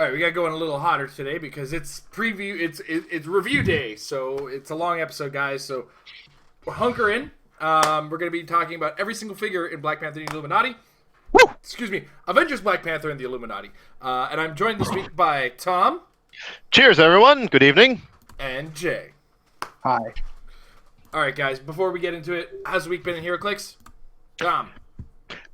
All right, we got going a little hotter today because it's preview. It's review day, so it's a long episode, guys. So hunker in. We're going to be talking about every single figure in Black Panther and the Illuminati. Woo! Excuse me, Avengers, Black Panther, and the Illuminati. And I'm joined this week by Tom Cheers, everyone. Good evening. and Jay. Hi. All right, guys. Before we get into it, how's the week been in HeroClix? Tom.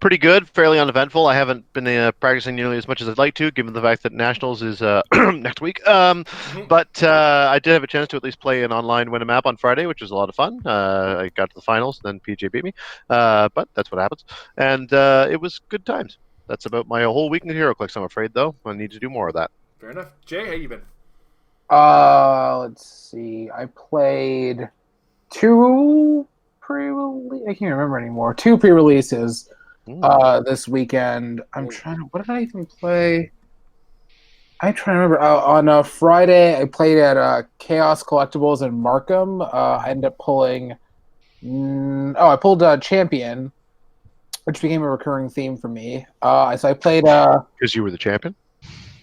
Pretty good, fairly uneventful. I haven't been practicing nearly as much as I'd like to, given the fact that Nationals is next week. But I did have a chance to at least play an online win a map on Friday, which was a lot of fun. I got to the finals, then PJ beat me. But that's what happens. And it was good times. That's about my whole week in HeroClix, I'm afraid, though. I need to do more of that. Fair enough. Jay, how you been? Let's see. I played two pre-release. I can't remember anymore. Two pre-releases this weekend. I'm trying to. What did I even play? I'm trying to remember. On Friday, I played at Chaos Collectibles in Markham. I ended up pulling. I pulled Champion, which became a recurring theme for me. So I played. Because you were the champion?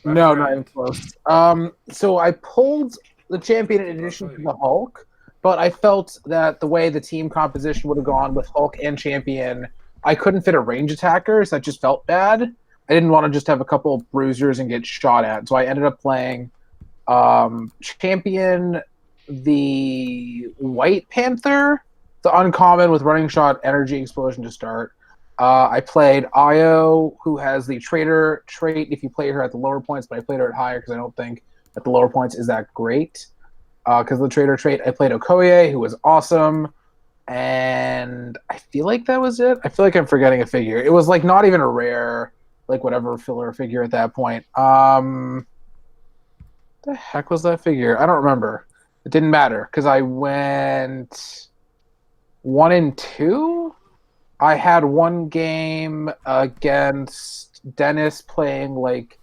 No, not even close. So I pulled the Champion in addition to the Hulk, but I felt that the way the team composition would have gone with Hulk and Champion, I couldn't fit a range attacker, so that just felt bad. I didn't want to just have a couple of bruisers and get shot at, so I ended up playing Champion, the White Panther, the uncommon with running shot, energy explosion to start. I played Io, who has the traitor trait if you play her at the lower points, but I played her at higher because I don't think at the lower points is that great. Because of the traitor trait, I played Okoye, who was awesome. And I feel like that was it. I feel like I'm forgetting a figure. It was like not even a rare, like whatever filler figure at that point. The heck was that figure? I don't remember. It didn't matter because I went 1-2. I had one game against Dennis playing like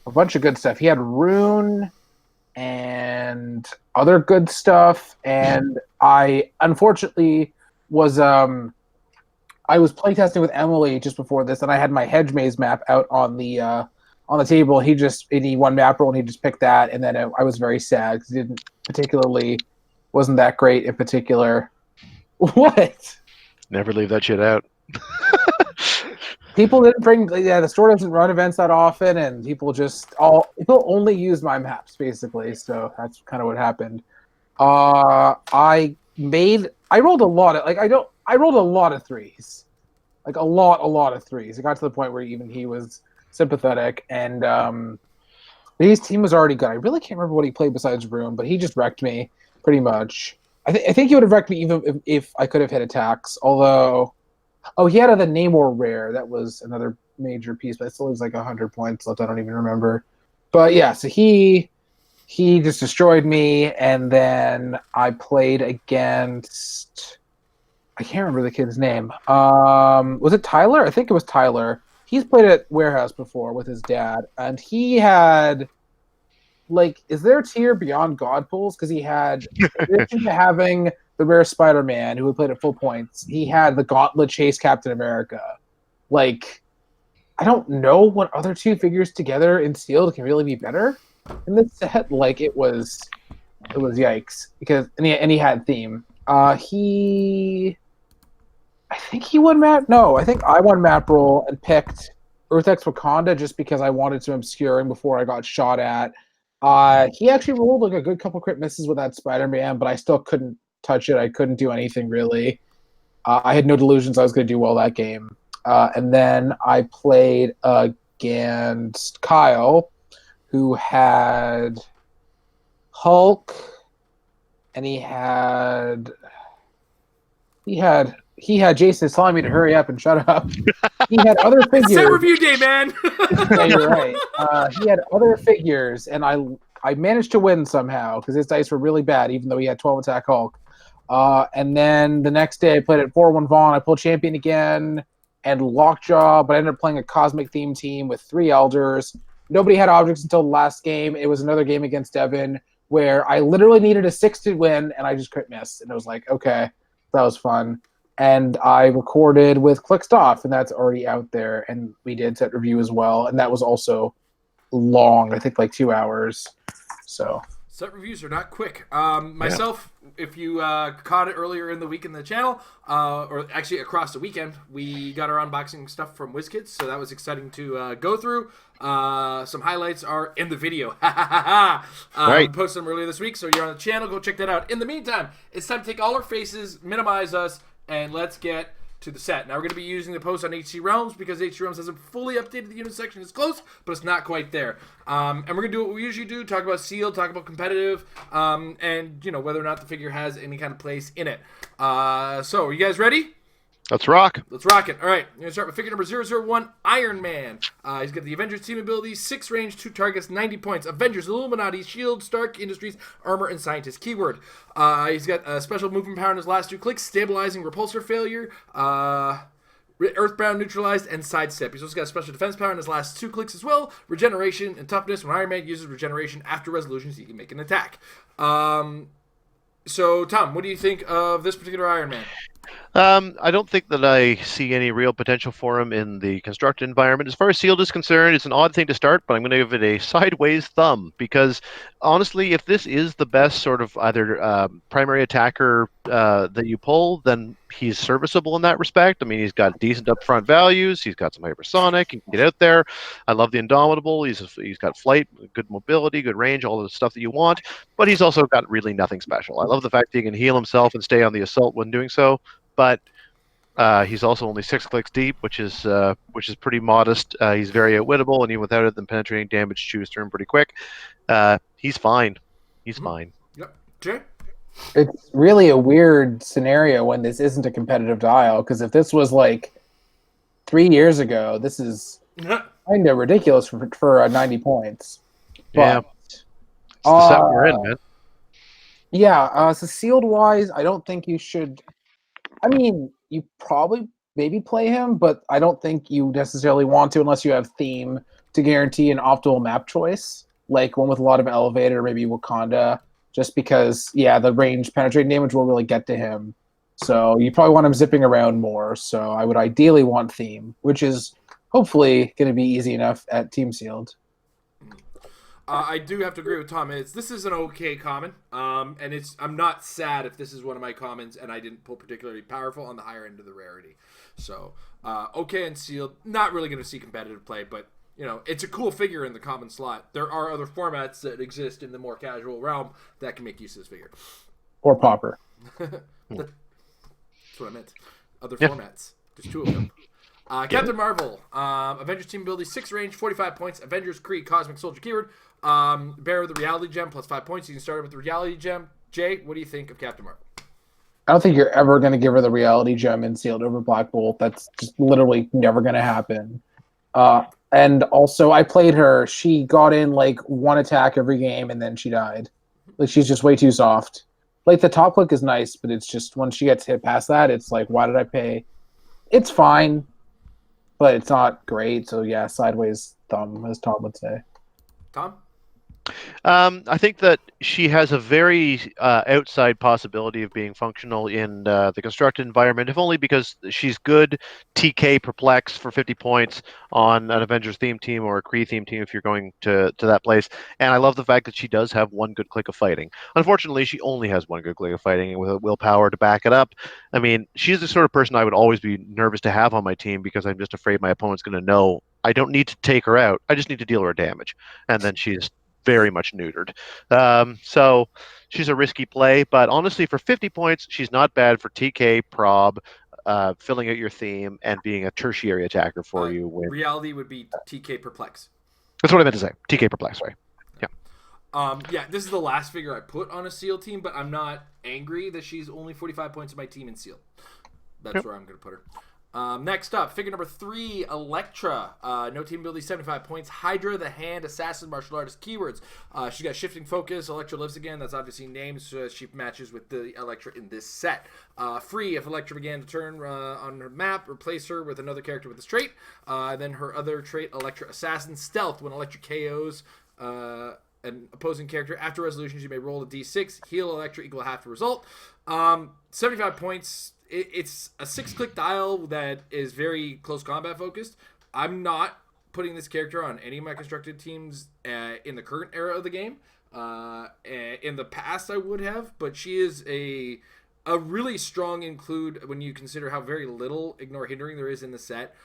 a bunch of good stuff. He had Rune and other good stuff, and I unfortunately was I was playtesting with Emily just before this, and I had my hedge maze map out on the table. He won map roll, and he just picked that, and then I was very sad because he wasn't that great in particular. What? Never leave that shit out. People didn't bring. Yeah, the store doesn't run events that often, and people only use my maps basically. So that's kind of what happened. I rolled a lot of I rolled a lot of threes, like a lot of threes. It got to the point where even he was sympathetic, and his team was already good. I really can't remember what he played besides Room, but he just wrecked me pretty much. I think he would have wrecked me even if I could have hit attacks, although. Oh, he had the Namor rare. That was another major piece, but it still was like 100 points left. I don't even remember. But yeah, so he just destroyed me, and then I played against. I can't remember the kid's name. Was it Tyler? I think it was Tyler. He's played at Warehouse before with his dad, and he had. Like, is there a tier beyond God pools? Because he had, in addition to having the rare Spider-Man, who had played at full points, he had the Gauntlet Chase Captain America. Like, I don't know what other two figures together in sealed can really be better in this set. Like, it was yikes. Because and he had theme. I think he won map. No, I think I won map roll and picked Earth X Wakanda just because I wanted to obscure him before I got shot at. He actually rolled like a good couple crit misses with that Spider-Man, but I still couldn't touch it. I couldn't do anything really. I had no delusions I was going to do well that game. And then I played against Kyle, who had Hulk, and he had Jason telling me to hurry up and shut up. He had other figures. It's a review day, man. Yeah, you're right. He had other figures, and I managed to win somehow because his dice were really bad, even though he had 12 attack Hulk. And then the next day I played at 4-1 Vaughn. I pulled Champion again and Lockjaw, but I ended up playing a Cosmic Theme team with 3 Elders. Nobody had objects until the last game. It was another game against Devin where I literally needed a 6 to win, and I just crit missed. And it was like, okay, that was fun. And I recorded with Clickstuff, and that's already out there. And we did set review as well, and that was also long. I think like 2 hours. So Set reviews are not quick. Myself, if you caught it earlier in the week in the channel, or actually across the weekend, we got our unboxing stuff from WizKids, so that was exciting to go through. Some highlights are in the video. Right. We posted them earlier this week, so you're on the channel. Go check that out. In the meantime, it's time to take all our faces, minimize us, and let's get to the set. Now we're going to be using the post on HC Realms because HC Realms hasn't fully updated the unit section. It's close, but it's not quite there. And we're going to do what we usually do, talk about sealed, talk about competitive, and, you know, whether or not the figure has any kind of place in it. So, are you guys ready? Let's rock. Let's rock it. All right, we're going to start with figure number 001, Iron Man. He's got the Avengers team abilities, 6 range, 2 targets, 90 points. Avengers, Illuminati, Shield, Stark Industries, Armor, and Scientist. Keyword. He's got a special movement power in his last 2 clicks, stabilizing repulsor failure, earthbound, neutralized, and sidestep. He's also got a special defense power in his last 2 clicks as well, regeneration and toughness. When Iron Man uses regeneration after resolutions, he can make an attack. So, Tom, what do you think of this particular Iron Man? I don't think that I see any real potential for him in the constructed environment. As far as sealed is concerned, it's an odd thing to start, but I'm going to give it a sideways thumb because, honestly, if this is the best sort of either primary attacker that you pull, then he's serviceable in that respect. I mean, he's got decent upfront values. He's got some hypersonic. He can get out there. I love the Indomitable. He's got flight, good mobility, good range, all the stuff that you want, but he's also got really nothing special. I love the fact that he can heal himself and stay on the assault when doing so. But he's also only 6 clicks deep, which is pretty modest. He's very outwittable, and even without it, then penetrating damage chews through him pretty quick. He's fine. He's fine. Yep. Jay? it's really a weird scenario when this isn't a competitive dial, because if this was like 3 years ago, this is kind of ridiculous for 90 points. Yeah. But, It's the set we're in, man. yeah, so sealed wise, I don't think you should. I mean, you probably maybe play him, but I don't think you necessarily want to unless you have theme to guarantee an optimal map choice, like one with a lot of elevator, maybe Wakanda, just because, yeah, the range penetrating damage will really get to him. So you probably want him zipping around more. So I would ideally want theme, which is hopefully going to be easy enough at Team Sealed. I do have to agree with Tom. This is an okay common, and I'm not sad if this is one of my commons and I didn't pull particularly powerful on the higher end of the rarity. So okay and sealed, not really going to see competitive play, but you know it's a cool figure in the common slot. There are other formats that exist in the more casual realm that can make use of this figure. Or Popper. That's what I meant. Other formats. There's 2 of them. Captain Marvel, Avengers team ability, 6 range, 45 points. Avengers Creed Cosmic Soldier keyword. Bearer of the Reality Gem plus 5 points. You can start with the Reality Gem. Jay, what do you think of Captain Marvel? I don't think you're ever going to give her the Reality Gem in Sealed over Black Bolt. That's just literally never going to happen. And also, I played her. She got in like 1 attack every game, and then she died. Like, she's just way too soft. Like, the top click is nice, but it's just when she gets hit past that, it's like, why did I pay? It's fine, but it's not great. So, yeah, sideways thumb, as Tom would say. Tom? I think that she has a very outside possibility of being functional in the constructed environment, if only because she's good TK perplex for 50 points on an Avengers theme team or a Kree theme team if you're going to that place. And I love the fact that she does have 1 good click of fighting. Unfortunately, she only has 1 good click of fighting with a willpower to back it up. I mean, she's the sort of person I would always be nervous to have on my team because I'm just afraid my opponent's going to know I don't need to take her out. I just need to deal her damage. And then she's very much neutered. So she's a risky play, but honestly, for 50 points, she's not bad for TK, prob, filling out your theme, and being a tertiary attacker for you. Reality would be TK Perplex. That's what I meant to say. TK Perplex, right? Yeah. Yeah, this is the last figure I put on a Seal team, but I'm not angry that she's only 45 points in my team in Seal. That's where I'm going to put her. Next up, figure number 3, Elektra. No team ability, 75 points. Hydra, the Hand, Assassin, Martial Artist keywords. She's got Shifting Focus. Elektra lives again. That's obviously named, so she matches with the Elektra in this set. Free, if Elektra began to turn on her map, replace her with another character with this trait. Then her other trait, Elektra Assassin. Stealth, when Elektra KOs an opposing character after resolutions, you may roll a d6. Heal Elektra equal half the result. 75 points. It's a 6-click dial that is very close combat focused. I'm not putting this character on any of my constructed teams in the current era of the game. In the past, I would have, but she is a really strong include when you consider how very little ignore hindering there is in the set.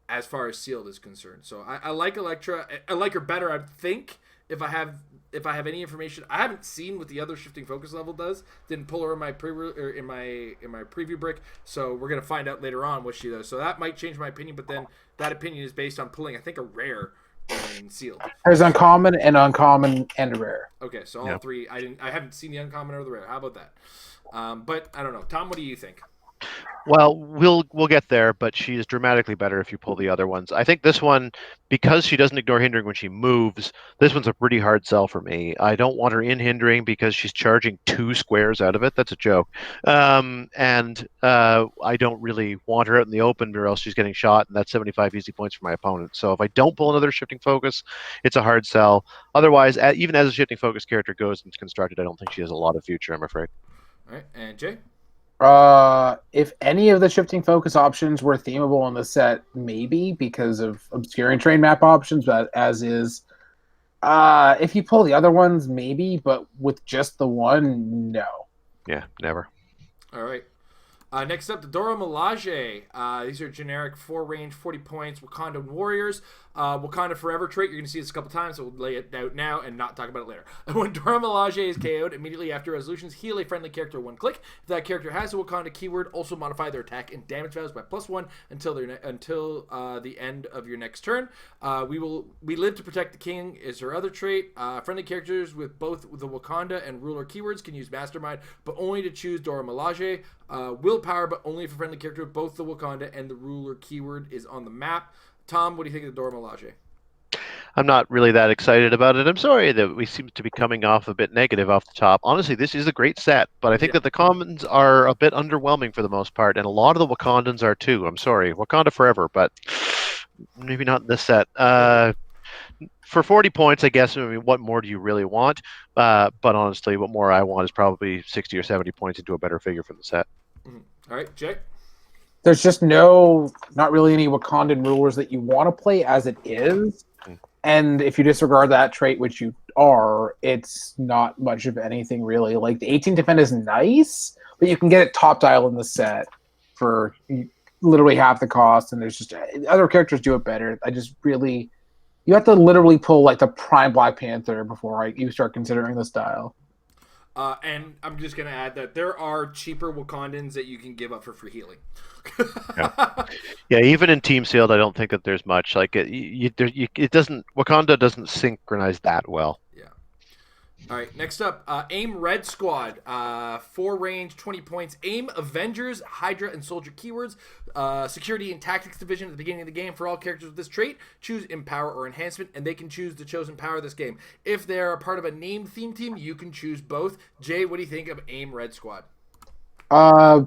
As far as sealed is concerned, so I like Elektra. I like her better. I think if I have any information, I haven't seen what the other shifting focus level does. Didn't pull her in my in my preview brick, so we're gonna find out later on what she does. So that might change my opinion, but then that opinion is based on pulling, I think, a rare in sealed. There's uncommon and rare. Okay, so all three. I haven't seen the uncommon or the rare. How about that? But I don't know. Tom, what do you think? Well, we'll get there, but she is dramatically better if you pull the other ones. I think this one, because she doesn't ignore hindering when she moves, this one's a pretty hard sell for me. I don't want her in hindering because she's charging 2 squares out of it. That's a joke. And I don't really want her out in the open or else she's getting shot, and that's 75 easy points for my opponent. So if I don't pull another shifting focus, it's a hard sell. Otherwise, even as a shifting focus character goes and constructed, I don't think she has a lot of future, I'm afraid. All right, and Jay? If any of the shifting focus options were themable in the set, maybe because of obscuring terrain map options, but as is, if you pull the other ones, maybe, but with just the one, no. Yeah, never. All right. Next up, the Dora Milaje. These are generic 4-range, 40 points, Wakandan warriors. Wakanda Forever trait. You're going to see this a couple times, so we'll lay it out now and not talk about it later. When Dora Milaje is KO'd, immediately after resolutions, heal a friendly character 1 click. If that character has a Wakanda keyword, also modify their attack and damage values by +1 until the end of your next turn. We live to protect the king is her other trait. Friendly characters with both the Wakanda and ruler keywords can use Mastermind, but only to choose Dora Milaje. Willpower, but only if a friendly character with both the Wakanda and the ruler keyword is on the map. Tom, what do you think of the Dora Milaje? I'm not really that excited about it. I'm sorry that we seem to be coming off a bit negative off the top. Honestly, this is a great set, but I think that the commons are a bit underwhelming for the most part, and a lot of the Wakandans are too. I'm sorry. Wakanda Forever, but maybe not in this set. For 40 points, I guess, I mean, what more do you really want? But honestly, what more I want is probably 60 or 70 points into a better figure for the set. Mm-hmm. All right, Jay? There's just not really any Wakandan rulers that you want to play as it is. And if you disregard that trait, which you are, it's not much of anything really. Like the 18 defend is nice, but you can get it top dial in the set for literally half the cost. And there's just other characters do it better. You have to literally pull like the prime Black Panther before you start considering the style. And I'm just going to add that there are cheaper Wakandans that you can give up for free healing. Yeah, even in Team Sealed, I don't think that there's much. Like Wakanda doesn't synchronize that well. Yeah. All right, next up, AIM Red Squad. 4 range, 20 points. AIM Avengers, Hydra, and Soldier keywords. Security and Tactics division at the beginning of the game. For all characters with this trait, choose Empower or Enhancement, and they can choose the chosen power of this game. If they're a part of a named theme team, you can choose both. Jay, what do you think of AIM Red Squad?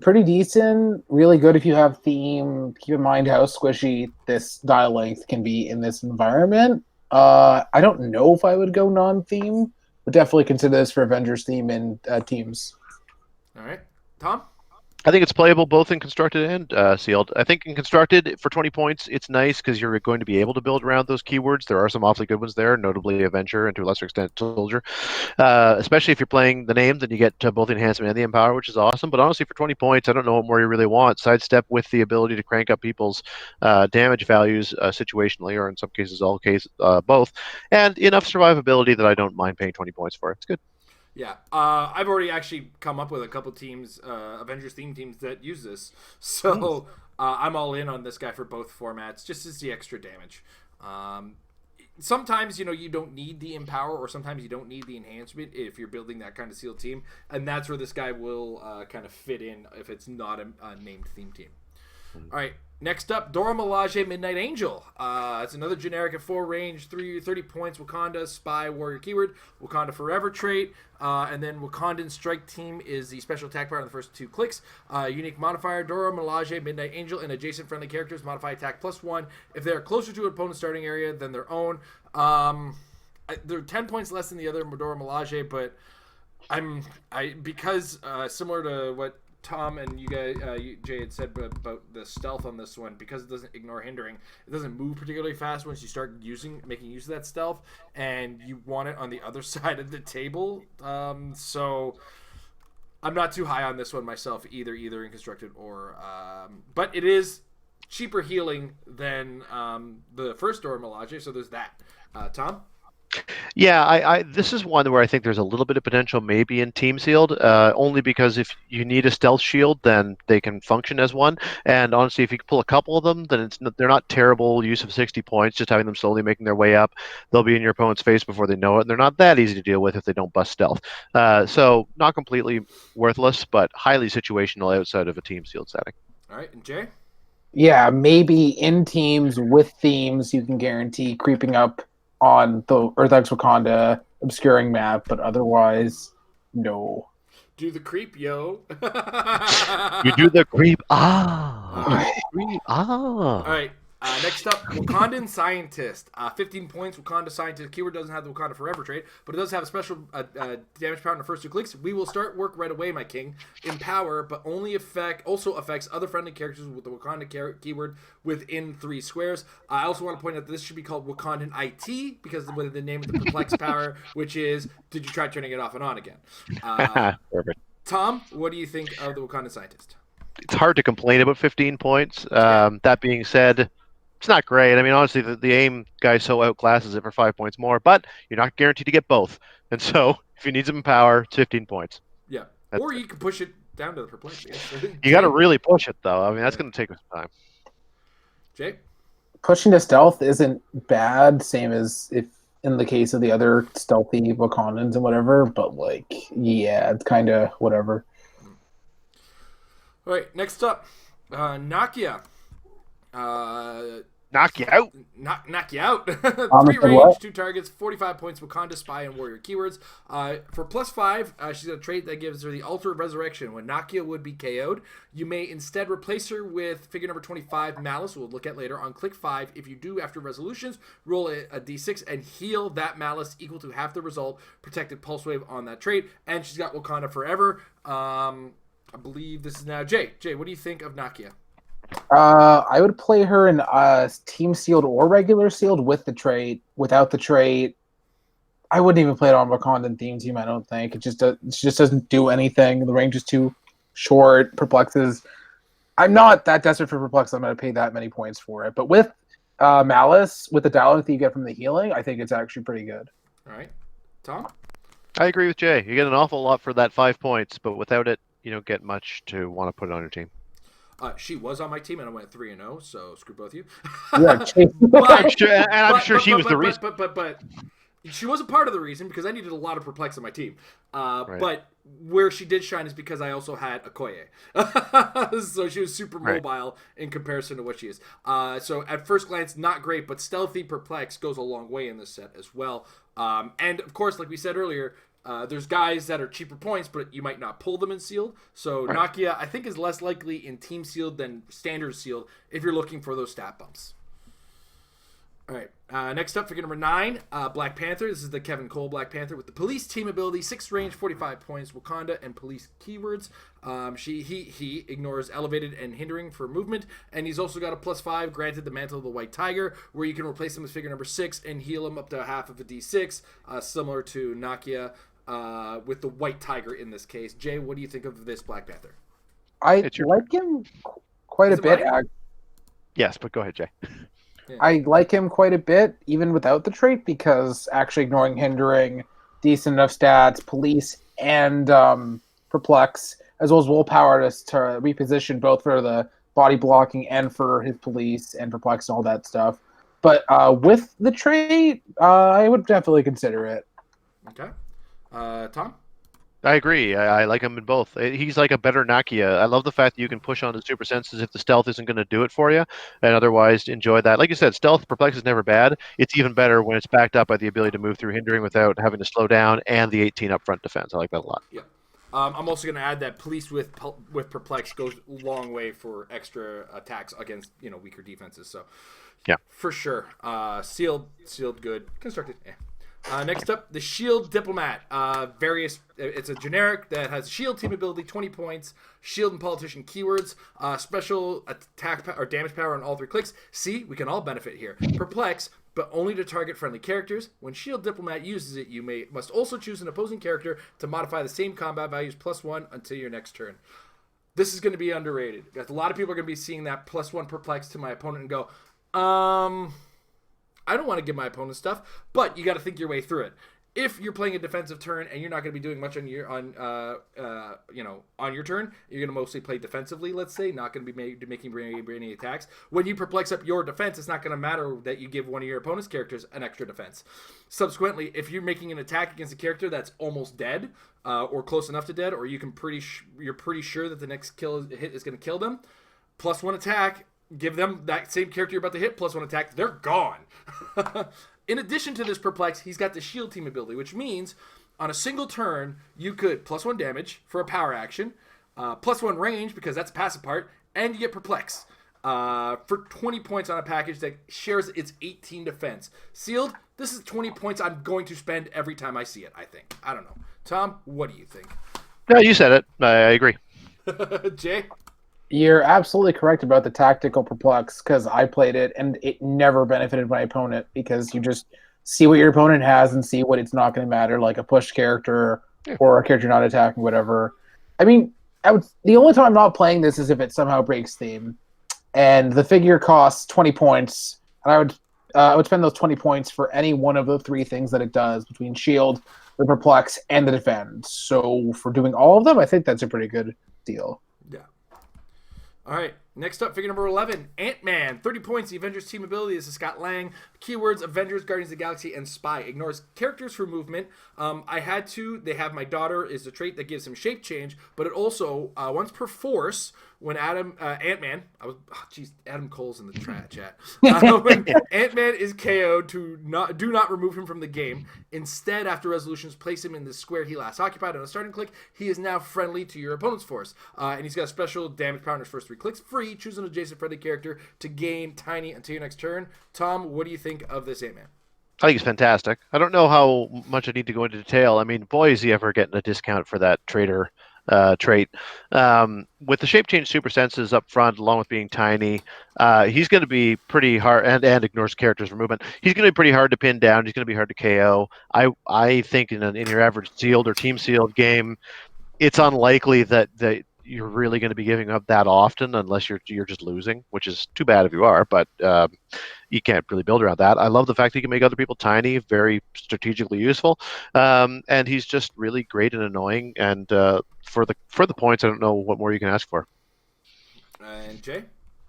Pretty decent. Really good if you have theme. Keep in mind how squishy this dial length can be in this environment. I don't know if I would go non-theme, but definitely consider this for Avengers theme and teams. All right. Tom? I think it's playable both in Constructed and Sealed. I think in Constructed, for 20 points, it's nice because you're going to be able to build around those keywords. There are some awfully good ones there, notably Avenger and to a lesser extent Soldier. Especially if you're playing the name, then you get both the Enhancement and the Empower, which is awesome. But honestly, for 20 points, I don't know what more you really want. Sidestep with the ability to crank up people's damage values situationally, or in some cases, both. And enough survivability that I don't mind paying 20 points for. It's good. Yeah, I've already actually come up with a couple teams, Avengers theme teams that use this. So I'm all in on this guy for both formats, just as the extra damage. Sometimes, you don't need the Empower, or sometimes you don't need the Enhancement if you're building that kind of sealed team. And that's where this guy will kind of fit in if it's not a named theme team. All right, next up, Dora Milaje Midnight Angel. It's another generic at 4 range, 30 points, Wakanda, Spy, Warrior keyword, Wakanda Forever trait, and then Wakandan Strike Team is the special attack power on the first 2 clicks. Unique modifier, Dora Milaje Midnight Angel, and adjacent friendly characters modify attack +1 if they are closer to an opponent's starting area than their own. They're 10 points less than the other Dora Milaje, but because similar to what Tom and you guys, Jay had said about the stealth on this one, because it doesn't ignore hindering. It doesn't move particularly fast once you start making use of that stealth, and you want it on the other side of the table. So I'm not too high on this one myself either in constructed or, but it is cheaper healing than the first Dora Milaje, so there's that. Tom? Yeah, I this is one where I think there's a little bit of potential maybe in team sealed, only because if you need a stealth shield, then they can function as one. And honestly, if you can pull a couple of them, then they're not terrible use of 60 points. Just having them slowly making their way up, they'll be in your opponent's face before they know it. And they're not that easy to deal with if they don't bust stealth. So not completely worthless, but highly situational outside of a team sealed setting. All right, and Jay? Yeah, maybe in teams with themes, you can guarantee creeping up on the Earth X Wakanda obscuring map, but otherwise, no. Do the creep, yo. You do the creep. Creep. All right. Next up, Wakandan Scientist. 15 points, Wakanda Scientist. Keyword doesn't have the Wakanda Forever trait, but it does have a special damage power in the first 2 clicks. We will start work right away, my king. Empower, but also affects other friendly characters with the Wakanda keyword within 3 squares. I also want to point out that this should be called Wakandan IT, because of the name of the Perplex power, which is, did you try turning it off and on again? Perfect. Tom, what do you think of the Wakandan Scientist? It's hard to complain about 15 points. That being said, it's not great. I mean, honestly, the aim guy so outclasses it for 5 points more, but you're not guaranteed to get both. And so, if you need some power, it's 15 points. Yeah. Or you can push it down to the perplex. You got to really push it, though. I mean, that's going to take some time. Jay? Pushing to stealth isn't bad, same as if in the case of the other stealthy Wakandans and whatever, but, like, yeah, it's kind of whatever. All right, next up, Nakia. Knock you out. Knock you out. 3 Promise range, what? 2 targets, 45 points, Wakanda, Spy, and Warrior keywords. For +5, she's got a trait that gives her the Altar of Resurrection. When Nakia would be KO'd, you may instead replace her with figure number 25, Malice, we'll look at later, on click 5. If you do, after resolutions, roll a d6 and heal that Malice equal to half the result, protected Pulse Wave on that trait. And she's got Wakanda Forever. I believe this is now Jay. Jay, what do you think of Nakia? I would play her in team sealed or regular sealed with the trait. Without the trait, I wouldn't even play it on Wakandan theme team. I don't think it just doesn't do anything. The range is too short. Perplexes. I'm not that desperate for Perplex. I'm going to pay that many points for it. But with Malice, with the dialogue that you get from the healing, I think it's actually pretty good. All right, Tom. I agree with Jay. You get an awful lot for that 5 points, but without it, you don't get much to want to put it on your team. She was on my team, and I went 3-0, so screw both of you. Yeah, I'm sure she was the reason. But she was a part of the reason, because I needed a lot of Perplex on my team. Right. But where she did shine is because I also had Okoye. So she was super mobile in comparison to what she is. So at first glance, not great, but Stealthy Perplex goes a long way in this set as well. And of course, like we said earlier, there's guys that are cheaper points, but you might not pull them in sealed. So Nakia, I think, is less likely in team sealed than standard sealed if you're looking for those stat bumps. All right. Next up, figure number 9, Black Panther. This is the Kevin Cole Black Panther with the police team ability, 6 range, 45 points, Wakanda, and police keywords. He ignores elevated and hindering for movement, and he's also got a +5, granted the Mantle of the White Tiger, where you can replace him with figure number 6 and heal him up to half of a d6, similar to Nakia, with the White Tiger in this case. Jay, what do you think of this Black Panther? I like him quite a bit. Yes, but go ahead, Jay. Yeah. I like him quite a bit, even without the trait, because actually ignoring hindering, decent enough stats, police, and perplex, as well as willpower to reposition both for the body blocking and for his police and perplex and all that stuff. But with the trait, I would definitely consider it. Okay. Tom? I agree. I like him in both. He's like a better Nakia. I love the fact that you can push on the super senses if the stealth isn't going to do it for you, and otherwise enjoy that. Like you said, stealth perplex is never bad. It's even better when it's backed up by the ability to move through hindering without having to slow down, and the 18 upfront defense. I like that a lot. Yeah. I'm also going to add that police with perplex goes a long way for extra attacks against weaker defenses. So yeah, for sure. Sealed good. Constructed. Next up, the Shield Diplomat. It's a generic that has Shield team ability, 20 points. Shield and politician keywords. Special attack or damage power on all 3 clicks. See, we can all benefit here. Perplex, but only to target friendly characters. When Shield Diplomat uses it, you must also choose an opposing character to modify the same combat values +1 until your next turn. This is going to be underrated. Because a lot of people are going to be seeing that +1 perplex to my opponent and go, I don't want to give my opponent stuff, but you got to think your way through it. If you're playing a defensive turn and you're not going to be doing much on your turn, you're going to mostly play defensively. Let's say, not going to be making any attacks. When you perplex up your defense, it's not going to matter that you give one of your opponent's characters an extra defense. Subsequently, if you're making an attack against a character that's almost dead or close enough to dead, or you're pretty sure that the next hit is going to kill them, +1 attack. Give them that same character you're about to hit, +1 attack. They're gone. In addition to this perplex, he's got the shield team ability, which means on a single turn, you could +1 damage for a power action, +1 range because that's a passive part, and you get perplex for 20 points on a package that shares its 18 defense. Sealed, this is 20 points I'm going to spend every time I see it, I think. I don't know. Tom, what do you think? No, you said it. I agree. Jay? You're absolutely correct about the tactical perplex because I played it and it never benefited my opponent because you just see what your opponent has and see what it's not going to matter, like a push character or a character not attacking, whatever. I mean, the only time I'm not playing this is if it somehow breaks theme, and the figure costs 20 points, and I would spend those 20 points for any one of the 3 things that it does between shield, the perplex, and the defend. So for doing all of them, I think that's a pretty good deal. Yeah. All right, next up, figure number 11, Ant-Man. 30 points, the Avengers team ability is a Scott Lang. Keywords, Avengers, Guardians of the Galaxy, and Spy. Ignores characters for movement. They have my daughter is a trait that gives him shape change, but it also, once per force, when Ant-Man, Adam Cole's in the chat. When Ant-Man is KO'd, do not remove him from the game. Instead, after resolutions, place him in the square he last occupied on a starting click. He is now friendly to your opponent's force. And he's got a special damage power in his first 3 clicks. Free, choose an adjacent friendly character to gain tiny until your next turn. Tom, what do you think of this Ant-Man? I think it's fantastic. I don't know how much I need to go into detail. I mean, boy, is he ever getting a discount for that traitor trait. With the shape change super senses up front, along with being tiny, he's going to be pretty hard, and ignores characters for movement. He's going to be pretty hard to pin down. He's going to be hard to KO. I think in your average sealed or team sealed game, it's unlikely that you're really going to be giving up that often unless you're just losing, which is too bad if you are, but you can't really build around that. I love the fact that he can make other people tiny, very strategically useful, and he's just really great and annoying, and for the points, I don't know what more you can ask for. And Jay?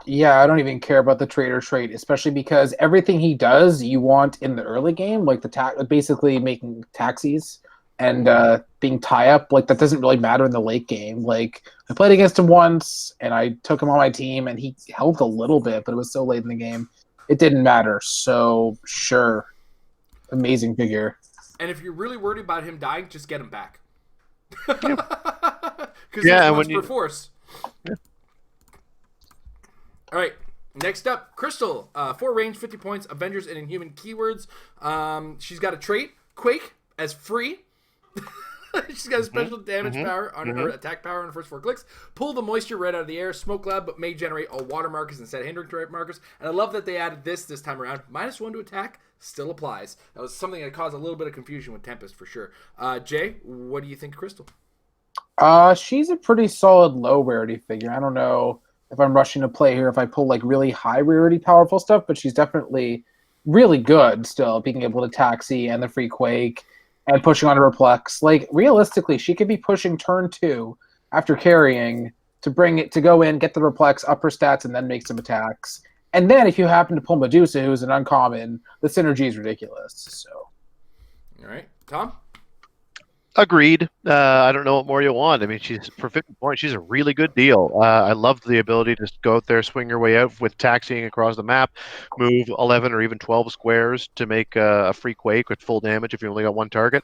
Yeah, I don't even care about the traitor trait, especially because everything he does you want in the early game, like basically making taxis and being tie-up, like that doesn't really matter in the late game. Like I played against him once and I took him on my team and he helped a little bit, but it was so late in the game it didn't matter. So sure, amazing figure. And if you're really worried about him dying, just get him back. Because Yeah, once per force. Yeah. All right, next up, Crystal. 4 range, 50 points, Avengers and Inhuman keywords. She's got a trait, Quake, as free. She's got a special damage power on her attack power on the first 4 clicks. Pull the moisture right out of the air. Smoke cloud, but may generate all water markers instead of hindering markers. And I love that they added this time around. -1 to attack still applies. That was something that caused a little bit of confusion with Tempest for sure. Jay, what do you think of Crystal? She's a pretty solid low rarity figure. I don't know if I'm rushing to play here if I pull like really high rarity powerful stuff, but she's definitely really good still, being able to taxi and the free Quake and pushing on a Replex. Like realistically, she could be pushing turn 2 after carrying to bring it to go in, get the Replex, up her stats, and then make some attacks. And then if you happen to pull Medusa, who's an uncommon, the synergy is ridiculous. So, all right, Tom. Agreed. I don't know what more you want. I mean, she's for 50 points. She's a really good deal. I love the ability to go out there, swing your way out with taxiing across the map, move 11 or even 12 squares to make a free Quake with full damage if you only got one target.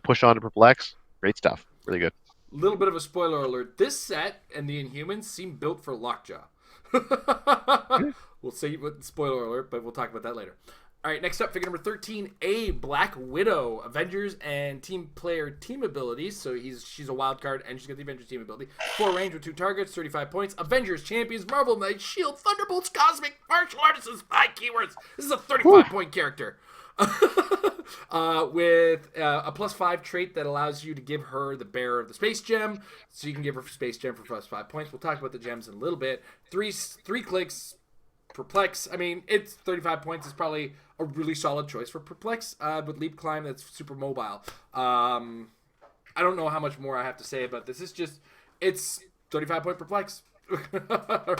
Push on to Perplex. Great stuff. Really good. Little bit of a spoiler alert. This set and the Inhumans seem built for Lockjaw. We'll say what spoiler alert, but we'll talk about that later. All right, next up, figure number 13, a Black Widow, Avengers and team player team abilities. So she's a wild card, and she's got the Avengers team ability. 4 range with 2 targets, 35 points. Avengers, Champions, Marvel Knights, Shield, Thunderbolts, Cosmic, Martial Artists, 5 keywords. This is a 35-point character. With a +5 trait that allows you to give her the bearer of the space gem. So you can give her space gem for +5 points. We'll talk about the gems in a little bit. 3 clicks. Perplex, I mean, it's 35 points is probably a really solid choice for Perplex with Leap Climb that's super mobile. I don't know how much more I have to say about this. It's 35-point Perplex.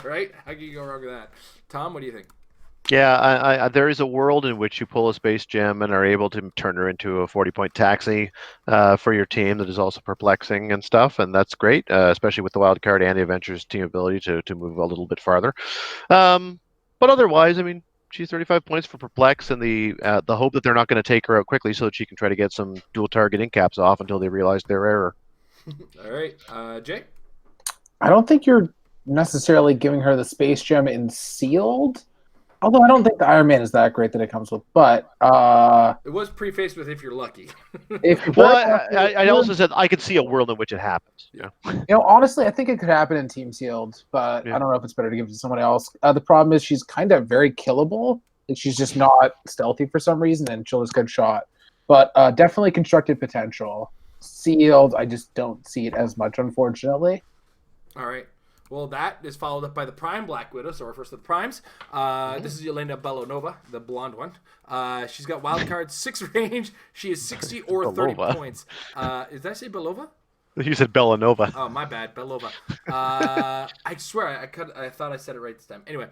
Right? How can you go wrong with that? Tom, what do you think? Yeah, there is a world in which you pull a space gem and are able to turn her into a 40-point taxi for your team that is also perplexing and stuff, and that's great, especially with the wild card and the Avengers team ability to move a little bit farther. But otherwise, I mean, she's 35 points for perplex, and the hope that they're not going to take her out quickly so that she can try to get some dual targeting caps off until they realize their error. All right, Jay? I don't think you're necessarily giving her the space gem in sealed. Although I don't think the Iron Man is that great that it comes with, but it was prefaced with "if you're lucky." I also said I could see a world in which it happens. Yeah. Honestly, I think it could happen in Team Sealed, but I don't know if it's better to give it to someone else. The problem is she's kind of very killable. Like she's just not stealthy for some reason, and she'll just get shot. But definitely constructed potential. Sealed, I just don't see it as much, unfortunately. All right. Well, that is followed up by the Prime Black Widow. So we're first to the Primes. This is Elena Bello, the blonde one. She's got wild card, 6 range. She is 60 or 30 points. Did I say Belova? You said Bellanova. Oh, my bad. Belova. I swear, I thought I said it right this time. Anyway,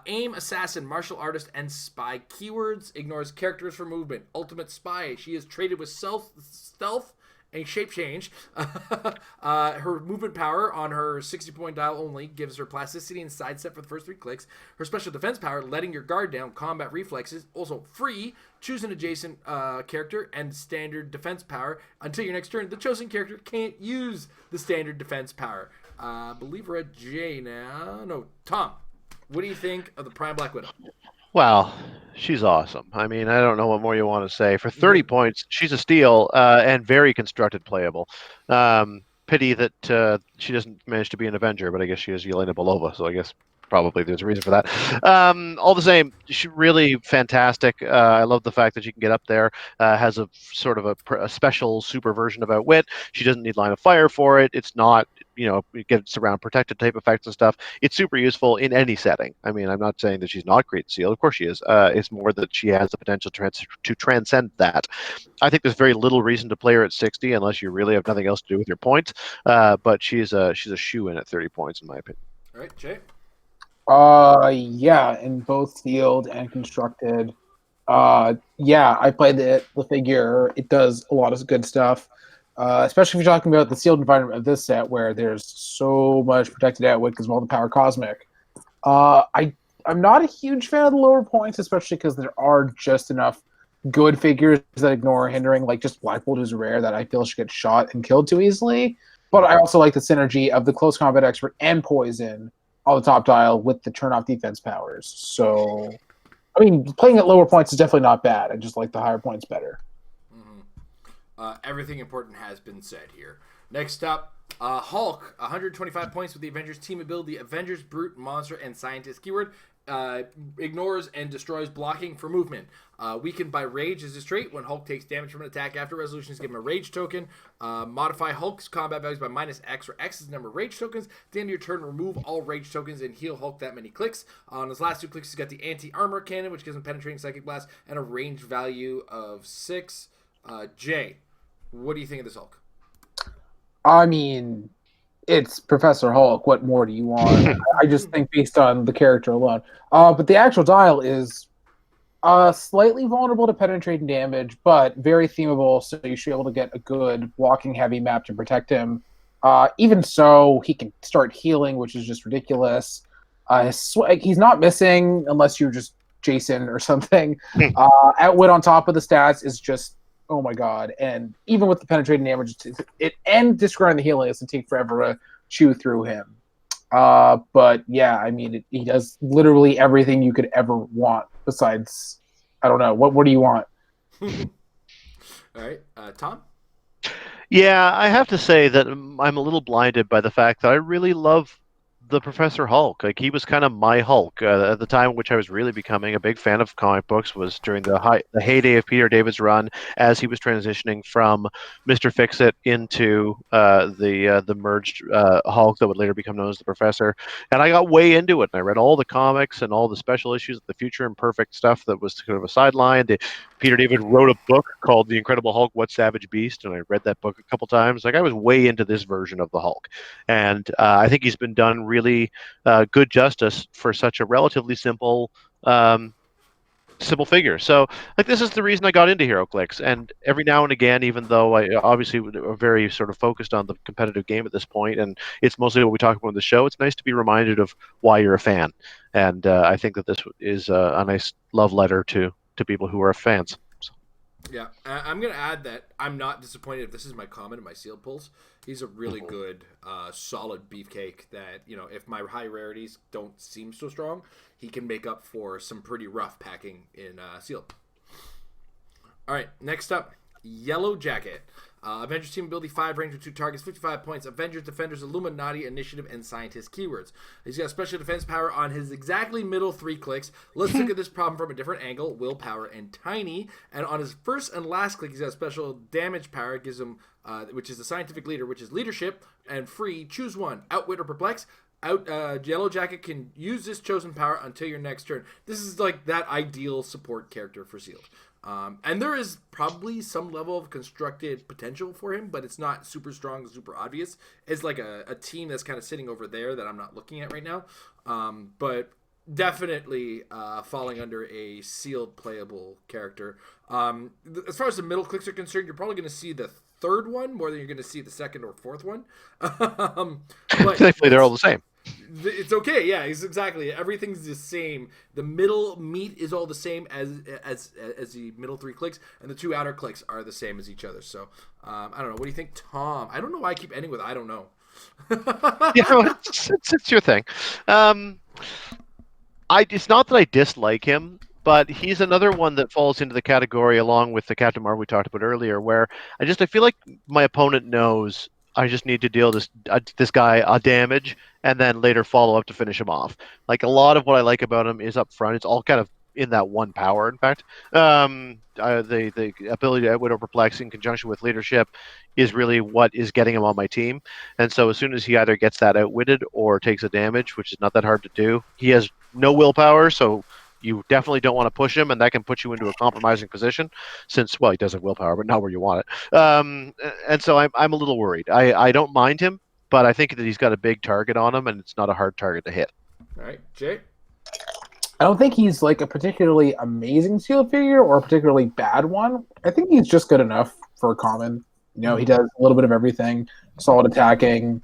aim, assassin, martial artist, and spy. Keywords, ignores characters for movement. Ultimate spy. She is traded with stealth, and shape change. Her movement power on her 60-point dial only gives her plasticity and sidestep for the first 3 clicks. Her special defense power, letting your guard down, combat reflexes, also free. Choose an adjacent character and standard defense power. Until your next turn, the chosen character can't use the standard defense power. I believe we're at Jay now. No, Tom. What do you think of the Prime Black Widow? Well, she's awesome. I mean, I don't know what more you want to say. For 30 points, she's a steal and very constructed playable. Pity that she doesn't manage to be an Avenger, but I guess she is Yelena Belova, so I guess probably there's a reason for that. All the same, she's really fantastic. I love the fact that she can get up there, has a sort of a special super version of Outwit. She doesn't need line of fire for it. It's not, it gets around protected type effects and stuff. It's super useful in any setting. I mean, I'm not saying that she's not great sealed. Of course she is. It's more that she has the potential to transcend that. I think there's very little reason to play her at 60 unless you really have nothing else to do with your points. But she's a shoo-in at 30 points, in my opinion. All right, Jay? Yeah, in both sealed and constructed. Yeah, I played the figure. It does a lot of good stuff. Especially if you're talking about the sealed environment of this set where there's so much protected outwit because of all the power cosmic. I'm not a huge fan of the lower points, especially because there are just enough good figures that ignore hindering, like just Black Bolt, who's rare, that I feel should get shot and killed too easily. But I also like the synergy of the close combat expert and poison on the top dial with the turn off defense powers. So, I mean, playing at lower points is definitely not bad. I just like the higher points better. Everything important has been said here. Next up, Hulk, 125 points with the Avengers team ability, Avengers, Brute, Monster, and Scientist keyword. Ignores and destroys blocking for movement. Weakened by Rage is his trait. When Hulk takes damage from an attack after resolution, is given a Rage token. Modify Hulk's combat values by -X, where X is the number of Rage tokens. At the end of your turn, remove all Rage tokens and heal Hulk that many clicks. On his last 2 clicks, he's got the Anti-Armor Cannon, which gives him Penetrating Psychic Blast, and a range value of 6. Jay, what do you think of this Hulk? I mean, it's Professor Hulk. What more do you want? I just think based on the character alone. But the actual dial is slightly vulnerable to penetrating damage, but very themable, so you should be able to get a good walking heavy map to protect him. Even so, he can start healing, which is just ridiculous. He's not missing unless you're just Jason or something. Outwit on top of the stats is just, oh my god. And even with the penetrating damage, and disregarding the healing, it's going to take forever to chew through him. But yeah, I mean, he does literally everything you could ever want besides I don't know. What do you want? All right, Tom. Yeah, I have to say that I'm a little blinded by the fact that I really love the Professor Hulk. Like he was kind of my Hulk at the time, in which I was really becoming a big fan of comic books. Was during the heyday of Peter David's run, as he was transitioning from Mister Fix-It into the merged Hulk that would later become known as the Professor. And I got way into it, and I read all the comics and all the special issues of the Future Imperfect stuff that was kind of a sideline. Peter David wrote a book called The Incredible Hulk: What Savage Beast, and I read that book a couple times. Like I was way into this version of the Hulk, and I think he's been done really good justice for such a relatively simple simple figure. So like this is the reason I got into HeroClix, and every now and again, even though I obviously are very sort of focused on the competitive game at this point, and it's mostly what we talk about in the show, it's nice to be reminded of why you're a fan, and I think that this is a nice love letter to people who are fans. So. Yeah, I'm going to add that I'm not disappointed if this is my comment in my sealed pulls. He's a really good, solid beefcake that, if my high rarities don't seem so strong, he can make up for some pretty rough packing in sealed. All right, next up, Yellowjacket. Avengers team ability 5, range of 2 targets, 55 points. Avengers, Defenders, Illuminati, Initiative, and Scientist keywords. He's got special defense power on his exactly middle 3 clicks. Let's look at this problem from a different angle. Willpower and tiny. And on his first and last click, he's got special damage power. It gives him, which is the scientific leader, which is leadership and free. Choose one. Outwit or perplex. Yellowjacket can use this chosen power until your next turn. This is like that ideal support character for sealed. And there is probably some level of constructed potential for him, but it's not super strong, super obvious. It's like a team that's kind of sitting over there that I'm not looking at right now. But definitely falling under a sealed playable character. As far as the middle clicks are concerned, you're probably going to see the third one more than you're going to see the second or fourth one. But Thankfully, they're all the same. It's okay, yeah, exactly. Everything's the same. The middle meat is all the same as the middle 3 clicks, and the 2 outer clicks are the same as each other. So, I don't know. What do you think, Tom? I don't know why I keep ending with I don't know. It's your thing. It's not that I dislike him, but he's another one that falls into the category along with the Captain Marvel we talked about earlier, where I feel like my opponent knows I just need to deal this guy a damage and then later follow up to finish him off. Like a lot of what I like about him is up front. It's all kind of in that one power, in fact. The ability to outwit or perplex in conjunction with leadership is really what is getting him on my team. And so as soon as he either gets that outwitted or takes a damage, which is not that hard to do, he has no willpower, so you definitely don't want to push him, and that can put you into a compromising position since, well, he does have willpower, but not where you want it. And so I'm a little worried. I don't mind him, but I think that he's got a big target on him, and it's not a hard target to hit. All right, Jay? I don't think he's like a particularly amazing sealed figure or a particularly bad one. I think he's just good enough for a common. He does a little bit of everything. Solid attacking,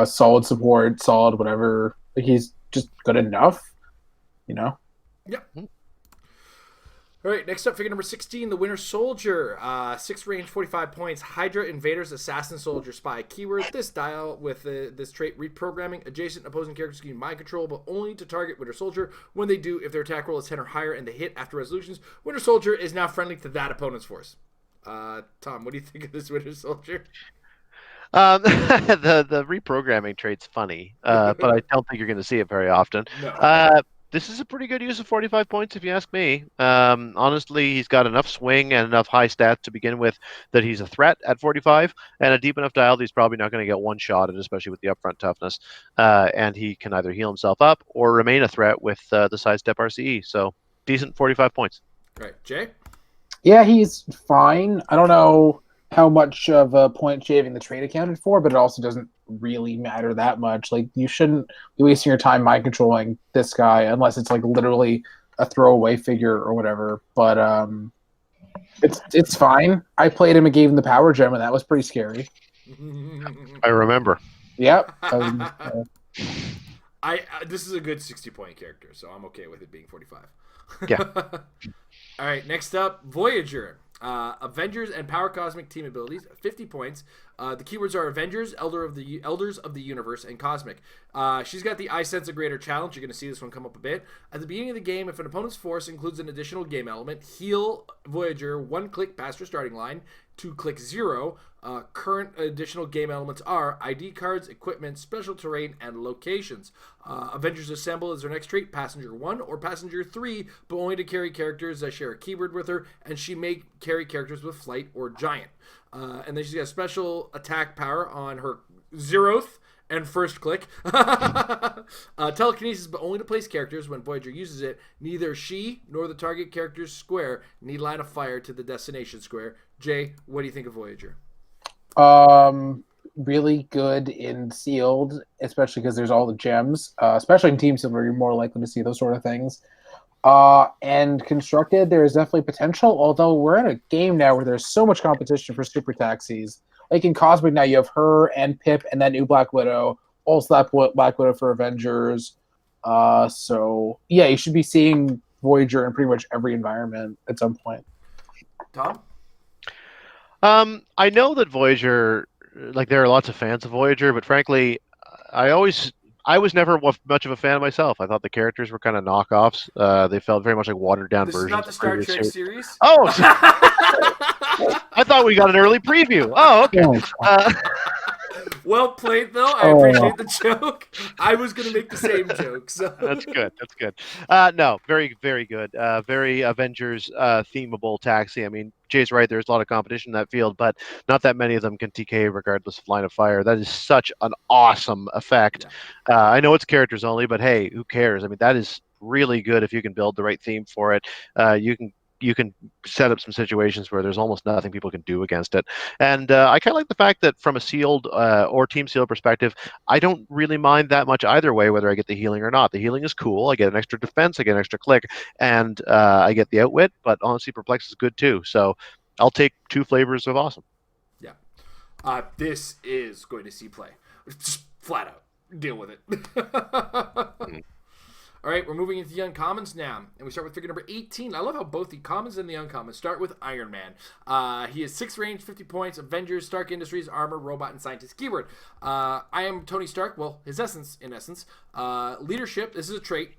solid support, solid whatever. Like he's just good enough, Yeah. All right, next up, figure number 16, the Winter Soldier. 6 range, 45 points. Hydra, Invaders, Assassin, Soldier, Spy. Keyword, this dial with this trait reprogramming. Adjacent opposing characters can use mind control, but only to target Winter Soldier. When they do, if their attack roll is 10 or higher and they hit after resolutions, Winter Soldier is now friendly to that opponent's force. Tom, what do you think of this Winter Soldier? The reprogramming trait's funny, but I don't think you're going to see it very often. No. This is a pretty good use of 45 points, if you ask me. Honestly, he's got enough swing and enough high stats to begin with that he's a threat at 45, and a deep enough dial that he's probably not going to get one shot at, especially with the upfront toughness. And he can either heal himself up or remain a threat with the sidestep RCE. So, decent 45 points. All right, Jay? Yeah, he's fine. I don't know how much of a point shaving the trade accounted for, but it also doesn't really matter that much. Like, you shouldn't be wasting your time mind controlling this guy unless it's like literally a throwaway figure or whatever. But it's fine. I played him and gave him the power gem, and that was pretty scary. I remember. Yep. This is a good 60-point character, so I'm okay with it being 45. Yeah. All right, next up, Voyager. Avengers and Power Cosmic team abilities, 50 points. The keywords are Avengers, Elders of the Universe, and Cosmic. She's got the I Sense a Greater challenge. You're going to see this one come up a bit. At the beginning of the game, if an opponent's force includes an additional game element, heal Voyager 1 click past your starting line to click 0. Current additional game elements are ID cards, equipment, special terrain, and locations. Avengers Assemble is her next trait, Passenger 1 or Passenger 3, but only to carry characters that share a keyword with her, and she may carry characters with Flight or Giant. And then she's got special attack power on her 0th and first click. Telekinesis, but only to place characters. When Voyager uses it, neither she nor the target character's square need line of fire to the destination square. Jay, what do you think of Voyager? Really good in sealed, especially because there's all the gems. Especially in Team Silver, you're more likely to see those sort of things. And constructed, there is definitely potential. Although we're in a game now where there's so much competition for super taxis. Like in Cosmic now, you have her and Pip, and that new Black Widow. Also that Black Widow for Avengers. So yeah, you should be seeing Voyager in pretty much every environment at some point. Tom? I know that Voyager, like there are lots of fans of Voyager, but frankly, I was never much of a fan myself. I thought the characters were kind of knockoffs. They felt very much like watered down versions. This is not the Star Trek series? Oh, I thought we got an early preview. Oh, okay. Well played, though. I appreciate the joke. I was going to make the same joke. So. That's good. That's good. No, very, very good. Very Avengers themable taxi. I mean, Jay's right. There's a lot of competition in that field, but not that many of them can TK regardless of line of fire. That is such an awesome effect. Yeah. I know it's characters only, but hey, who cares? I mean, that is really good if you can build the right theme for it. You can set up some situations where there's almost nothing people can do against it. And I kind of like the fact that from a sealed or team sealed perspective, I don't really mind that much either way, whether I get the healing or not. The healing is cool. I get an extra defense, I get an extra click, and I get the outwit, but honestly, Perplex is good too. So I'll take 2 flavors of awesome. Yeah. This is going to see play. Just flat out. Deal with it. All right, we're moving into the uncommons now, and we start with figure number 18. I love how both the commons and the uncommons start with Iron Man. He has 6 range, 50 points, Avengers, Stark Industries, Armor, Robot, and Scientist keyword. I am Tony Stark, well, his essence, in essence. Leadership, this is a trait,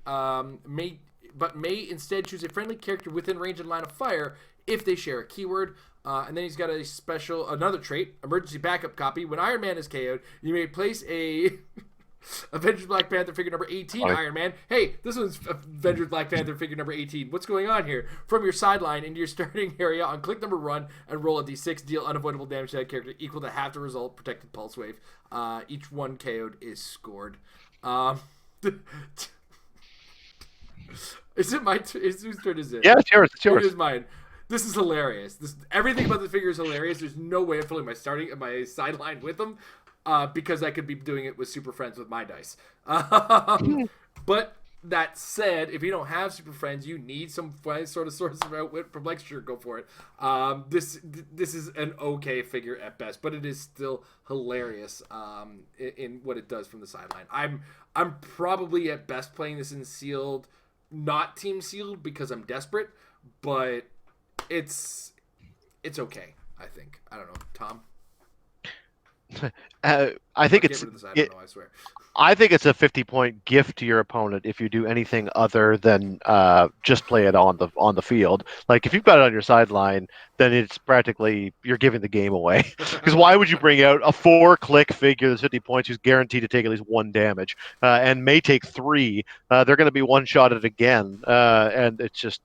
may instead choose a friendly character within range and line of fire if they share a keyword. And then he's got another trait, emergency backup copy. When Iron Man is KO'd, you may place a... Avengers Black Panther figure number 18, Iron Man. Hey, this one's Avengers Black Panther figure number 18. What's going on here? From your sideline into your starting area on click number 1 and roll a d6. Deal unavoidable damage to that character equal to half the result. Protected pulse wave. Each one KO'd is scored. Is it my turn? Whose turn is it? Yeah, it's yours. It's yours. It is mine. This is hilarious. Everything about the figure is hilarious. There's no way I'm filling my sideline with them. Because I could be doing it with Super Friends with my dice. But that said, if you don't have Super Friends, you need some sort of source of outwit. Perplex, sure, go for it. This is an okay figure at best, but it is still hilarious in what it does from the sideline. I'm probably at best playing this in sealed, not team sealed because I'm desperate, but it's okay. I think. I don't know, Tom. I think it's a 50-point gift to your opponent if you do anything other than just play it on the field. Like if you've got it on your sideline, then it's practically you're giving the game away. Because why would you bring out a 4-click figure that's 50 points who's guaranteed to take at least 1 damage and may take 3? They're going to be one-shotted again, and it's just.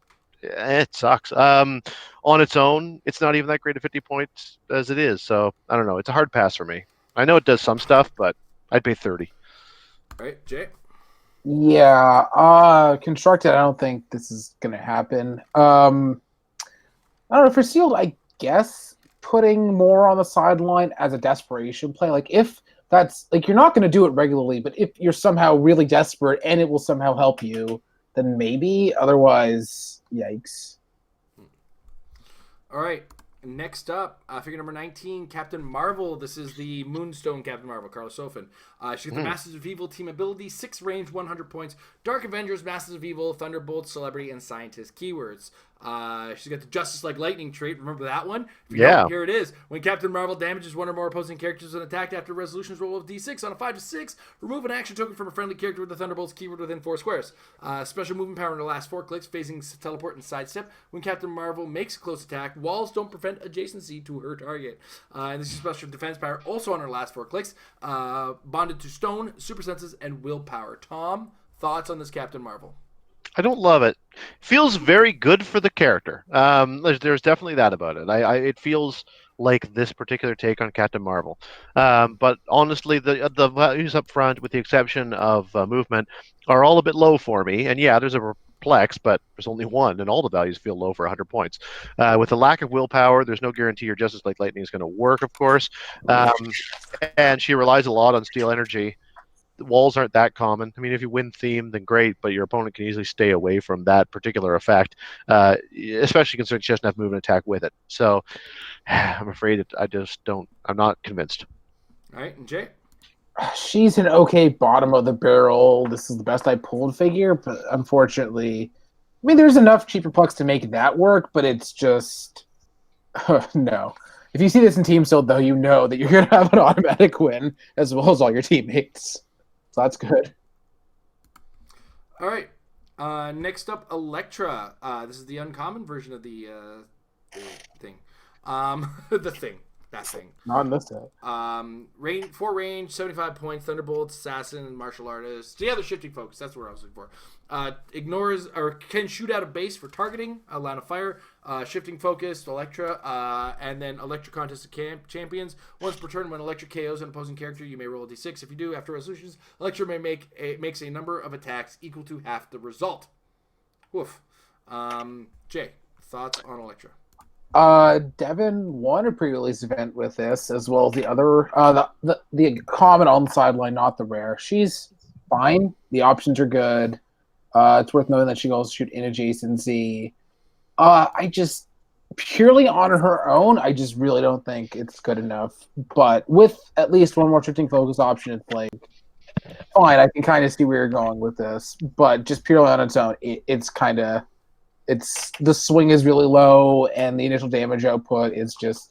It sucks. On its own, it's not even that great at 50 points as it is. So I don't know. It's a hard pass for me. I know it does some stuff, but I'd pay 30. All right, Jay. Yeah. Constructed. I don't think this is gonna happen. I don't know. For sealed, I guess putting more on the sideline as a desperation play. Like if that's like you're not gonna do it regularly, but if you're somehow really desperate and it will somehow help you, then maybe. Otherwise. Yikes. All right. Next up, figure number 19, Captain Marvel. This is the Moonstone Captain Marvel, Carlos Sofin. She's the Masters of Evil team ability, 6 range, 100 points. Dark Avengers, Masters of Evil, Thunderbolt, Celebrity, and Scientist keywords. She's got the Justice Like Lightning trait. Remember that one? If you Yeah. don't, here it is. When Captain Marvel damages one or more opposing characters when attacked after resolutions roll of D6 on a 5 to 6, remove an action token from a friendly character with the Thunderbolts keyword within 4 squares. Special movement power in the last 4 clicks, phasing, teleport, and sidestep. When Captain Marvel makes a close attack, walls don't prevent adjacency to her target. And this is special defense power also on her last 4 clicks. Bonded to stone, super senses, and willpower. Tom, thoughts on this Captain Marvel? I don't love it. Feels very good for the character. There's definitely that about it. It feels like this particular take on Captain Marvel. But honestly, the values up front, with the exception of movement, are all a bit low for me. And yeah, there's a perplex, but there's only one, and all the values feel low for 100 points. With the lack of willpower, there's no guarantee your Justice Like Lightning is going to work, of course. And she relies a lot on steel energy. The walls aren't that common. I mean, if you win theme, then great, but your opponent can easily stay away from that particular effect, especially considering she doesn't have movement attack with it. So I'm afraid I'm not convinced. All right, and Jay? She's an okay bottom of the barrel. This is the best I pulled figure, but unfortunately, I mean, there's enough cheaper pucks to make that work, but it's just no. If you see this in Team Sold, though, you know that you're going to have an automatic win as well as all your teammates. So that's good. All right. Next up, Elektra. This is the uncommon version of the thing. The thing. That thing. Not in this set. Range, 4 range, 75 points, Thunderbolt, Assassin, Martial Artist. Yeah, they're shifting focus. That's what I was looking for. Ignores or can shoot out of base for targeting, a line of fire, shifting focus, Elektra, and then Elektra Contest of Champions. Once per turn, when Elektra KOs an opposing character, you may roll a d6. If you do, after resolutions, Elektra may makes a number of attacks equal to half the result. Woof. Jay, thoughts on Elektra? Devin won a pre-release event with this, as well as the other, the common on the sideline, not the rare. She's fine. The options are good. It's worth noting that she goes shoot in adjacency. I just, purely on her own, I just really don't think it's good enough. But with at least one more shifting focus option, it's like, fine, I can kind of see where you're going with this. But just purely on its own, it's kind of... the swing is really low, and the initial damage output is just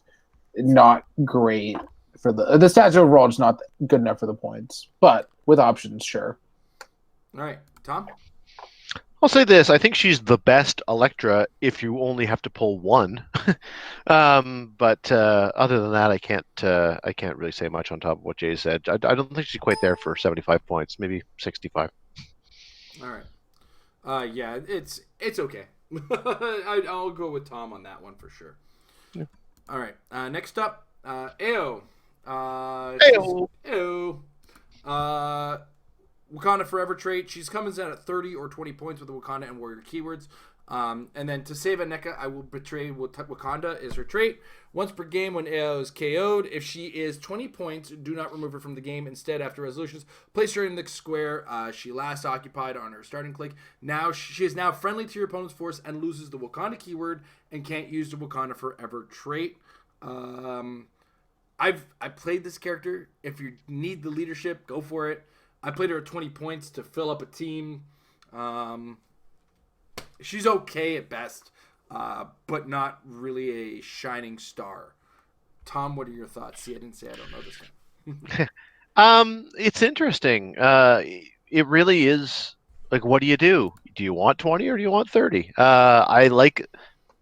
not great for the stats overall. It's not good enough for the points, but with options, sure. All right, Tom. I'll say this: I think she's the best Elektra if you only have to pull one. But other than that, I can't really say much on top of what Jay said. I don't think she's quite there for 75 points, maybe 65. All right. Yeah, it's okay. I'll go with Tom on that one for sure. Yeah. All right. Next up, Ao. Ao. Wakanda Forever trait. She's coming in at 30 or 20 points with the Wakanda and Warrior keywords. And then to save Aneka, I will betray Wakanda is her trait. Once per game when Ao is KO'd, if she is 20 points, do not remove her from the game. Instead, after resolutions, place her in the square she last occupied on her starting click. Now she is now friendly to your opponent's force and loses the Wakanda keyword and can't use the Wakanda Forever trait. I played this character. If you need the leadership, go for it. I played her at 20 points to fill up a team. She's okay at best, but not really a shining star. Tom, what are your thoughts? See, I didn't say I don't know this guy. It's interesting. It really is like, what do you do? Do you want 20 or do you want 30? I like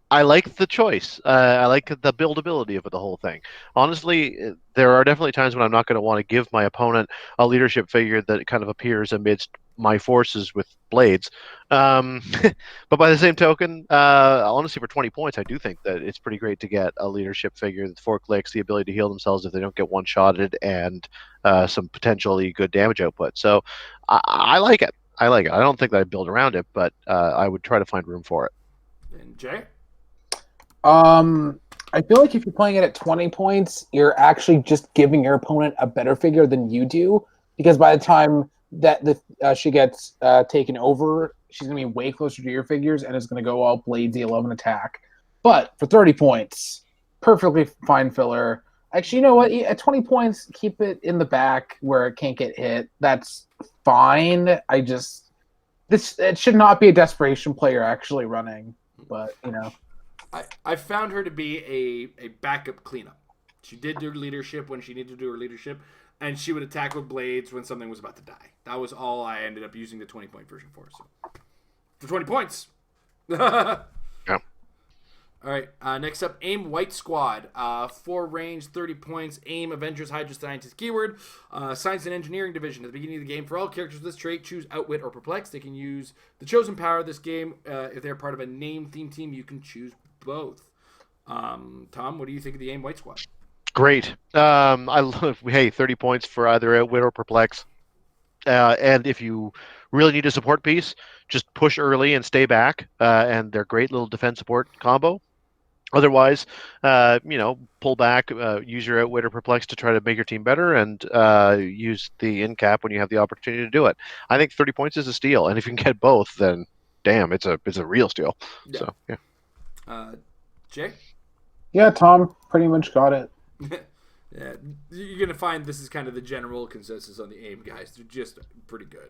the choice. I like the buildability of the whole thing. Honestly, there are definitely times when I'm not going to want to give my opponent a leadership figure that kind of appears amidst my forces with blades. But by the same token, honestly, for 20 points, I do think that it's pretty great to get a leadership figure with 4 clicks, the ability to heal themselves if they don't get one-shotted, and some potentially good damage output. So I like it. I don't think that I'd build around it, but I would try to find room for it. And Jay? I feel like if you're playing it at 20 points, you're actually just giving your opponent a better figure than you do, because by the time that she gets taken over, she's going to be way closer to your figures, and it's going to go all bladesy 11 attack. But for 30 points, perfectly fine filler. Actually, you know what? At 20 points, keep it in the back where it can't get hit. That's fine. It should not be a desperation play you're actually running. but I found her to be a backup cleanup. She did do leadership when she needed to do her leadership, and she would attack with blades when something was about to die. That was all I ended up using the 20-point version for. So for 20 points. Yeah. All right. Next up, AIM White Squad. 4 range, 30 points. AIM Avengers, Hydra Scientist keyword. Science and Engineering Division. At the beginning of the game, for all characters with this trait, choose Outwit or Perplex. They can use the chosen power of this game. If they're part of a name theme team, you can choose both. Tom, what do you think of the AIM White Squad? Great. I love. Hey, 30 points for either Outwit or Perplex. And if you really need a support piece, just push early and stay back. And they're great little defense support combo. Otherwise, pull back, use your Outwit or Perplex to try to make your team better, and use the in cap when you have the opportunity to do it. I think 30 points is a steal, and if you can get both, then damn, it's a real steal. Yeah. So yeah. Jay? Yeah, Tom pretty much got it. Yeah, you're gonna find this is kind of the general consensus on the AIM guys. They're just pretty good.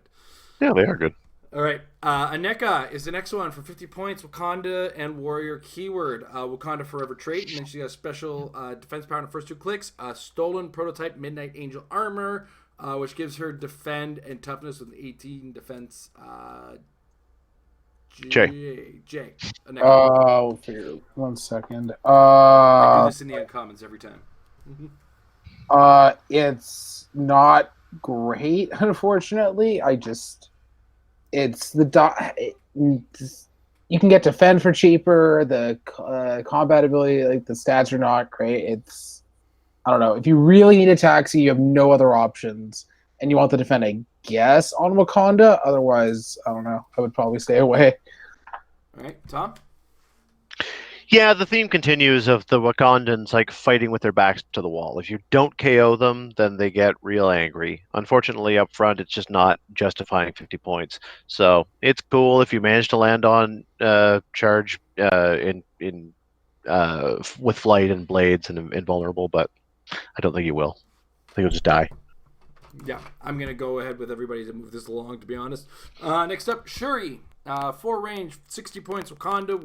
Yeah, they are good. All right, Aneka is the next one for 50 points. Wakanda and Warrior keyword. Wakanda Forever trait, and then she got a special defense power in the first 2 clicks. Stolen prototype Midnight Angel armor, which gives her defend and toughness with an 18 defense. Jay. We'll figure it. 1 second. I do this in the uncommons every time. It's not great, unfortunately. It's the you can get defend for cheaper. The combat ability, like the stats, are not great. I don't know. If you really need a taxi, you have no other options, and you want the defend, I guess, on Wakanda. Otherwise, I don't know. I would probably stay away. All right, Tom. Yeah, the theme continues of the Wakandans like fighting with their backs to the wall. If you don't KO them, then they get real angry. Unfortunately, up front, it's just not justifying 50 points. So it's cool if you manage to land on charge with flight and blades and invulnerable, but I don't think you will. I think you'll just die. Yeah, I'm going to go ahead with everybody to move this along, to be honest. Next up, Shuri. 4 range, 60 points. Wakanda,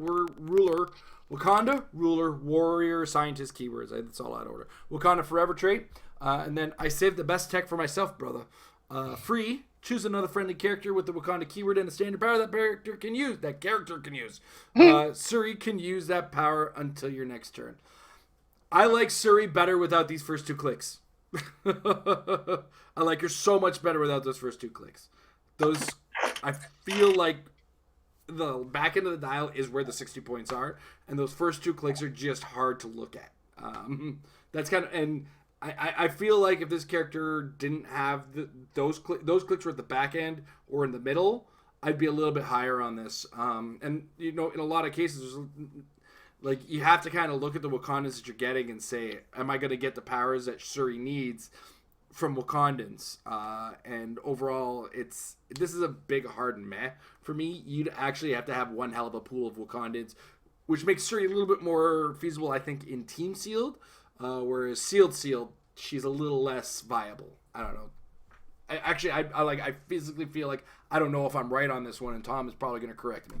ruler, warrior, scientist keywords. That's all out of order. Wakanda Forever trait. And then I saved the best tech for myself, brother. Free. Choose another friendly character with the Wakanda keyword and a standard power that character can use. Shuri can use that power until your next turn. I like Shuri better without these first 2 clicks. I like her so much better without those first 2 clicks. I feel like the back end of the dial is where the 60 points are, and those first 2 clicks are just hard to look at. That's kind of, and I feel like if this character didn't have those clicks were at the back end or in the middle, I'd be a little bit higher on this. And in a lot of cases, like you have to kind of look at the Wakandans that you're getting and say, am I going to get the powers that Shuri needs from Wakandans? And overall, this is a big hard meh for me. You'd actually have to have one hell of a pool of Wakandans, which makes Shuri a little bit more feasible, I think, in Team Sealed, whereas Sealed, she's a little less viable. I don't know. I physically feel like I don't know if I'm right on this one, and Tom is probably going to correct me.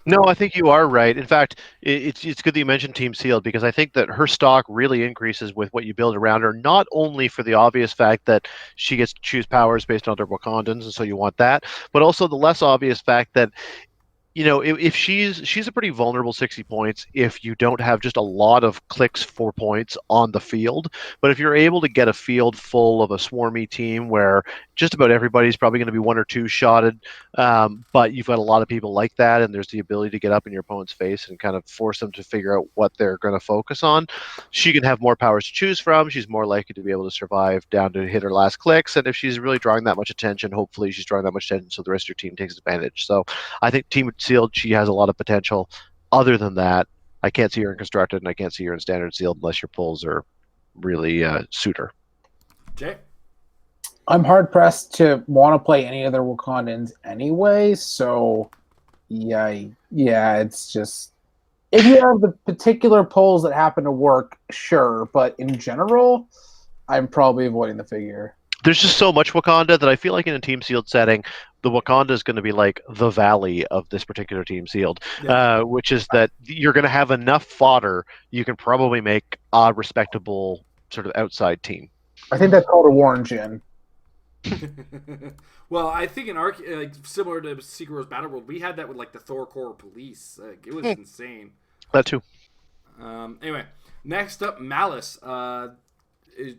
No, I think you are right. In fact, it's good that you mentioned Team Sealed, because I think that her stock really increases with what you build around her, not only for the obvious fact that she gets to choose powers based on other Wakandans, and so you want that, but also the less obvious fact that if she's a pretty vulnerable 60 points if you don't have just a lot of clicks for points on the field. But if you're able to get a field full of a swarmy team where just about everybody's probably going to be 1 or 2 shotted, but you've got a lot of people like that, and there's the ability to get up in your opponent's face and kind of force them to figure out what they're going to focus on, she can have more powers to choose from. She's more likely to be able to survive down to hit her last clicks, and if she's really drawing that much attention, hopefully she's drawing that much attention so the rest of your team takes advantage. So I think Team Sealed, she has a lot of potential. Other than that, I can't see her in Constructed, and I can't see her in Standard Sealed unless your pulls are really suit her. Jay? I'm hard-pressed to want to play any other Wakandans anyway, so yeah, it's just... If you have the particular pulls that happen to work, sure, but in general, I'm probably avoiding the figure. there's just so much Wakanda that I feel like in a team sealed setting, the Wakanda is going to be like the valley of this particular team sealed, which is that you're going to have enough fodder you can probably make a respectable sort of outside team. I think that's called a Warren Gin. Well, I think in our like similar to Secret Wars Battleworld, we had that with like the Thor Corps Police. Like, it was insane. That too. Anyway, next up, Malice.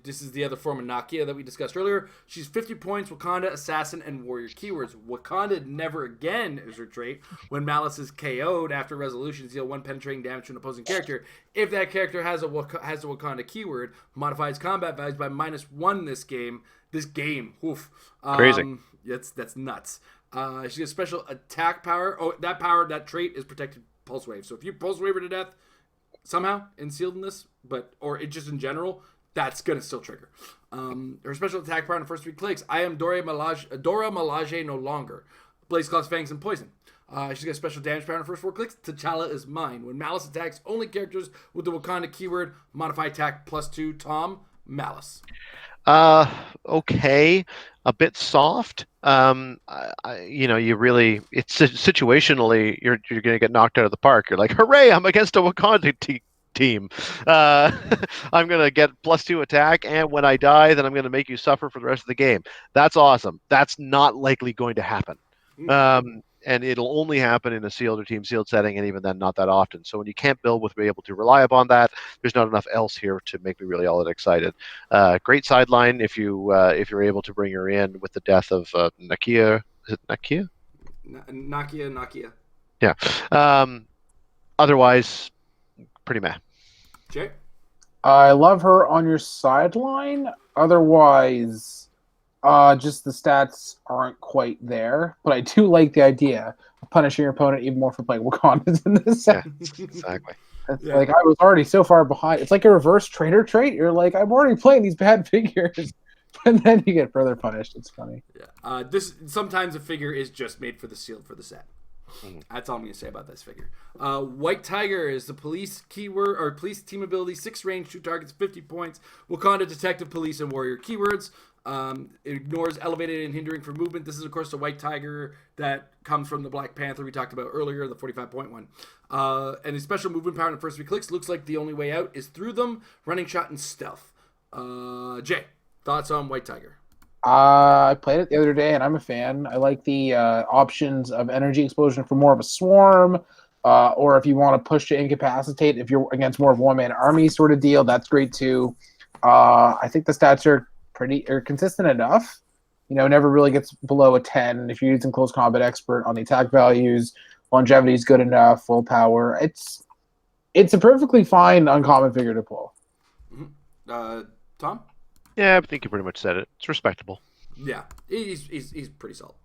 This is the other form of Nakia that we discussed earlier. She's 50 points, Wakanda, Assassin, and Warrior keywords. Wakanda Never Again is her trait. When Malice is KO'd after resolution, deal 1 penetrating damage to an opposing character. If that character has a Wakanda keyword, modifies combat values by -1 this game. Oof. Crazy. That's nuts. She gets special attack power. Oh, that trait is protected pulse wave. So if you pulse wave her to death somehow in sealed in this, or it just in general, that's going to still trigger. Her special attack power in the first 3 clicks. I am Dora Milaje no longer. Blaze Claws, Fangs, and Poison. She's got special damage power in the first 4 clicks. T'Challa is mine. When Malice attacks only characters with the Wakanda keyword, modify attack +2. Tom, Malice. Okay, a bit soft. You really, it's situationally, you're going to get knocked out of the park. You're like, hooray, I'm against a Wakanda team. I'm going to get +2 attack, and when I die, then I'm going to make you suffer for the rest of the game. That's awesome. That's not likely going to happen. And it'll only happen in a sealed or team sealed setting, and even then, not that often. So when you can't build with be able to rely upon that, there's not enough else here to make me really all that excited. Great sideline if you're able to bring her in with the death of Nakia. Is it Nakia? Nakia. Yeah. Otherwise, pretty meh. Jay? I love her on your sideline. Otherwise, just the stats aren't quite there. But I do like the idea of punishing your opponent even more for playing Wakandas in this set. Yeah, exactly. Like, I was already so far behind. It's like a reverse trader trait. You're like, I'm already playing these bad figures. And then you get further punished. It's funny. Yeah. Sometimes a figure is just made for the sealed for the set. That's all I'm going to say about this figure. White Tiger is the police keyword or police team ability, 6 range, 2 targets, 50 points. Wakanda Detective, Police, and Warrior keywords. It ignores elevated and hindering for movement. This is, of course, the White Tiger that comes from the Black Panther we talked about earlier, the 45-point one. And his special movement power in the first 3 clicks looks like the only way out is through them, running shot, and stealth. Jay, thoughts on White Tiger? I played it the other day, and I'm a fan. I like the options of energy explosion for more of a swarm, or if you want to push to incapacitate, if you're against more of a one-man army sort of deal, that's great too. I think the stats are consistent enough. Never really gets below a 10. If you're using close combat expert on the attack values, longevity is good enough, full power. It's a perfectly fine uncommon figure to pull. Tom? Yeah, I think you pretty much said it. It's respectable. Yeah, he's pretty solid.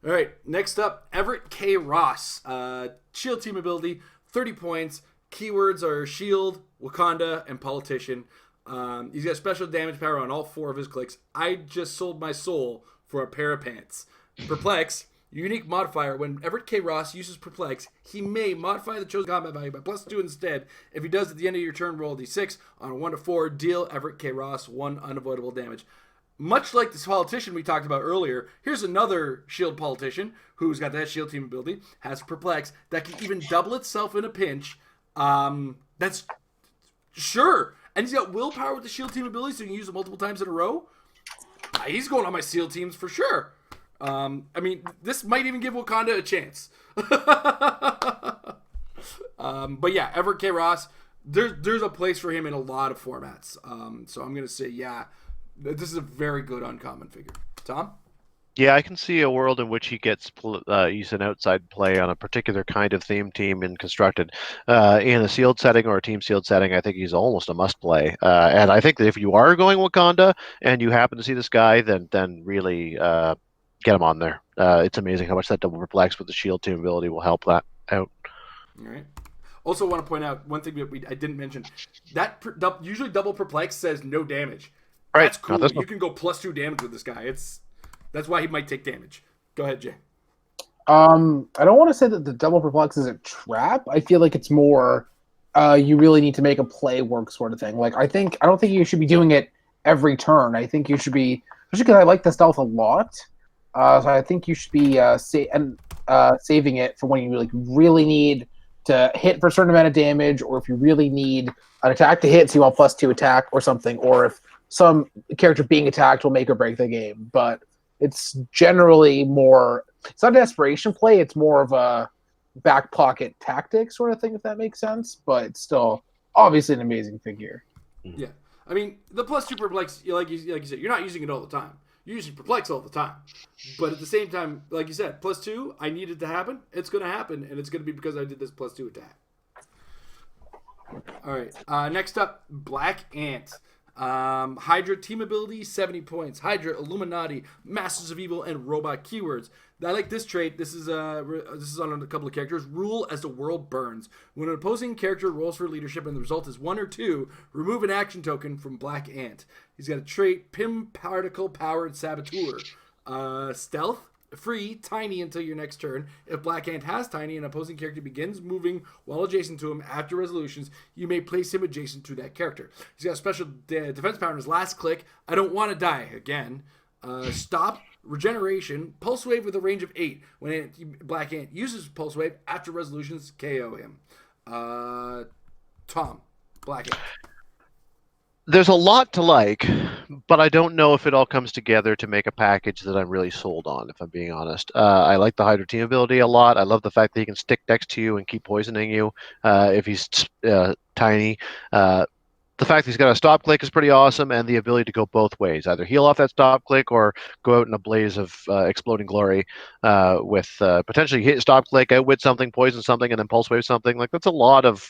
All right, next up, Everett K. Ross. Shield team ability, 30 points. Keywords are shield, Wakanda, and politician. He's got special damage power on all 4 of his clicks. I just sold my soul for a pair of pants. Perplex, unique modifier. When Everett K. Ross uses Perplex, he may modify the chosen combat value by +2 instead. If he does, at the end of your turn, roll a d6. On a 1 to 4, deal Everett K. Ross 1 unavoidable damage. Much like this politician we talked about earlier, here's another shield politician who's got that shield team ability, has Perplex, that can even double itself in a pinch. That's sure. And he's got willpower with the shield team ability, so you can use it multiple times in a row. He's going on my sealed teams for sure. This might even give Wakanda a chance. But yeah, Everett K. Ross, there's a place for him in a lot of formats. So I'm going to say, yeah, this is a very good uncommon figure. Tom? Yeah, I can see a world in which he gets use an outside play on a particular kind of theme team in constructed. In a sealed setting or a team sealed setting, I think he's almost a must play. And I think that if you are going Wakanda and you happen to see this guy, then really get him on there. It's amazing how much that double perplex with the shield team ability will help that out. All right. Also want to point out one thing that I didn't mention. That usually double perplex says no damage. Right. That's cool. You can go +2 damage with this guy. That's why he might take damage. Go ahead, Jay. I don't want to say that the double perplex is a trap. I feel like it's more you really need to make a play work sort of thing. Like I don't think you should be doing it every turn. I think you should be, especially because I like the stealth a lot. So I think you should be saving it for when you really need to hit for a certain amount of damage, or if you really need an attack to hit, so you want +2 attack or something, or if some character being attacked will make or break the game. But it's generally more, it's not a desperation play, it's more of a back pocket tactic sort of thing, if that makes sense. But it's still obviously an amazing figure. Yeah. I mean, the +2 perplex, like you said, you're not using it all the time. You're using perplex all the time. But at the same time, like you said, +2, I need it to happen. It's going to happen, and it's going to be because I did this +2 attack. All right. Next up, Black Ant. Hydra team ability, 70 points. Hydra, Illuminati, Masters of Evil, and Robot keywords. I like this trait. This is on a couple of characters. Rule as the world burns. When an opposing character rolls for leadership and the result is 1 or 2, remove an action token from Black Ant. He's got a trait, Pim Particle Powered Saboteur. Stealth, free, tiny until your next turn. If Black Ant has tiny and an opposing character begins moving while adjacent to him after resolutions, you may place him adjacent to that character. He's got a special defense power in his last click. I don't want to die again. Stop, regeneration, pulse wave with a range of 8. When Black Ant uses pulse wave after resolutions, KO him. Tom, Black Ant. There's a lot to like, but I don't know if it all comes together to make a package that I'm really sold on, if I'm being honest. I like the Hydra team ability a lot. I love the fact that he can stick next to you and keep poisoning you if he's tiny. The fact that he's got a stop click is pretty awesome, and the ability to go both ways, either heal off that stop click or go out in a blaze of exploding glory with potentially hit stop click, outwit something, poison something, and then pulse wave something. Like, that's a lot of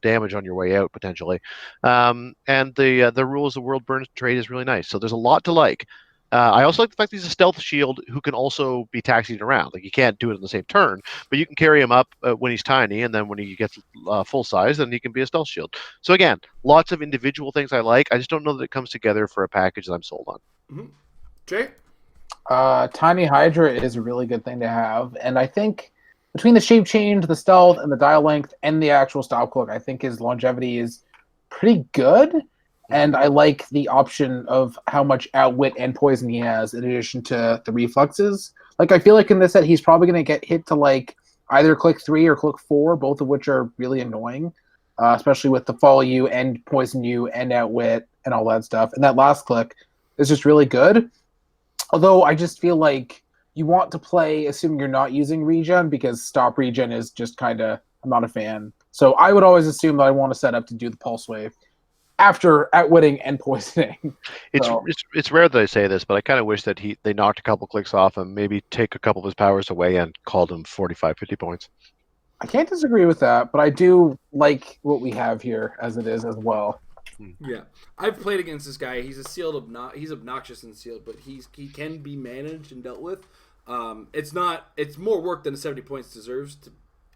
damage on your way out potentially. And the rules of world burn trade is really nice. So there's a lot to like. I also like the fact that he's a stealth shield who can also be taxied around. Like, you can't do it in the same turn, but you can carry him up when he's tiny, and then when he gets full size, then he can be a stealth shield. So again, lots of individual things I like. I just don't know that it comes together for a package that I'm sold on. Mm-hmm. Jay? Tiny Hydra is a really good thing to have, and I think between the shape change, the stealth, and the dial length, and the actual stop click, I think his longevity is pretty good. And I like the option of how much outwit and poison he has in addition to the reflexes. Like, I feel like in this set, he's probably going to get hit to, like, either click 3 or click 4, both of which are really annoying, especially with the follow you and poison you and outwit and all that stuff. And that last click is just really good. Although I just feel like you want to play, assuming you're not using regen, because stop regen is just kind of, I'm not a fan. So I would always assume that I want to set up to do the pulse wave after outwitting and poisoning. It's rare that I say this, but I kind of wish that they knocked a couple clicks off and maybe take a couple of his powers away and called him 45, 50 points. I can't disagree with that, but I do like what we have here as it is as well. Yeah, I've played against this guy. He's he's obnoxious and sealed, but he can be managed and dealt with. It's more work than 70 points deserves to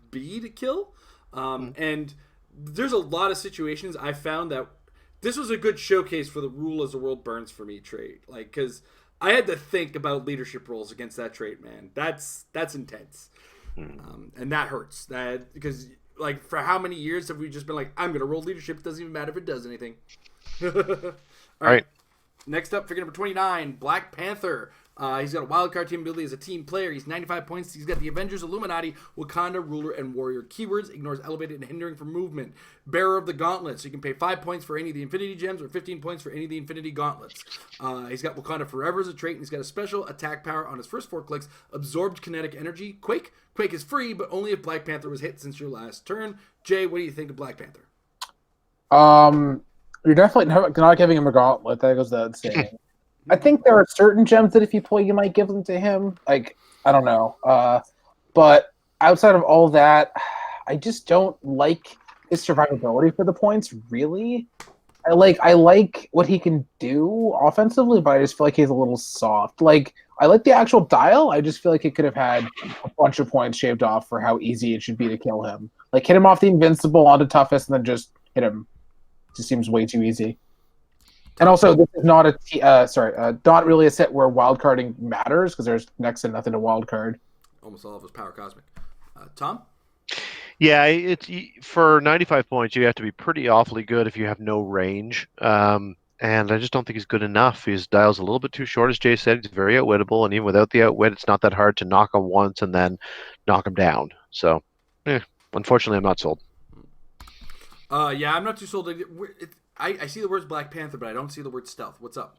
be to kill. And there's a lot of situations I found that this was a good showcase for the rule as the world burns for me trait. Like, because I had to think about leadership roles against that trait, man. That's intense. And that hurts. That because, like, for how many years have we just been like, I'm going to roll leadership. It doesn't even matter if it does anything. All right. Next up, figure number 29, Black Panther. He's got a wildcard team ability as a team player. He's 95 points. He's got the Avengers, Illuminati, Wakanda, Ruler, and Warrior keywords. Ignores elevated and hindering from movement. Bearer of the Gauntlet. So you can pay 5 points for any of the Infinity Gems or 15 points for any of the Infinity Gauntlets. He's got Wakanda Forever as a trait, and he's got a special attack power on his first 4 clicks. Absorbed kinetic energy. Quake. Quake is free, but only if Black Panther was hit since your last turn. Jay, what do you think of Black Panther? You're definitely not giving him a gauntlet. That goes without saying. I think there are certain gems that if you play, you might give them to him. Like, I don't know. But outside of all that, I just don't like his survivability for the points, really. I like what he can do offensively, but I just feel like he's a little soft. Like, I like the actual dial. I just feel like it could have had a bunch of points shaved off for how easy it should be to kill him. Like, hit him off the invincible onto toughest and then just hit him. It just seems way too easy. And also, this is not not really a set where wildcarding matters because there's next to nothing to wildcard. Almost all of his power cosmic. Tom? Yeah, it's for 95 points, you have to be pretty awfully good if you have no range. and I just don't think he's good enough. His dial's a little bit too short, as Jay said. He's very outwittable, and even without the outwit, it's not that hard to knock him once and then knock him down. So, unfortunately, I'm not sold. Yeah, I'm not too sold. I see the words Black Panther, but I don't see the word stealth. What's up?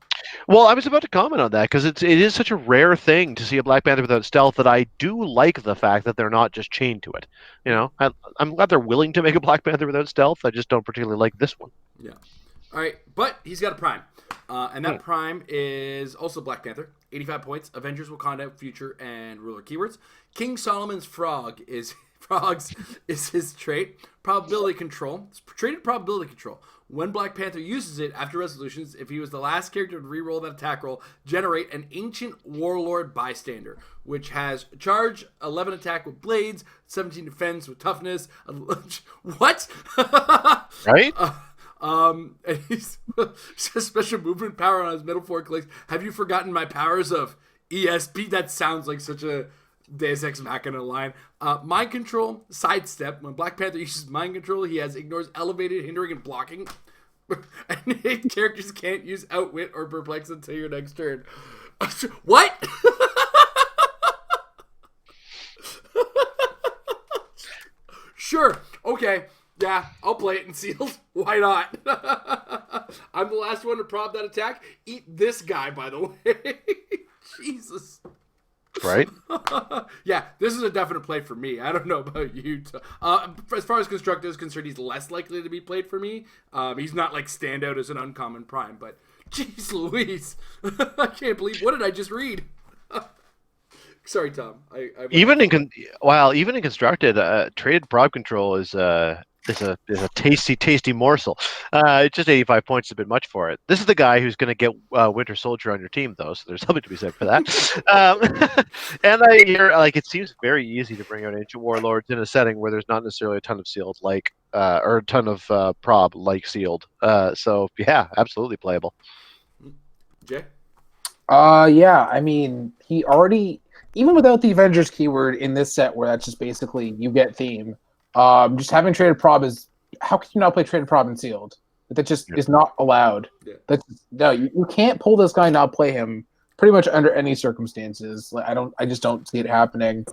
Well, I was about to comment on that because it is such a rare thing to see a Black Panther without stealth that I do like the fact that they're not just chained to it. You know, I'm glad they're willing to make a Black Panther without stealth. I just don't particularly like this one. Yeah. All right, but he's got a prime, and that prime is also Black Panther. 85 points. Avengers, Wakanda, Future, and Ruler keywords. King Solomon's Frogs is his trait. Probability control. It's traded probability control. When Black Panther uses it after resolutions, if he was the last character to re-roll that attack roll, generate an Ancient Warlord Bystander, which has charge, 11 attack with blades, 17 defense with toughness. What? Right? And he's special movement power on his middle four clicks. Have you forgotten my powers of ESP? That sounds like such a Deus Ex Machina line. Mind control, sidestep. When Black Panther uses mind control, he ignores elevated, hindering, and blocking. And characters can't use outwit or perplex until your next turn. What? Sure. Okay. Yeah, I'll play it in sealed. Why not? I'm the last one to prob that attack. Eat this guy, by the way. Jesus. Right? Yeah, this is a definite play for me. I don't know about you. As far as Constructor is concerned, he's less likely to be played for me. He's not like standout as an uncommon prime, but jeez Louise. I can't believe, what did I just read? Sorry, Tom. Even in constructed, traded prob control is a tasty morsel. Just 85 points is a bit much for it. This is the guy who's going to get Winter Soldier on your team, though, so there's something to be said for that. And I hear it seems very easy to bring out Ancient Warlords in a setting where there's not necessarily a ton of sealed, or a ton of prob like sealed. So yeah, absolutely playable. Jay? Yeah. I mean, he already, even without the Avengers keyword in this set, where that's just basically you get theme. Just having traded prob is, how can you not play traded prob and sealed? That just is not allowed. Yeah. No, you can't pull this guy and not play him pretty much under any circumstances. I just don't see it happening.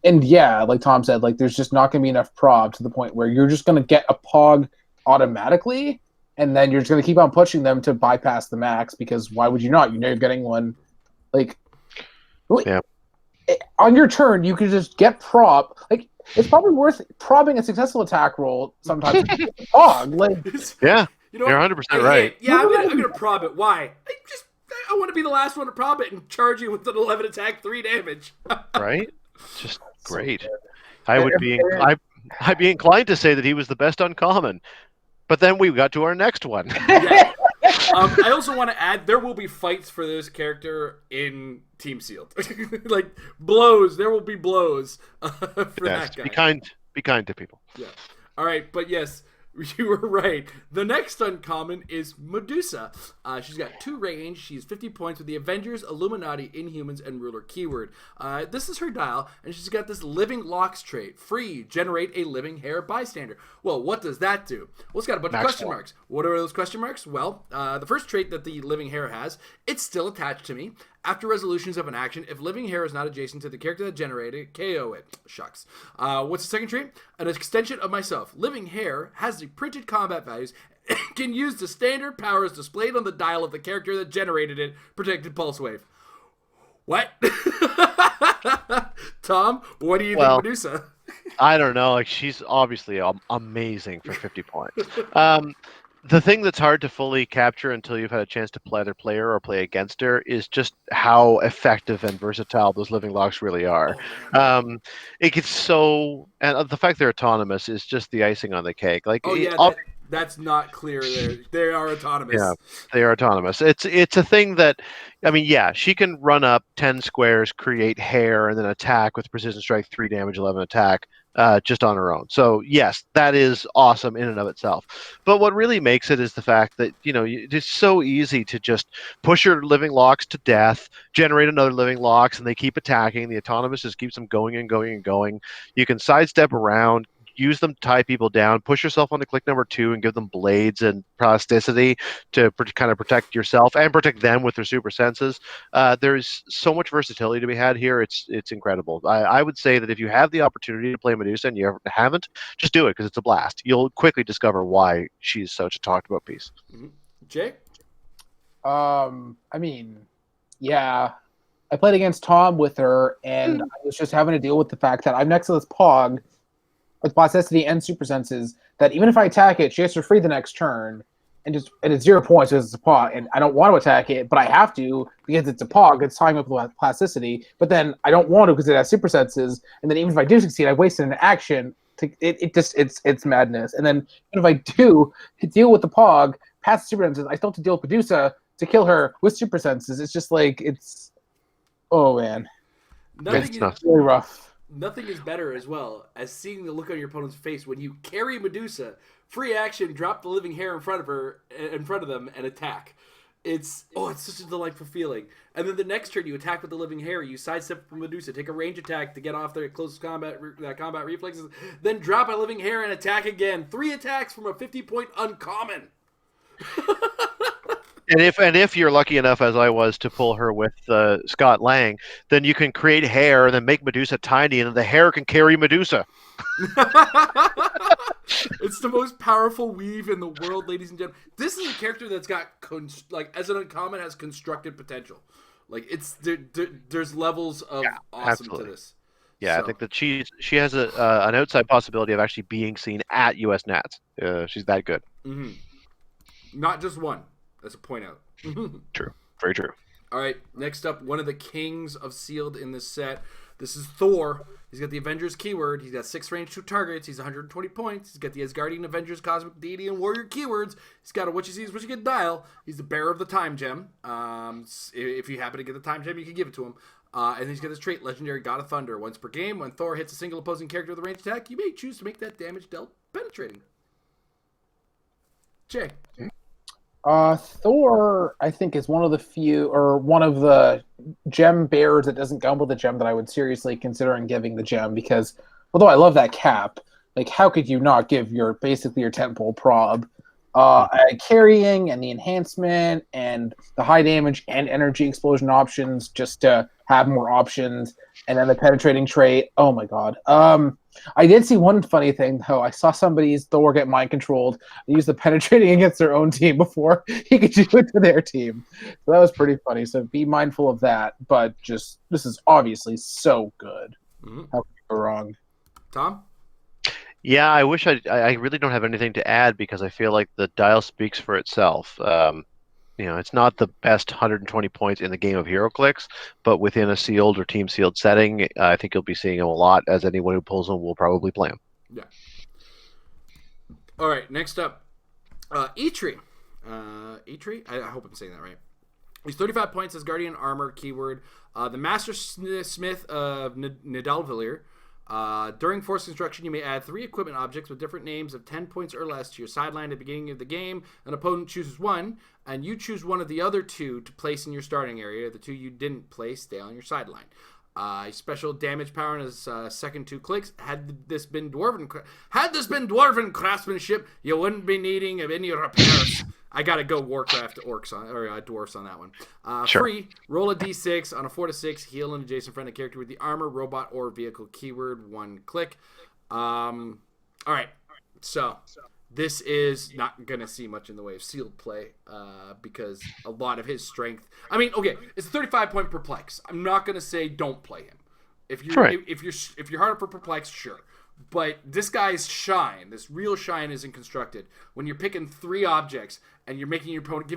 And yeah, like Tom said, there's just not going to be enough prob to the point where you're just going to get a pog automatically, and then you're just going to keep on pushing them to bypass the max, because why would you not? You know you're getting one. On your turn, you can just get prob. It's probably worth probbing a successful attack roll sometimes. Yeah, you're 100% right. I'm gonna prob it. Why? I want to be the last one to prob it and charge you with an 11 attack, 3 damage. Right? Just great. I'd be inclined to say that he was the best uncommon, but then we got to our next one. Yeah. I also want to add, there will be fights for this character in Team Sealed. Blows. There will be blows for that guy. Be kind to people. Yeah. All right, but yes, you were right. The next uncommon is Medusa. She's got 2 range. She's 50 points with the Avengers, Illuminati, Inhumans, and Ruler keyword. This is her dial, and she's got this Living Locks trait. Free, generate a living hair bystander. Well, what does that do? Well, it's got a bunch of question marks. What are those question marks? Well, the first trait that the living hair has, it's still attached to me. After resolutions of an action, if living hair is not adjacent to the character that generated it, KO it. Shucks. What's the second trait? An extension of myself. Living hair has the printed combat values and can use the standard powers displayed on the dial of the character that generated it. Protected pulse wave. What? Tom, what do you think, Medusa? I don't know. She's obviously amazing for 50 points. The thing that's hard to fully capture until you've had a chance to either play her or play against her is just how effective and versatile those living locks really are. It gets so, and the fact they're autonomous is just the icing on the cake. That's not clear there. They are autonomous. Yeah, they are autonomous. It's a thing that, she can run up 10 squares, create hair, and then attack with precision strike, 3 damage, 11 attack. Just on her own. So yes, that is awesome in and of itself. But what really makes it is the fact that, it's so easy to just push your living locks to death, generate another living locks, and they keep attacking. The autonomous just keeps them going and going and going. You can sidestep around, use them to tie people down. Push yourself onto click number 2 and give them blades and plasticity to kind of protect yourself and protect them with their super senses. There's so much versatility to be had here. It's incredible. I would say that if you have the opportunity to play Medusa and you ever haven't, just do it because it's a blast. You'll quickly discover why she's such a talked about piece. Mm-hmm. Jay? I mean, yeah. I played against Tom with her, and I was just having to deal with the fact that I'm next to this Pog with plasticity and super senses that even if I attack it, she has to free the next turn, and it's 0 points because it's a Pog, and I don't want to attack it, but I have to because it's a Pog. It's tying up with plasticity, but then I don't want to because it has super senses, and then even if I do succeed, I wasted an action. It's madness. And then if I do deal with the Pog, past super senses, I still have to deal with Medusa to kill her with super senses. It's just like oh man, Nothing is really rough. Nothing is better as well as seeing the look on your opponent's face when you carry Medusa, free action, drop the living hair in front of them, and attack. It's such a delightful feeling. And then the next turn you attack with the living hair, you sidestep from Medusa, take a range attack to get off their close combat reflexes, then drop a living hair and attack again. 3 attacks from a 50-point uncommon. And if you're lucky enough, as I was, to pull her with Scott Lang, then you can create hair and then make Medusa tiny, and then the hair can carry Medusa. It's the most powerful weave in the world, ladies and gentlemen. This is a character that's got as an uncommon has constructed potential. Like there's levels of awesome absolutely. to this. Yeah, so. I think that she has an outside possibility of actually being seen at US Nats. She's that good. Mm-hmm. Not just one. That's a point out. True. Very true. All right, next up, one of the kings of sealed in this set. This is Thor. He's got the Avengers keyword. He's got 6 range 2 targets. He's 120 points. He's got the Asgardian Avengers, Cosmic Deity, and Warrior keywords. He's got a what you see is what you get dial. He's the bearer of the Time Gem. If you happen to get the Time Gem, you can give it to him. And he's got this trait, Legendary God of Thunder. Once per game, when Thor hits a single opposing character with a ranged attack, you may choose to make that damage dealt penetrating. Jay. Thor, I think, is one of the gem bearers that doesn't come with a gem that I would seriously consider giving the gem, because although I love that cap, like how could you not give basically your tentpole prob? Carrying and the enhancement and the high damage and energy explosion options just to have more options, and then the penetrating trait. Oh my god. I did see one funny thing though. I saw somebody's Thor get mind controlled and use the penetrating against their own team before he could do it to their team. So that was pretty funny. So be mindful of that. But this is obviously so good. Mm-hmm. How could you go wrong? Tom? Yeah, I wish I really don't have anything to add because I feel like the dial speaks for itself. It's not the best 120 points in the game of HeroClix, but within a sealed or team sealed setting, I think you'll be seeing him a lot, as anyone who pulls him will probably play him. Yeah. All right, next up, Eitri. Eitri? I hope I'm saying that right. He's 35 points as Guardian Armor keyword. The Master Smith of Nidalvillier. During force construction, you may add 3 equipment objects with different names of 10 points or less to your sideline at the beginning of the game. An opponent chooses one, and you choose one of the other 2 to place in your starting area. The 2 you didn't place stay on your sideline. Special damage power in his second 2 clicks. Had this been dwarven craftsmanship, you wouldn't be needing of any repairs. I gotta go Warcraft dwarfs on that one. Sure. Free. Roll a d6 on a 4 to 6. Heal an adjacent friendly character with the armor, robot, or vehicle keyword. 1 click. All right. So this is not gonna see much in the way of sealed play because a lot of his strength. I mean, okay, it's a 35-point perplex. I'm not gonna say don't play him. If you're hard for perplex, sure. But this guy's shine, this real shine, isn't constructed when you're picking 3 objects and you're giving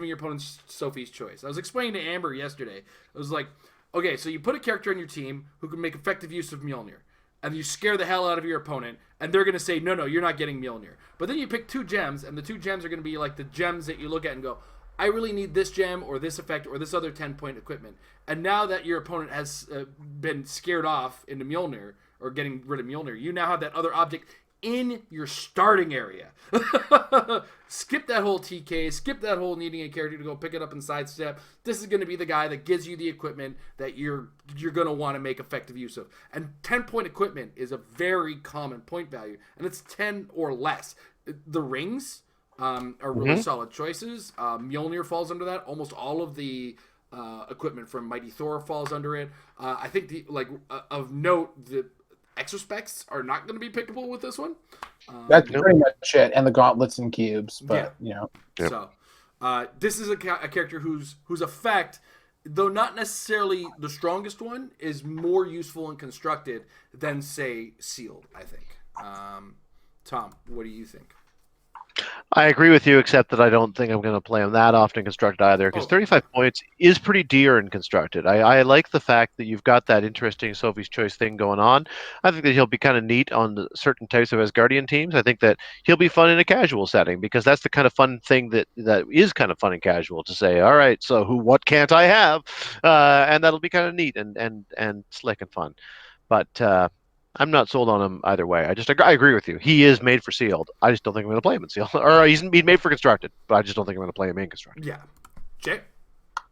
your opponent Sophie's choice. I was explaining to Amber yesterday. I was like, okay, so you put a character on your team who can make effective use of Mjolnir, and you scare the hell out of your opponent, and they're going to say, no, you're not getting Mjolnir. But then you pick 2 gems, and the 2 gems are going to be like the gems that you look at and go, I really need this gem or this effect or this other 10-point equipment. And now that your opponent has been scared off into Mjolnir, or getting rid of Mjolnir, you now have that other object in your starting area. Skip that whole TK, skip that whole needing a character to go pick it up and sidestep. This is going to be the guy that gives you the equipment that you're going to want to make effective use of. And 10-point equipment is a very common point value, and it's 10 or less. The rings are really solid choices. Mjolnir falls under that. Almost all of the equipment from Mighty Thor falls under it. I think of note, the exospecs are not going to be pickable with this one. That's pretty much it, and the gauntlets and cubes. But so this is a character whose effect, though not necessarily the strongest one, is more useful and constructed than, say, sealed. I think. Tom, what do you think? I agree with you, except that I don't think I'm going to play him that often in Constructed either, because 35 points is pretty dear in Constructed. I like the fact that you've got that interesting Sophie's Choice thing going on. I think that he'll be kind of neat on certain types of Asgardian teams. I think that he'll be fun in a casual setting, because that's the kind of fun thing that is kind of fun and casual, to say, all right, so what can't I have? And that'll be kind of neat and slick and fun. But I'm not sold on him either way. I agree with you. He is made for sealed. I just don't think I'm going to play him in sealed. Or he's made for constructed, but I just don't think I'm going to play him in constructed. Yeah. Jay?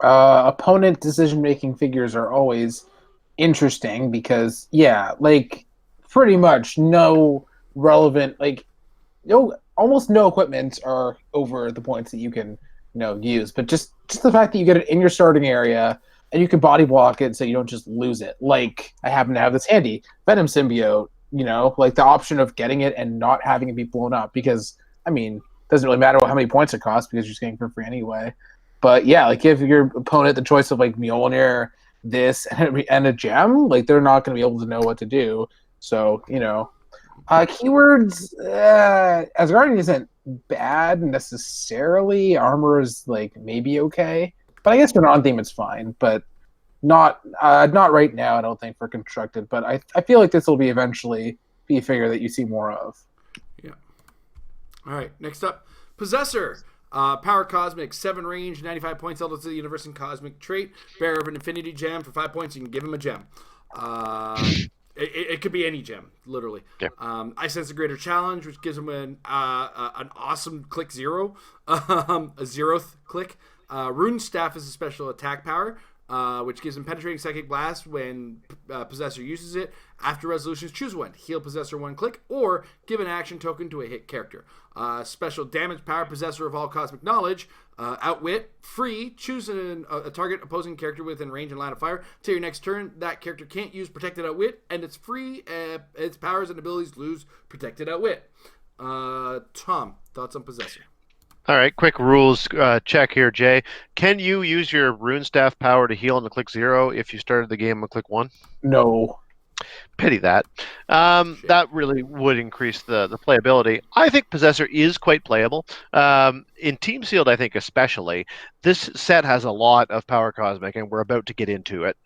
Opponent decision-making figures are always interesting because, pretty much no relevant, almost no equipment are over the points that you can, use. But just the fact that you get it in your starting area and you can body block it so you don't just lose it. Like, I happen to have this handy Venom symbiote, the option of getting it and not having it be blown up, because, it doesn't really matter how many points it costs because you're just getting it for free anyway. But yeah, give your opponent the choice of Mjolnir, this, and a gem, they're not going to be able to know what to do. So, keywords, Asgardian isn't bad necessarily. Armor is, maybe okay. But I guess for non-theme it's fine, but not right now, I don't think, for constructed. But I feel like this will be eventually be a figure that you see more of. Yeah. All right, next up, Possessor. Power Cosmic, 7 range, 95 points, elders to the universe and cosmic trait. Bearer of an infinity gem. For 5 points, you can give him a gem. It could be any gem, literally. Yeah. I sense a greater challenge, which gives him an awesome click 0, a 0th click. Rune Staff is a special attack power, which gives him penetrating psychic blast when Possessor uses it. After resolutions, choose one. Heal Possessor 1 click, or give an action token to a hit character. Special damage power, Possessor of all cosmic knowledge. Outwit, free. Choose a target opposing character within range and line of fire. Till your next turn, that character can't use protected outwit, and it's free. Its powers and abilities lose protected outwit. Tom, thoughts on Possessor? All right, quick rules check here, Jay. Can you use your Rune Staff power to heal on the click 0 if you started the game on click 1? No. Pity that. That really would increase the playability. I think Possessor is quite playable. In Team Sealed, I think especially, this set has a lot of Power Cosmic, and we're about to get into it.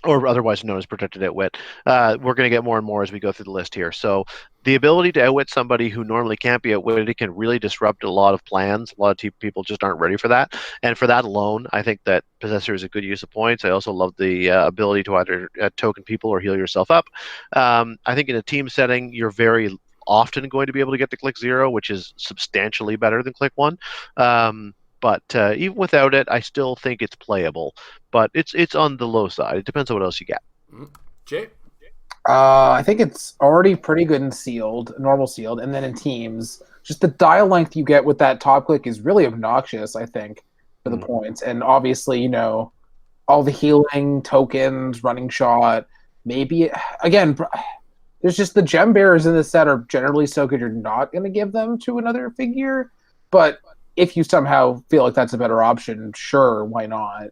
Or otherwise known as Protected Outwit. We're going to get more and more as we go through the list here. So the ability to outwit somebody who normally can't be outwitted can really disrupt a lot of plans. A lot of people just aren't ready for that. And for that alone, I think that Possessor is a good use of points. I also love the ability to either token people or heal yourself up. I think in a team setting, you're very often going to be able to get to click 0, which is substantially better than click 1. But even without it, I still think it's playable. But it's on the low side. It depends on what else you get. Jay? I think it's already pretty good in sealed, normal sealed, and then in teams. Just the dial length you get with that top click is really obnoxious, I think, for the points. And obviously, all the healing, tokens, running shot, maybe, again, there's just the gem bearers in this set are generally so good you're not going to give them to another figure. But if you somehow feel like that's a better option, sure, why not?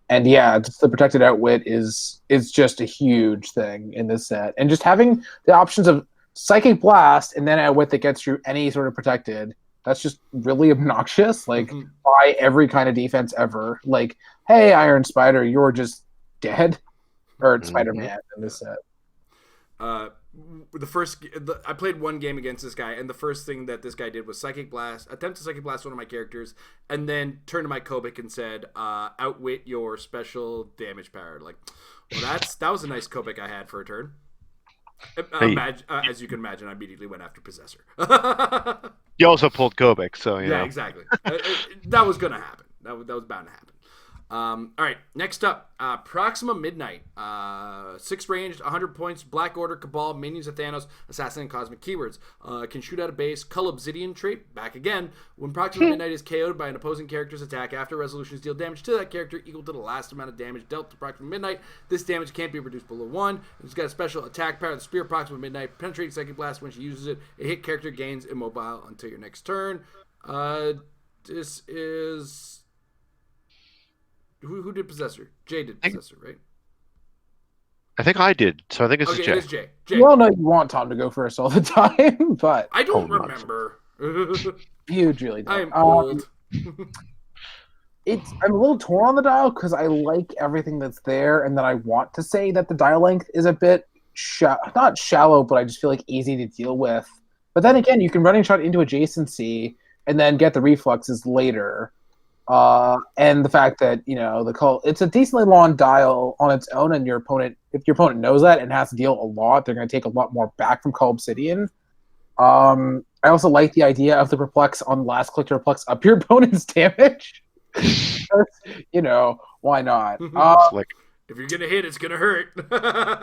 And yeah, just the Protected Outwit is just a huge thing in this set. And just having the options of Psychic Blast and then Outwit that gets you any sort of protected, that's just really obnoxious. By every kind of defense ever. Hey, Iron Spider, you're just dead. Or Spider-Man in this set. I played one game against this guy, and the first thing that this guy did was attempt to Psychic Blast one of my characters, and then turned to my Kobik and said, outwit your special damage power. That was a nice Kobik I had for a turn. Hey. As you can imagine, I immediately went after Possessor. You also pulled Kobik, so you Yeah, know. exactly. That was going to happen. That was bound to happen. All right, next up, Proxima Midnight. 6 ranged, 100 points, Black Order, Cabal, Minions of Thanos, Assassin, and Cosmic keywords. Can shoot out of base, Cull Obsidian trait, back again. When Proxima Midnight is KO'd by an opposing character's attack, after resolutions deal damage to that character equal to the last amount of damage dealt to Proxima Midnight. This damage can't be reduced below 1. It's got a special attack power, the Spear Proxima Midnight, penetrating Psychic Blast when she uses it. A hit character gains immobile until your next turn. This is... Who did Possessor? Jay did Possessor, right? I think I did, so I think it's Okay, Jay. it is Jay. You all know you want Tom to go first all the time, but I don't remember. you really don't. I'm old. I'm a little torn on the dial because I like everything that's there, and then I want to say that the dial length is a bit not shallow, but I just feel like easy to deal with. But then again, you can running shot into adjacency and then get the reflexes later. And the fact that the call, it's a decently long dial on its own, and if your opponent knows that and has to deal a lot, they're going to take a lot more back from Cull Obsidian. I also like the idea of the perplex on last click to perplex up your opponent's damage. Why not? If you're gonna hit, it's gonna hurt. Yeah,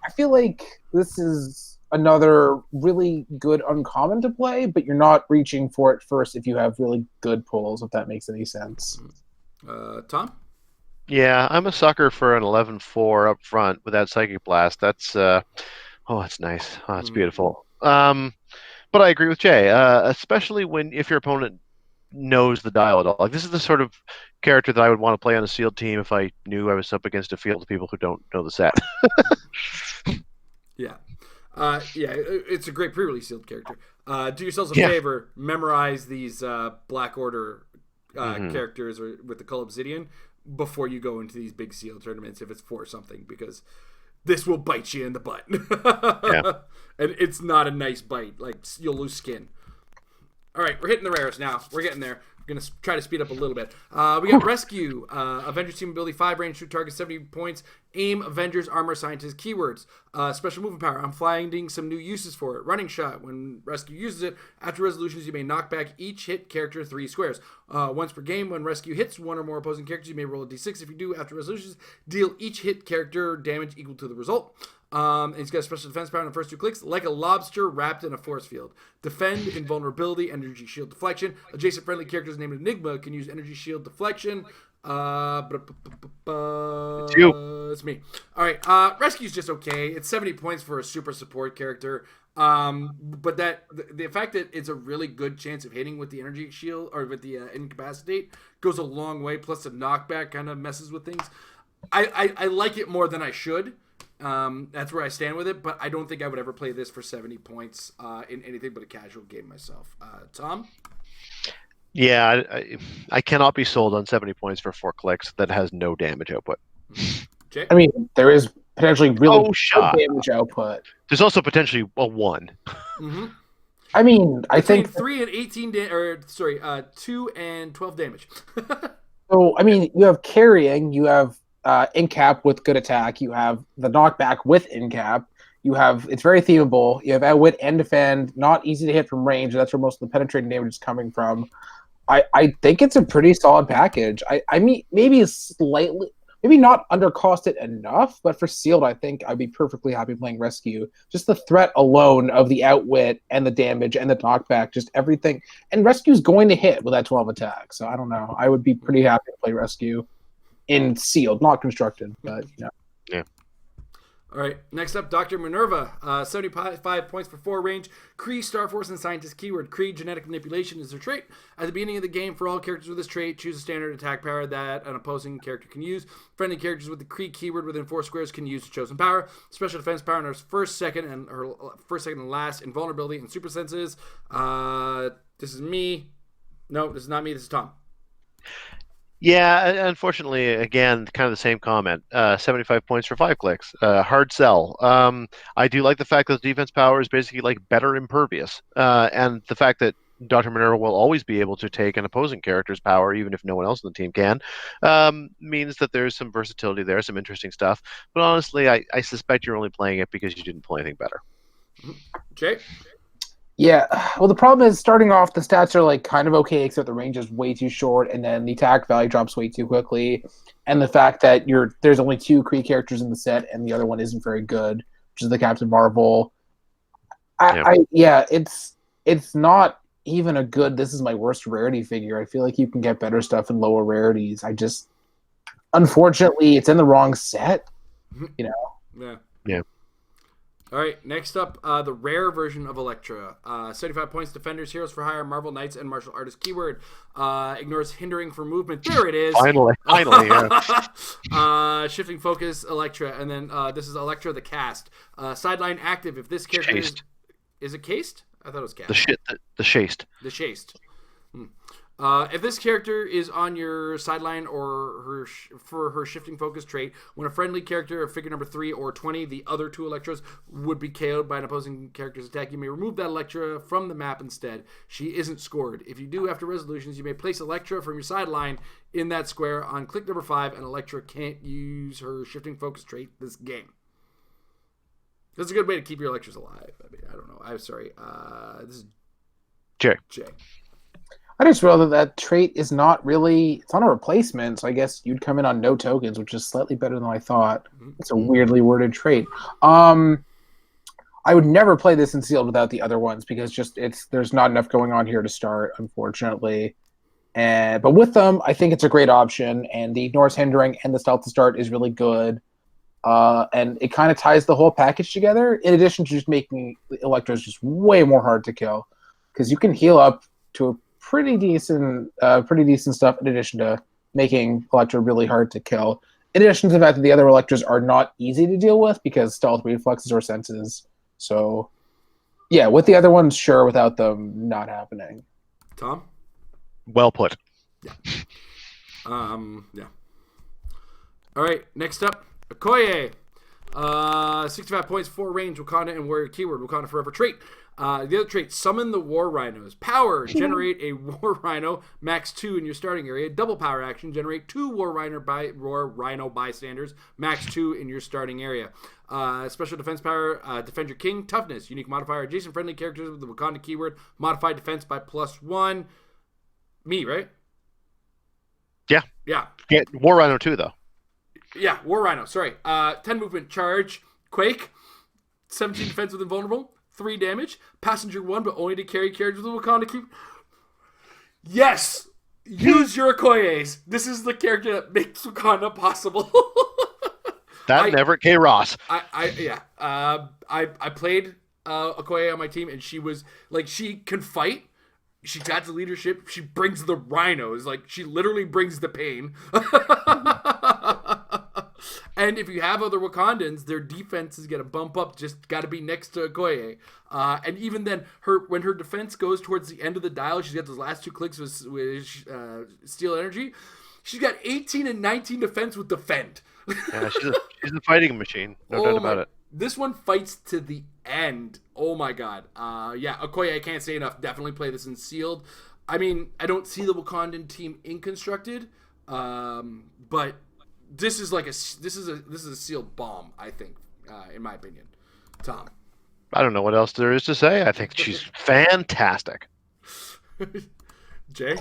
I feel like this is another really good uncommon to play, but you're not reaching for it first if you have really good pulls, if that makes any sense. Tom? Yeah, I'm a sucker for an 11-4 up front with that Psychic Blast. That's it's nice. Oh, it's beautiful. But I agree with Jay, especially if your opponent knows the dial at all. Like, this is the sort of character that I would want to play on a sealed team if I knew I was up against a field of people who don't know the set. Yeah. It's a great pre-release sealed character. Do yourselves a favor, memorize these Black Order characters with the Cull Obsidian before you go into these big sealed tournaments if it's for something, because this will bite you in the butt. And it's not a nice bite. Like, you'll lose skin. All right, we're hitting the rares now. We're getting there. We're going to try to speed up a little bit. We got Rescue, Avengers team ability, 5 range, shoot target, 70 points, aim, Avengers, armor, scientist, keywords. Special movement power, I'm finding some new uses for it. Running shot, when Rescue uses it, after resolutions, you may knock back each hit character 3 squares. Once per game, when Rescue hits one or more opposing characters, you may roll a d6. If you do, after resolutions, deal each hit character damage equal to the result. And he's got a special defense power on the first 2 clicks, like a lobster wrapped in a force field. Defend, invulnerability, energy shield deflection. Adjacent friendly characters named Enigma can use energy shield deflection. It's you. It's me. All right. Rescue's just okay. It's 70 points for a super support character. But the fact that it's a really good chance of hitting with the energy shield or with the incapacitate goes a long way. Plus the knockback kind of messes with things. I like it more than I should. That's where I stand with it, but I don't think I would ever play this for 70 points in anything but a casual game myself. Tom? Yeah, I cannot be sold on 70 points for 4 clicks that has no damage output. Jay? I mean, there is potentially really good damage output. There's also potentially a 1. Mm-hmm. I mean, I Between think 3 and 18 2 and 12 damage. so. I mean, you have carrying, you have in-cap with good attack, you have the knockback with in-cap, it's very themable, you have outwit and defend, not easy to hit from range, that's where most of the penetrating damage is coming from. I think it's a pretty solid package. I mean, maybe not undercosted enough, but for sealed, I think I'd be perfectly happy playing Rescue. Just the threat alone of the outwit and the damage and the knockback, just everything. And Rescue's going to hit with that 12 attack, so I don't know. I would be pretty happy to play Rescue in sealed, not constructed, but Yeah. All right, next up, Dr. Minerva, 75 points for 4 range. Kree, Star Force, and Scientist keyword. Kree, genetic manipulation is their trait. At the beginning of the game, for all characters with this trait, choose a standard attack power that an opposing character can use. Friendly characters with the Kree keyword within 4 squares can use the chosen power. Special defense power on her first, second, and last. Invulnerability and super senses. This is me. No, this is not me. This is Tom. Yeah, unfortunately, again, kind of the same comment. 75 points for 5 clicks. Hard sell. I do like the fact that the defense power is basically like better impervious. And the fact that Dr. Minerva will always be able to take an opposing character's power, even if no one else on the team can, means that there's some versatility there, some interesting stuff. But honestly, I suspect you're only playing it because you didn't pull anything better. Jay? Yeah, well, the problem is starting off, the stats are like kind of okay, except the range is way too short, and then the attack value drops way too quickly, and the fact that there's only 2 Kree characters in the set, and the other one isn't very good, which is the Captain Marvel. It's not even a good. This is my worst rarity figure. I feel like you can get better stuff in lower rarities. Unfortunately, it's in the wrong set. You know. Yeah. All right, next up, the rare version of Elektra. 75 points, Defenders, Heroes for Hire, Marvel Knights, and Martial Artist keyword. Ignores hindering for movement. There it is. Finally, yeah. Shifting focus, Elektra. And then this is Elektra, the cast. Sideline active. If this character is it cased? I thought it was cast. The chased. The chased. If this character is on your sideline or for her shifting focus trait, when a friendly character of figure number 3 or 20, the other 2 Elektras would be KO'd by an opposing character's attack, you may remove that Elektra from the map instead. She isn't scored. If you do, after resolutions, you may place Elektra from your sideline in that square on click number 5, and Elektra can't use her shifting focus trait this game. That's a good way to keep your Elektras alive. I mean, I don't know. I'm sorry. This is Jay. I just realized that trait is not really, it's not a replacement, so I guess you'd come in on no tokens, which is slightly better than I thought. It's a weirdly worded trait. I would never play this in sealed without the other ones because there's not enough going on here to start, unfortunately. But with them, I think it's a great option, and the ignores hindering and the stealth to start is really good. And it kind of ties the whole package together, in addition to just making Elektras just way more hard to kill, because you can heal up to a pretty decent stuff, in addition to making Elektra really hard to kill. In addition to the fact that the other Elektras are not easy to deal with because stealth, reflexes, or senses. So, yeah, with the other ones, sure. Without them, not happening. Tom? Well put. Yeah. Yeah. All right, next up, Okoye. 65 points, 4 range, Wakanda and Warrior keyword, Wakanda Forever trait. The other trait, summon the War Rhinos. Power, generate a War Rhino, max 2 in your starting area. Double power action, generate 2 War Rhino bystanders, max 2 in your starting area. Special defense power, defend your king. Toughness, unique modifier, adjacent friendly characters with the Wakanda keyword, modified defense by +1. Me, right? Yeah. Yeah. War Rhino 2, though. Yeah, War Rhino, sorry. 10 movement, charge, quake, 17 defense with invulnerable, 3 damage, passenger 1, but only to carry characters with Wakanda keep. Yes! Use your Okoyes. This is the character that makes Wakanda possible. Never K. Ross. I played Okoye on my team, and she was like, she can fight. She's got the leadership. She brings the rhinos. Like, she literally brings the pain. And if you have other Wakandans, their defenses get a bump up. Just got to be next to Okoye. And even then, when her defense goes towards the end of the dial, she's got those last 2 clicks with Steel Energy. She's got 18 and 19 defense with Defend. Yeah, she's a fighting machine. No doubt about it. This one fights to the end. Oh my god. Yeah, Okoye, I can't say enough. Definitely play this in sealed. I mean, I don't see the Wakandan team in constructed, but this is a sealed bomb, I think, in my opinion. Tom. I don't know what else there is to say. I think she's fantastic. Jay?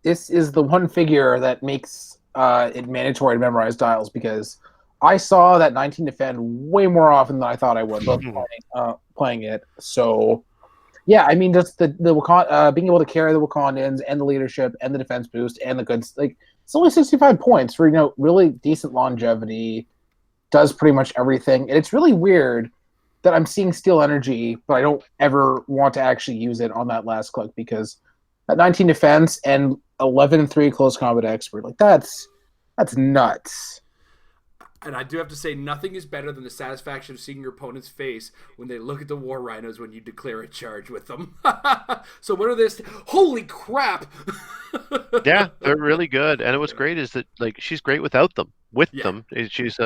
This is the one figure that makes it mandatory to memorize dials, because I saw that 19 defend way more often than I thought I would playing it. So, yeah, I mean, just the being able to carry the Wakandans and the leadership and the defense boost and the goods, like, it's only 65 points for, really decent longevity, does pretty much everything. And it's really weird that I'm seeing Steel Energy, but I don't ever want to actually use it on that last click, because that 19 defense and 11-3 close combat expert, like, that's nuts. And I do have to say, nothing is better than the satisfaction of seeing your opponent's face when they look at the War Rhinos when you declare a charge with them. So what are this? Holy crap! Yeah, they're really good. And what's great is that, like, she's great without them. With them, she's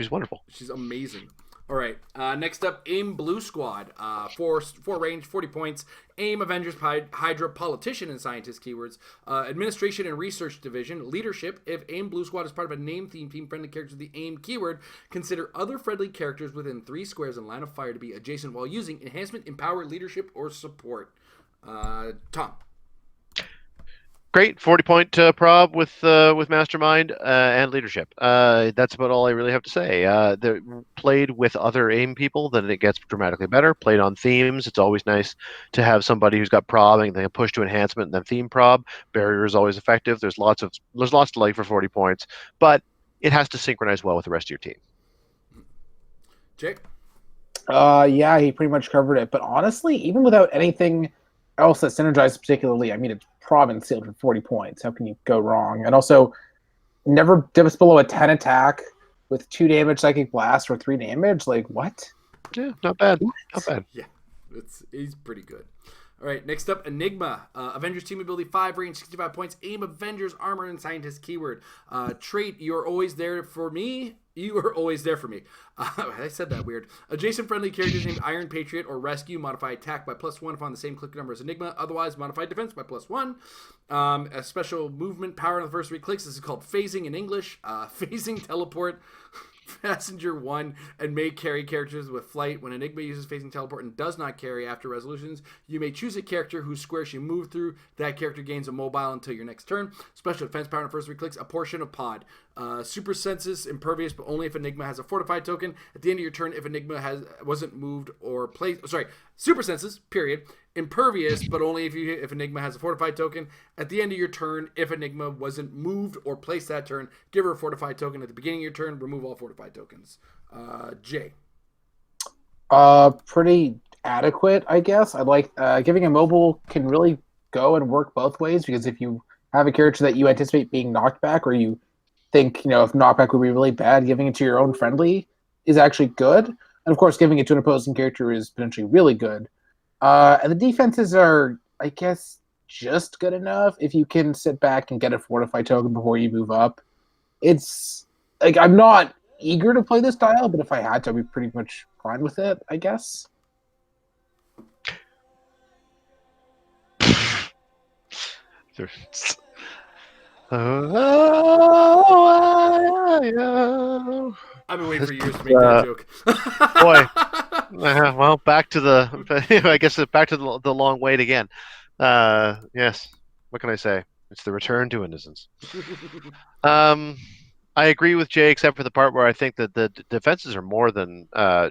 wonderful. She's amazing. All right. Next up, AIM Blue Squad. Four range, 40 points. AIM Avengers Hydra Politician and Scientist keywords. Administration and Research Division. Leadership. If AIM Blue Squad is part of a name theme team, friendly characters with the AIM keyword, consider other friendly characters within 3 squares in line of fire to be adjacent while using enhancement, empower, leadership, or support. Tom. Great 40-point prob with Mastermind and leadership. That's about all I really have to say. They're played with other AIM people, then it gets dramatically better. Played on themes, it's always nice to have somebody who's got prob and then push to enhancement and then theme prob. Barrier is always effective. There's lots to like for 40 points, but it has to synchronize well with the rest of your team. Jake? Yeah, he pretty much covered it. But honestly, even without anything else that synergizes particularly, I mean, it's prob and sealed for 40 points. How can you go wrong? And also, never dips below a 10 attack with 2 damage psychic blast or 3 damage. Like, what? Yeah, not bad. Not bad. Yeah, he's pretty good. All right, next up, Enigma. Avengers team ability 5 range, 65 points. AIM Avengers armor and scientist keyword. Trait, you're always there for me. You are always there for me. I said that weird. Adjacent friendly characters named Iron Patriot or Rescue modify attack by +1 if on the same click number as Enigma. Otherwise, modify defense by +1. A special movement power on the first 3 clicks. This is called phasing in English. Phasing teleport. Passenger 1 and may carry characters with flight. When Enigma uses phasing teleport and does not carry after resolutions, you may choose a character whose square she moved through. That character gains a mobile until your next turn. Special defense power on the first 3 clicks, a portion of pod. Super senses, impervious, but only if Enigma has a fortified token. At the end of your turn, if Enigma wasn't moved or placed. Super senses, period. Impervious, but only if Enigma has a fortified token. At the end of your turn, if Enigma wasn't moved or placed that turn, give her a fortified token. At the beginning of your turn, remove all fortified tokens. Jay. Pretty adequate, I guess. I like giving a mobile can really go and work both ways, because if you have a character that you anticipate being knocked back, or you think, if knockback would be really bad, giving it to your own friendly is actually good. And of course, giving it to an opposing character is potentially really good. And the defenses are, I guess, just good enough if you can sit back and get a fortified token before you move up. It's like, I'm not eager to play this style, but if I had to, I'd be pretty much fine with it, I guess. I've been waiting for years to make that joke. Boy. Well, back to the long wait again. Yes. What can I say? It's the return to innocence. I agree with Jay, except for the part where I think that the defenses are more than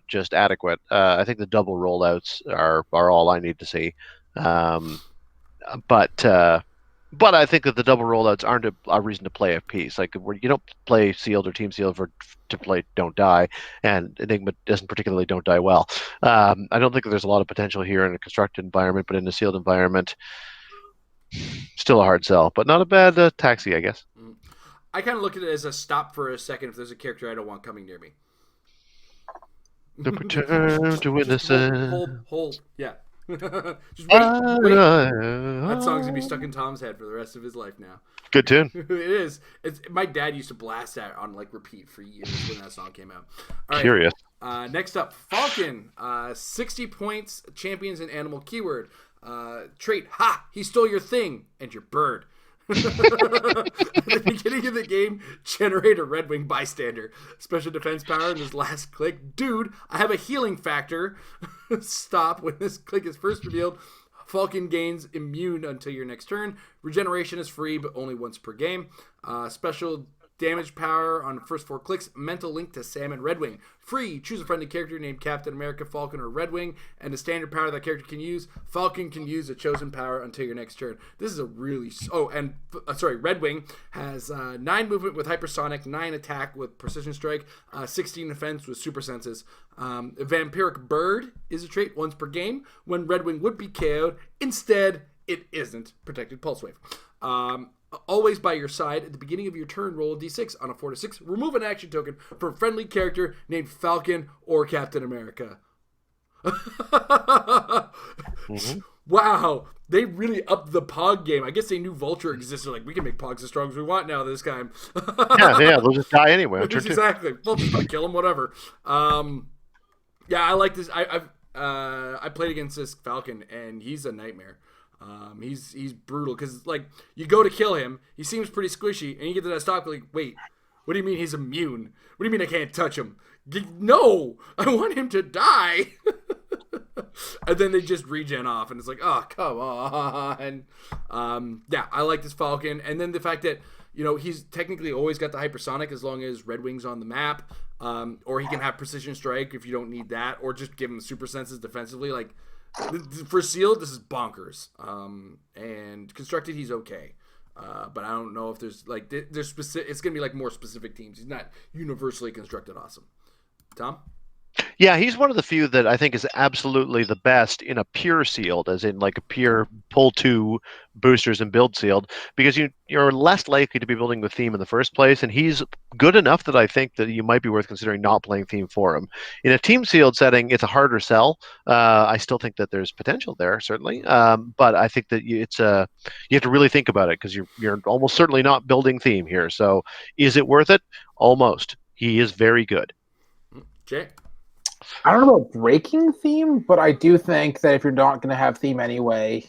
just adequate. I think the double rollouts are all I need to see. But I think that the double rollouts aren't a reason to play a piece. Like, where you don't play sealed or team sealed to play Don't Die, and Enigma doesn't particularly Don't Die well. I don't think that there's a lot of potential here in a constructed environment, but in a sealed environment, still a hard sell. But not a bad taxi, I guess. I kind of look at it as a stop for a second if there's a character I don't want coming near me. The return to innocence. Hold. Yeah. Just wait. That song's gonna be stuck in Tom's head for the rest of his life now. Good tune. It is. My dad used to blast that on repeat for years when that song came out. All right. Curious. Next up, Falcon. 60 points, champions and animal keyword. Trait, he stole your thing and your bird. At the beginning of the game, generate a Red Wing bystander. Special defense power in this last click. Dude, I have a healing factor. Stop when this click is first revealed. Falcon gains immune until your next turn. Regeneration is free, but only once per game. Special damage power on the first 4 clicks. Mental link to Sam and Red Wing. Free. Choose a friendly character named Captain America, Falcon, or Red Wing, and the standard power that character can use. Falcon can use a chosen power until your next turn. This is a really... Red Wing has 9 movement with hypersonic, 9 attack with precision strike, 16 defense with super senses. Vampiric Bird is a trait once per game when Red Wing would be KO'd. Instead, it isn't. Protected Pulse Wave. Always by your side. At the beginning of your turn, roll a d6. On a 4 to 6, remove an action token from a friendly character named Falcon or Captain America. Mm-hmm. Wow, they really upped the Pog game. I guess they knew Vulture existed. Like, we can make Pogs as strong as we want now this time. yeah, they'll just die anyway. Exactly. Vulture's gonna kill them, whatever. Yeah, I like this. I played against this Falcon, and he's a nightmare. He's brutal because like you go to kill him, he seems pretty squishy, and you get to that stock like, wait, what do you mean he's immune? What do you mean I can't touch him? No, I want him to die. And then they just regen off, and it's like, oh, come on. Yeah, I like this Falcon, and then the fact that he's technically always got the hypersonic as long as Red Wing's on the map, or he can have precision strike if you don't need that, or just give him super senses defensively. Like for sealed, this is bonkers. And constructed, he's okay. But I don't know if there's specific. It's gonna be like more specific teams. He's not universally constructed awesome. Tom? Yeah, he's one of the few that I think is absolutely the best in a pure sealed, as in like a pure pull two boosters and build sealed, because you're less likely to be building with theme in the first place, and he's good enough that I think that you might be worth considering not playing theme for him. In a team sealed setting, it's a harder sell. I still think that there's potential there, certainly, but I think that you have to really think about it because you're almost certainly not building theme here. So is it worth it? Almost. He is very good. Jay? I don't know about breaking theme, but I do think that if you're not going to have theme anyway,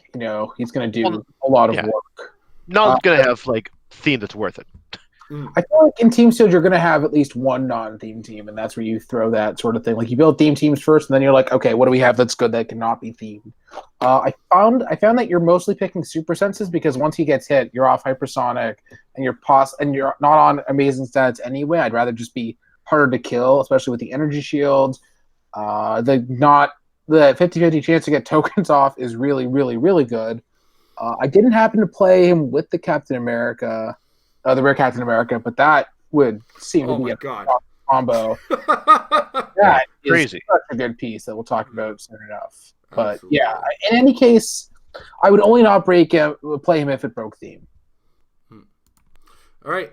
he's going to do a lot of work. Not going to have like theme that's worth it. I feel like in Team Sealed, you're going to have at least one non-theme team, and that's where you throw that sort of thing. Like you build theme teams first, and then you're like, okay, what do we have that's good that cannot be themed? I found that you're mostly picking super senses because once he gets hit, you're off hypersonic, and you're not on amazing stats anyway. I'd rather just be harder to kill, especially with the energy shields. The 50-50 chance to get tokens off is really, really, really good. I didn't happen to play him with the Captain America, the Rare Captain America, but that would seem to be a combo. That is crazy. Such a good piece that we'll talk about soon enough. But absolutely. Yeah, in any case, I would only not play him if it broke theme. All right.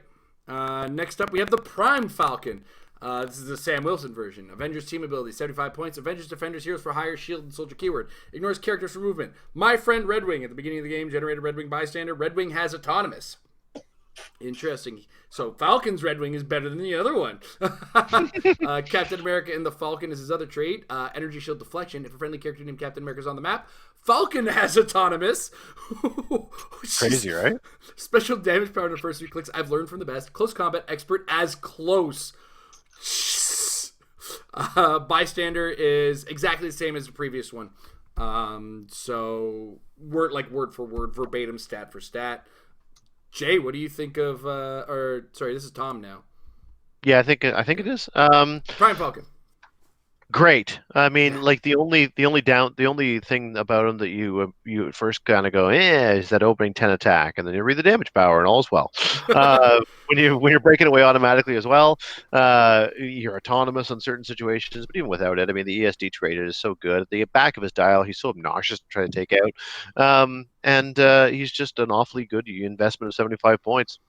Next up, we have the Prime Falcon. This is the Sam Wilson version. Avengers team ability, 75 points. Avengers defenders, heroes for hire, shield, and soldier keyword. Ignores characters for movement. My friend Red Wing, at the beginning of the game, generated Red Wing bystander. Red Wing has autonomous. Interesting. So Falcon's Red Wing is better than the other one. Captain America in the Falcon is his other trait. Energy shield deflection. If a friendly character named Captain America is on the map, Falcon has autonomous. Crazy, right? Special damage power in the first 3 clicks. I've learned from the best. Close combat expert as close. Bystander is exactly the same as the previous one. So word for word, verbatim, stat for stat. Jay, what do you think of? This is Tom now. Yeah, I think it is. Prime Falcon. Great. I mean, like the only thing about him that you at first kind of go, is that opening 10 attack, and then you read the damage power, and all's well. When you're breaking away automatically as well, you're autonomous in certain situations, but even without it, I mean, the ESD trait is so good. At the back of his dial, he's so obnoxious to try to take out, and he's just an awfully good investment of 75 points.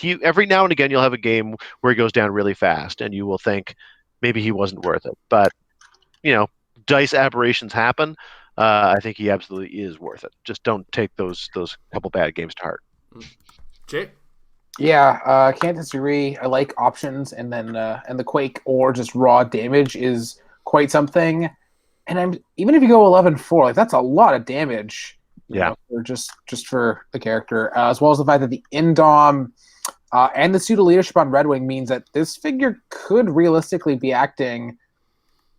Every now and again, you'll have a game where he goes down really fast, and you will think, maybe he wasn't worth it, but dice aberrations happen. I think he absolutely is worth it. Just don't take those couple bad games to heart. Jay? Yeah, can't disagree. I like options, and then and the Quake or just raw damage is quite something. And even if you go 11-4, like that's a lot of damage. Yeah, for just for the character, as well as the fact that the Indom. And the pseudo leadership on Red Wing means that this figure could realistically be acting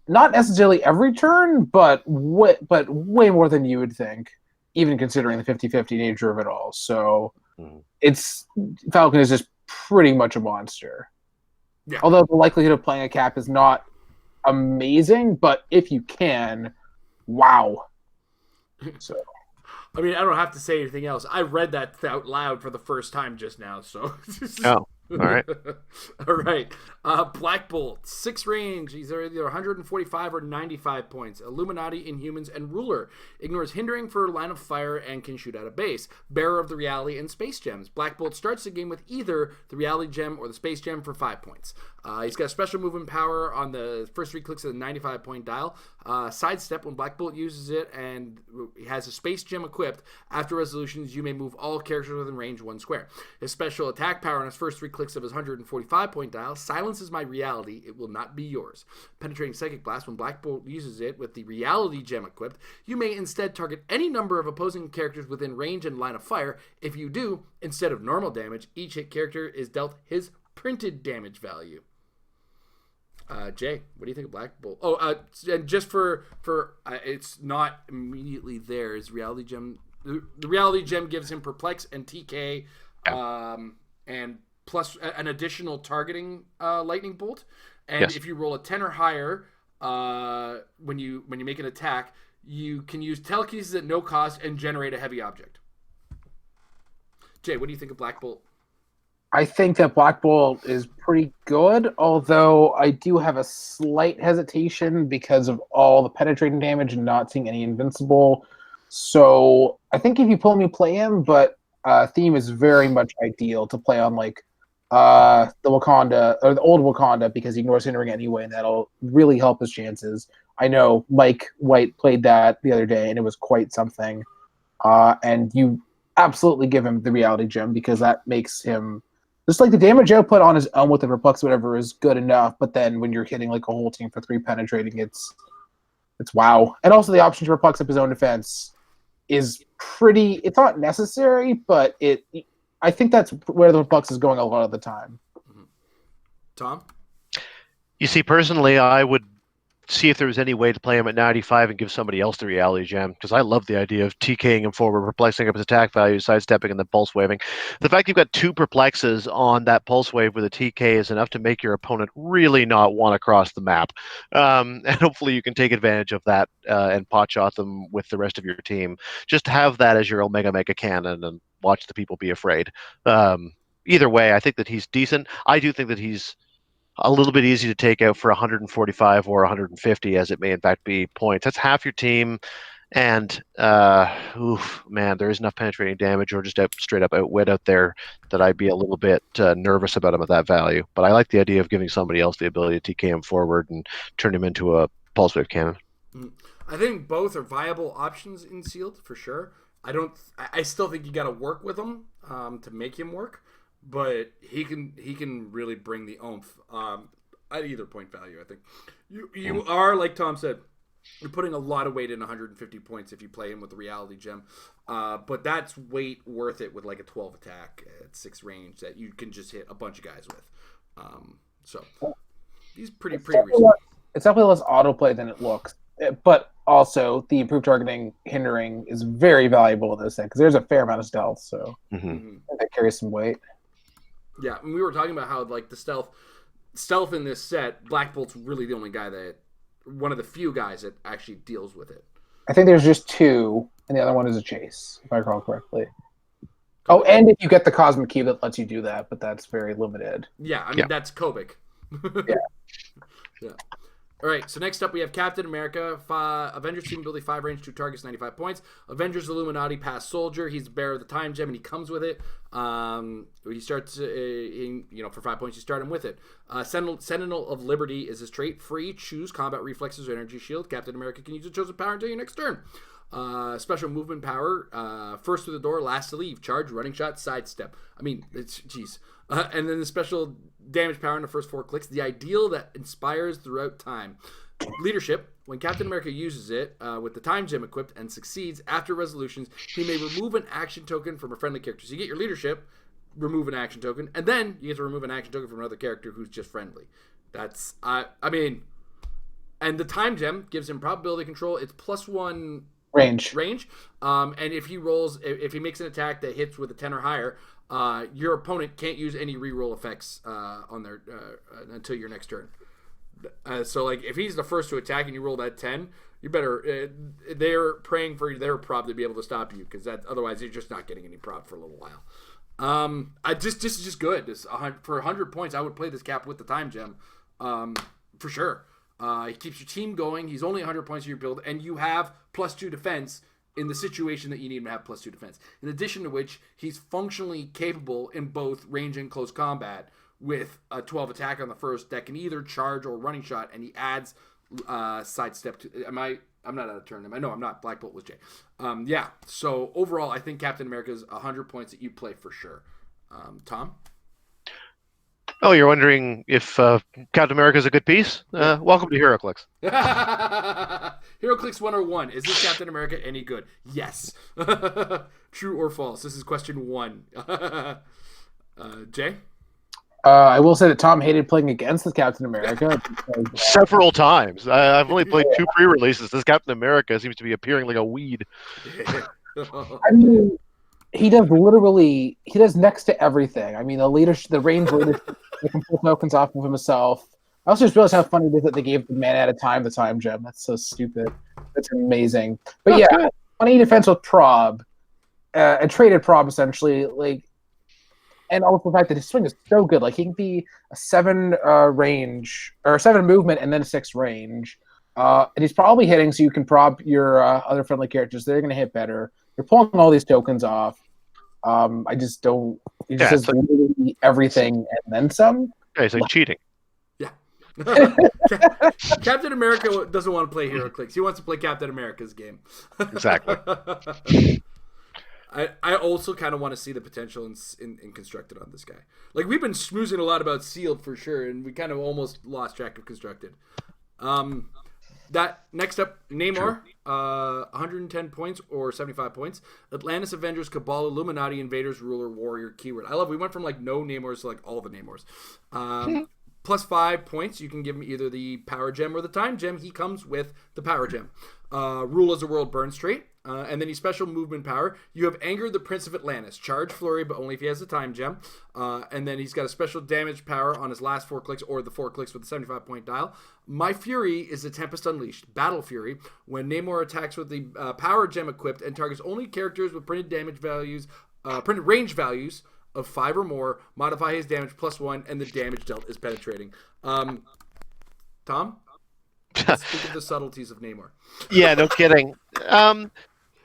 not necessarily every turn, but way more than you would think, even considering the 50-50 nature of it all. So Falcon is just pretty much a monster. Yeah. Although the likelihood of playing a cap is not amazing, but if you can, wow. So. I mean, I don't have to say anything else. I read that out loud for the first time just now, so. Oh, all right. All right. Black Bolt, 6 range. He's either 145 or 95 points. Illuminati, Inhumans, and Ruler. Ignores hindering for line of fire and can shoot out of base. Bearer of the Reality and Space Gems. Black Bolt starts the game with either the Reality Gem or the Space Gem for 5 points. He's got special movement power on the first 3 clicks of the 95-point dial. Sidestep when Black Bolt uses it, and he has a Space Gem equipped. After resolutions, you may move all characters within range 1 square. His special attack power on his first 3 clicks of his 145-point dial, silences my reality. It will not be yours. Penetrating Psychic Blast. When Black Bolt uses it with the reality gem equipped, you may instead target any number of opposing characters within range and line of fire. If you do, instead of normal damage, each hit character is dealt his printed damage value. Jay, what do you think of Black Bolt? And just for it's not immediately there. Is reality gem? The reality gem gives him perplex and TK, and plus an additional targeting lightning bolt. And if you roll a 10 or higher, when you make an attack, you can use telekinesis at no cost and generate a heavy object. Jay, what do you think of Black Bolt? I think that Black Bolt is pretty good, although I do have a slight hesitation because of all the penetrating damage and not seeing any invincible. So I think if you pull me, play him, but Theme is very much ideal to play on like the Wakanda or the old Wakanda because he ignores hindering anyway, and that'll really help his chances. I know Mike White played that the other day, and it was quite something. And you absolutely give him the reality gem because that makes him just like the damage output on his own with the perplex, whatever, is good enough. But then when you're hitting like a whole team for 3 penetrating, it's wow. And also the option to perplex up his own defense is pretty. It's not necessary, but I think that's where the perplex is going a lot of the time. Tom? You see, personally, I would see if there was any way to play him at 95 and give somebody else the reality gem, because I love the idea of TKing him forward, perplexing up his attack value, sidestepping, and then pulse waving. The fact you've got 2 perplexes on that pulse wave with a TK is enough to make your opponent really not want to cross the map. And hopefully you can take advantage of that and pot shot them with the rest of your team. Just have that as your Omega Mega Cannon and watch the people be afraid. Either way, I think that he's decent. I do think that he's a little bit easy to take out for 145 or 150, as it may in fact be points. That's half your team, and there is enough penetrating damage or just straight up outwit out there that I'd be a little bit nervous about him at that value. But I like the idea of giving somebody else the ability to TK him forward and turn him into a pulse wave cannon. I think both are viable options in sealed for sure. I still think you got to work with him to make him work. But he can really bring the oomph at either point value. I think you are, like Tom said, you're putting a lot of weight in 150 points if you play him with the reality gem. But that's weight worth it with like a 12 attack at 6 range that you can just hit a bunch of guys with. So he's pretty reasonable. It's definitely less autoplay than it looks. But also the improved targeting hindering is very valuable in this thing because there's a fair amount of stealth. So that carries some weight. Yeah, and we were talking about how like the stealth in this set, Black Bolt's really the only guy one of the few guys that actually deals with it. I think there's just 2, and the other one is a chase, if I recall correctly. Oh, and if you get the Cosmic Key that lets you do that, but that's very limited. Yeah, I mean that's Kobik. Yeah. All right, so next up we have Captain America, Avengers team ability 5 range, 2 targets, 95 points. Avengers Illuminati past soldier. He's the bearer of the time gem, and he comes with it. He starts, for 5 points, you start him with it. Sentinel of Liberty is his trait. Free, choose combat reflexes or energy shield. Captain America can use a chosen power until your next turn. Special movement power, first through the door, last to leave. Charge, running shot, sidestep. I mean, and then the special damage power in the first 4 clicks. The ideal that inspires throughout time. Leadership. When Captain America uses it with the time gem equipped and succeeds after resolutions, he may remove an action token from a friendly character. So you get your leadership, remove an action token, and then you get to remove an action token from another character who's just friendly. That's, and the time gem gives him probability control. It's +1 range. And if he makes an attack that hits with a 10 or higher, your opponent can't use any reroll effects on their until your next turn. So like if he's the first to attack and you roll that 10, you better they're praying for their prop to be able to stop you because otherwise you're just not getting any prop for a little while. This is just good. For 100 points, I would play this cap with the time gem for sure. He keeps your team going. He's only 100 points in your build, and you have +2 defense in the situation that you need him to have +2 defense. In addition to which, he's functionally capable in both range and close combat with a 12 attack on the first that can either charge or running shot, and he adds sidestep to. I'm not out of turn. I know I'm not. Black Bolt was Jay. So overall, I think Captain America is 100 points that you play for sure. Tom? Oh, you're wondering if Captain America is a good piece? Welcome to HeroClix. HeroClix 101. Is this Captain America any good? Yes. True or false? This is question 1. Jay? I will say that Tom hated playing against the Captain America. Several times. I've only played 2 pre-releases. This Captain America seems to be appearing like a weed. I mean, he does next to everything. I mean, the range leadership, he can pull tokens off of himself. I also just realized how funny it is that they gave the man at a time the time gem. That's so stupid. That's amazing. But yeah, 20 defense with prob, a traded prob essentially, like, and also the fact that his swing is so good. Like he can be a 7 range or 7 movement and then 6 range. And he's probably hitting, so you can prob your other friendly characters. They're going to hit better. You're pulling all these tokens off. I just don't. He just does literally everything and then some. Okay, so cheating. Yeah. Captain America doesn't want to play HeroClix. He wants to play Captain America's game. Exactly. I also kind of want to see the potential in Constructed on this guy. Like, we've been schmoozing a lot about Sealed for sure, and we kind of almost lost track of Constructed. That next up, Namor, 110 points or 75 points. Atlantis, Avengers, Cabal, Illuminati, Invaders, Ruler, Warrior, Keyword. I love. We went from like no Namors to like all the Namors. Plus 5 points. You can give him either the Power Gem or the Time Gem. He comes with the Power Gem. Rule as a world, burn straight. And then he's special movement power. You have Anger the Prince of Atlantis. Charge Flurry, but only if he has the Time Gem. And then he's got a special damage power on his last 4 clicks or the 4 clicks with the 75-point dial. My Fury is the Tempest Unleashed. Battle Fury. When Namor attacks with the Power Gem equipped and targets only characters with printed range values of 5 or more, modify his damage +1, and the damage dealt is penetrating. Tom? Speak of the subtleties of Namor. Yeah, no kidding.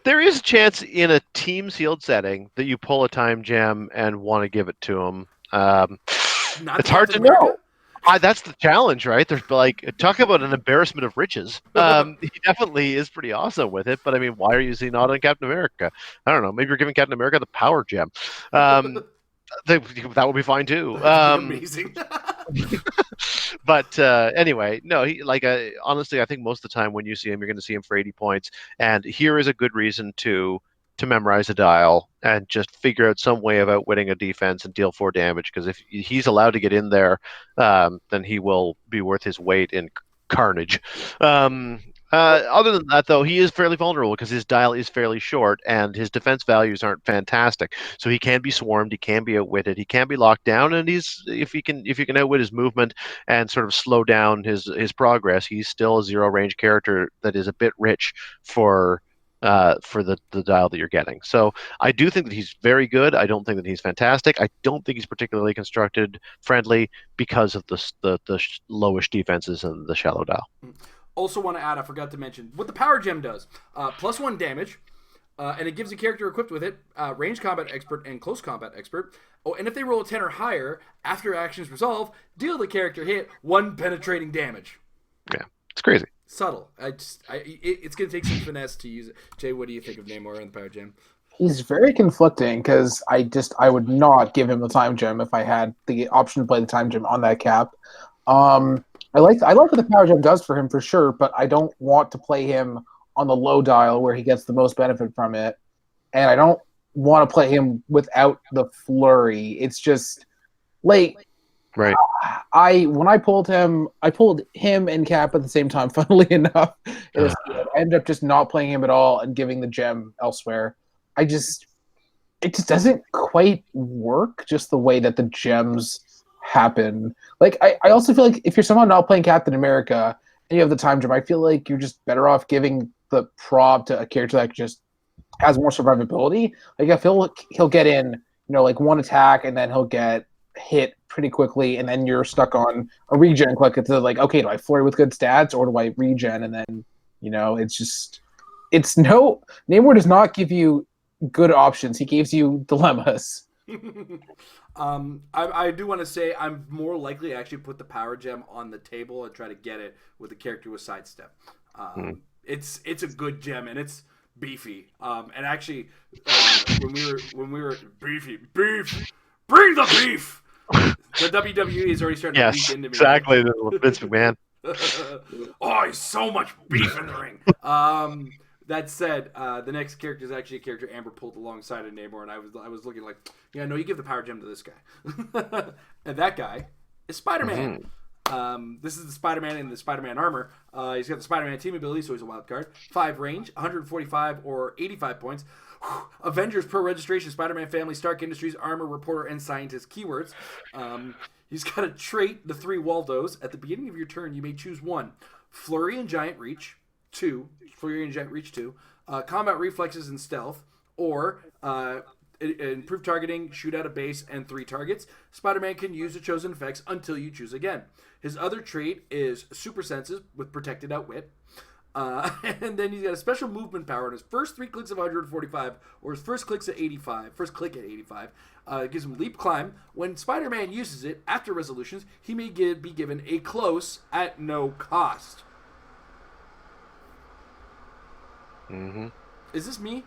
There is a chance in a team sealed setting that you pull a time gem and want to give it to him. It's hard to know. That's the challenge, right? There's like, talk about an embarrassment of riches. He definitely is pretty awesome with it, but I mean, why are you not on Captain America? I don't know. Maybe you're giving Captain America the power gem. That would be fine too. Amazing. But anyway, no. He honestly, I think most of the time when you see him, you're going to see him for 80 points. And here is a good reason to memorize a dial and just figure out some way of outwitting a defense and deal 4 damage. Because if he's allowed to get in there, then he will be worth his weight in carnage. Other than that, though, he is fairly vulnerable because his dial is fairly short and his defense values aren't fantastic. So he can be swarmed, he can be outwitted, he can be locked down, and if you can outwit his movement and sort of slow down his progress, he's still a 0 range character that is a bit rich for the dial that you're getting. So I do think that he's very good. I don't think that he's fantastic. I don't think he's particularly constructed friendly because of the lowish defenses and the shallow dial. Also want to add, I forgot to mention, what the Power Gem does. +1 damage, and it gives a character equipped with it, Range Combat Expert and Close Combat Expert. Oh, and if they roll a 10 or higher, after actions resolve, deal the character hit 1 penetrating damage. Yeah, it's crazy. Subtle. It's going to take some finesse to use it. Jay, what do you think of Namor and the Power Gem? He's very conflicting because I would not give him the Time Gem if I had the option to play the Time Gem on that cap. I like what the Power Gem does for him for sure, but I don't want to play him on the low dial where he gets the most benefit from it, and I don't want to play him without the flurry. It's just like, right. When I pulled him and Cap at the same time. Funnily enough, I ended up just not playing him at all and giving the gem elsewhere. It just doesn't quite work just the way that the gems happen. Like I also feel like if you're somehow not playing Captain America and you have the Time Gem, I feel like you're just better off giving the prob to a character that just has more survivability. Like I feel like he'll get in, like 1 attack and then he'll get hit pretty quickly, and then you're stuck on a regen click. It's like, okay, do I flurry with good stats or do I regen? And then Namor does not give you good options. He gives you dilemmas. I do want to say I'm more likely to actually put the Power Gem on the table and try to get it with a character with sidestep. It's a good gem and it's beefy. And actually, when we were beef, bring the beef. The WWE is already starting to Yes, leak into me. exactly. Vince McMahon. Oh, he's so much beef in the ring. That said, the next character is actually a character Amber pulled alongside of Namor, and I was looking like, yeah, no, you give the power gem to this guy. And that guy is Spider-Man. This is the Spider-Man in the Spider-Man armor. He's got the Spider-Man team ability, so he's a wild card. 5 range, 145 or 85 points. Avengers per registration, Spider-Man family, Stark Industries, armor, reporter, and scientist keywords. He's got a trait, the 3 Waldos. At the beginning of your turn, you may choose 1. Flurry and Giant Reach. 2. Flurry and Giant Reach 2. Combat reflexes and stealth. Or improved targeting, shoot out of base, and 3 targets. Spider-Man can use the chosen effects until you choose again. His other trait is super senses with protected outwit. And then he's got a special movement power on his first 3 clicks of 145 or his first click at 85. It gives him leap climb. When Spider-Man uses it after resolutions, he may be given a close at no cost. Mm-hmm. Is this me?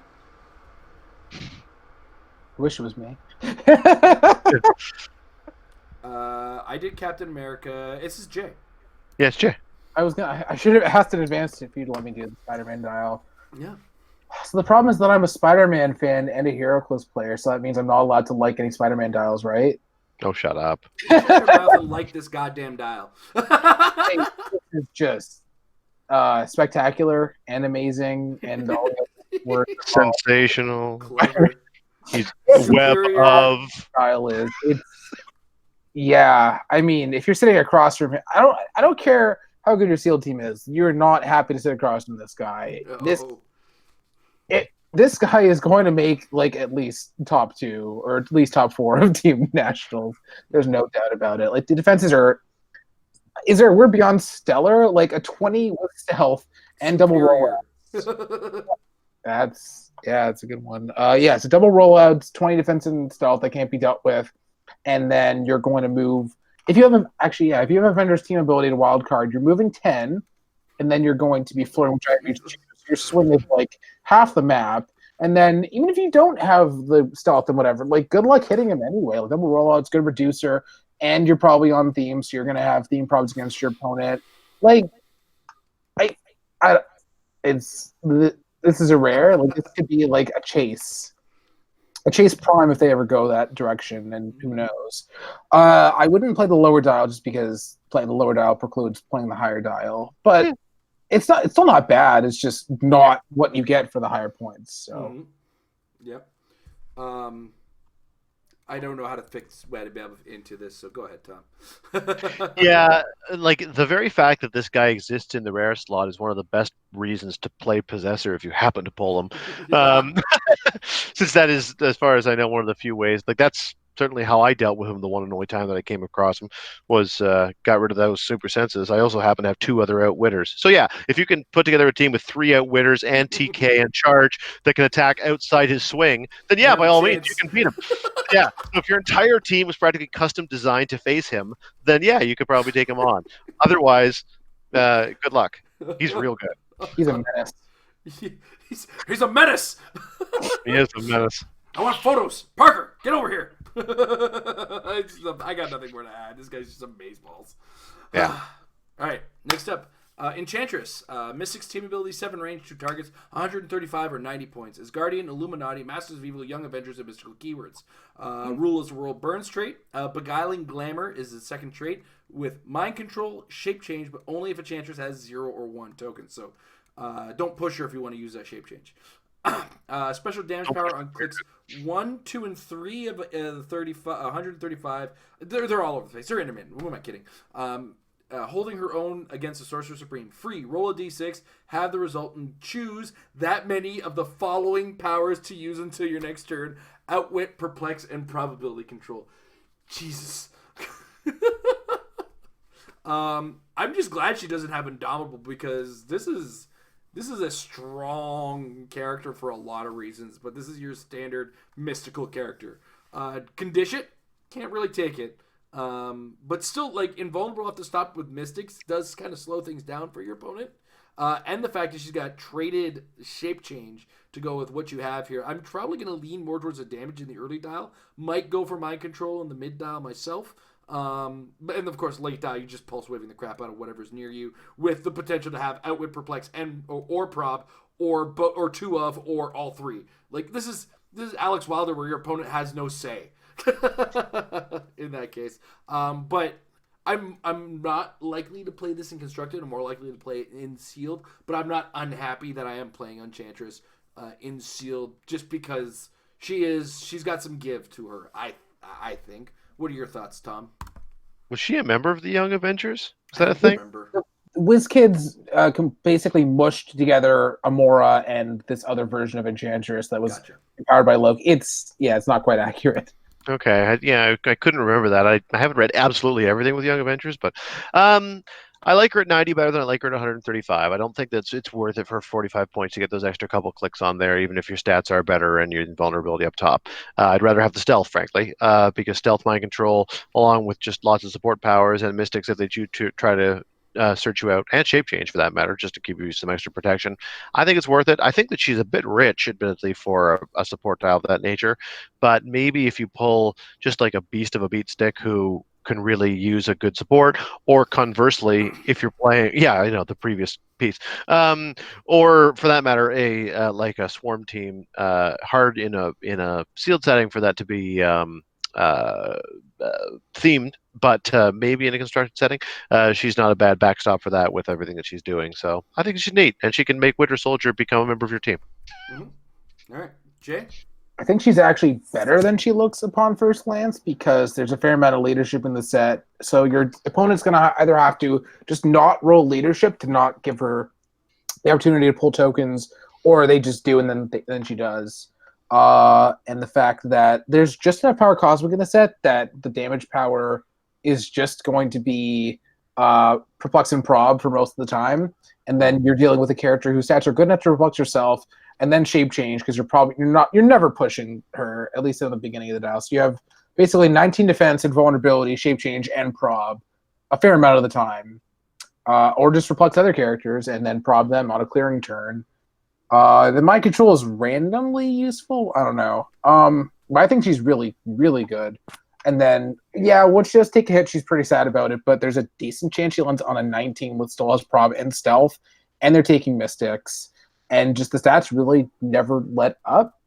I wish it was me. I did Captain America. This is Jay. Yes, Jay. I should have asked in advance if you'd let me do the Spider-Man dial. Yeah. So the problem is that I'm a Spider-Man fan and a HeroClix player, so that means I'm not allowed to like any Spider-Man dials, right? Oh, shut up. Like this goddamn dial. This is just spectacular and amazing and all the words. Sensational. Clever. He's web of Style is. It's yeah. I mean, if you're sitting across from him, I don't care how good your SEAL team is. You're not happy to sit across from this guy. This guy is going to make like at least top 2 or at least top 4 of Team Nationals. There's no doubt about it. Like the defenses are. Is there a word beyond stellar? Like a 20 with stealth and double rollouts. That's a good one. So double rollouts, 20 defense and stealth that can't be dealt with, and then you're going to move. If you have Avengers team ability to wild card, you're moving 10, and then you're going to be flirting with Giant Reach 2. So your swing is like half the map, and then even if you don't have the stealth and whatever, like good luck hitting him anyway. Like double rollouts, good reducer, and you're probably on theme, so you're going to have theme probs against your opponent. Like, this is a rare. Like this could be like a chase prime if they ever go that direction, and who knows. I wouldn't play the lower dial just because playing the lower dial precludes playing the higher dial, but it's still not bad. It's just not what you get for the higher points. So Yep. I don't know how to fix Wadabab into this, so go ahead, Tom. Yeah, like the very fact that this guy exists in the rare slot is one of the best reasons to play Possessor if you happen to pull him. Since that is, as far as I know, one of the few ways. Like that's certainly how I dealt with him. The one and only time that I came across him was got rid of those super senses. I also happen to have 2 other outwitters. So yeah, if you can put together a team with 3 outwitters and TK and charge that can attack outside his swing, then yeah, by all means, you can beat him. Yeah, so if your entire team was practically custom designed to face him, then yeah, you could probably take him on. Otherwise, good luck. He's real good. he's a menace. He's a menace. He is a menace. I want photos. Parker, get over here. I got nothing more to add. This guy's just some baseballs. Yeah. All right, next up. Enchantress, Mystics team ability, 7 range, 2 targets, 135 or 90 points. As Guardian, Illuminati, Masters of Evil, Young Avengers, and mystical keywords. Rule is the world burns trait. Beguiling Glamour is the second trait with mind control, shape change, but only if Enchantress has 0 or 1 tokens. So don't push her if you want to use that shape change. Special damage power on clicks 1, 2, and 3 of 135. They're all over the place. They're intermittent. Who am I kidding? Holding her own against the Sorcerer Supreme. Free. Roll a d6. Have the resultant choose that many of the following powers to use until your next turn. Outwit, perplex, and probability control. Jesus. I'm just glad she doesn't have Indomitable because this is a strong character for a lot of reasons, but this is your standard mystical character. Condition, can't really take it. But still, like, invulnerable off the stop with mystics does kind of slow things down for your opponent. and the fact that she's got traded shape change to go with what you have here. I'm probably going to lean more towards the damage in the early dial. Might go for mind control in the mid dial myself. And of course, late dial, you just pulse waving the crap out of whatever's near you with the potential to have outwit, perplex, and or prob, or two of, or all three. Like this is Alex Wilder, where your opponent has no say in that case. But I'm not likely to play this in constructed. I'm more likely to play it in sealed. But I'm not unhappy that I am playing Enchantress in sealed, just because she's got some give to her. I think. What are your thoughts, Tom? Was she a member of the Young Avengers? Is that a thing? WizKids basically mushed together Amora and this other version of Enchantress that was empowered by Loki. It's not quite accurate. Okay, I couldn't remember that. I haven't read absolutely everything with Young Avengers, but I like her at 90 better than I like her at 135. I don't think it's worth it for 45 points to get those extra couple clicks on there, even if your stats are better and your vulnerability up top. I'd rather have the stealth, frankly, because stealth, mind control, along with just lots of support powers and mystics if they choose to try to search you out, and shape change for that matter, just to give you some extra protection. I think it's worth it. I think that she's a bit rich, admittedly, for a support tile of that nature, but maybe if you pull just like a beast of a beat stick who can really use a good support, or conversely, if you're playing, the previous piece, or for that matter, like a swarm team, hard in a sealed setting for that to be themed, but maybe in a constructed setting, she's not a bad backstop for that with everything that she's doing. So I think she's neat, and she can make Winter Soldier become a member of your team. Mm-hmm. All right, Jay? I think she's actually better than she looks upon first glance, because there's a fair amount of leadership in the set. So your opponent's going to either have to just not roll leadership to not give her the opportunity to pull tokens, or they just do, and then she does. And the fact that there's just enough power cosmic in the set that the damage power is just going to be perplex and prob for most of the time, and then you're dealing with a character whose stats are good enough to perplex yourself, and then shape change, because you're never pushing her, at least in the beginning of the dial. So you have basically 19 defense and vulnerability, shape change, and prob a fair amount of the time, or just perplex other characters and then prob them on a clearing turn. The mind control is randomly useful. I don't know. But I think she's really, really good. And then, once she does take a hit, she's pretty sad about it. But there's a decent chance she lands on a 19 with still has prob and stealth, and they're taking mystics, and just the stats really never let up.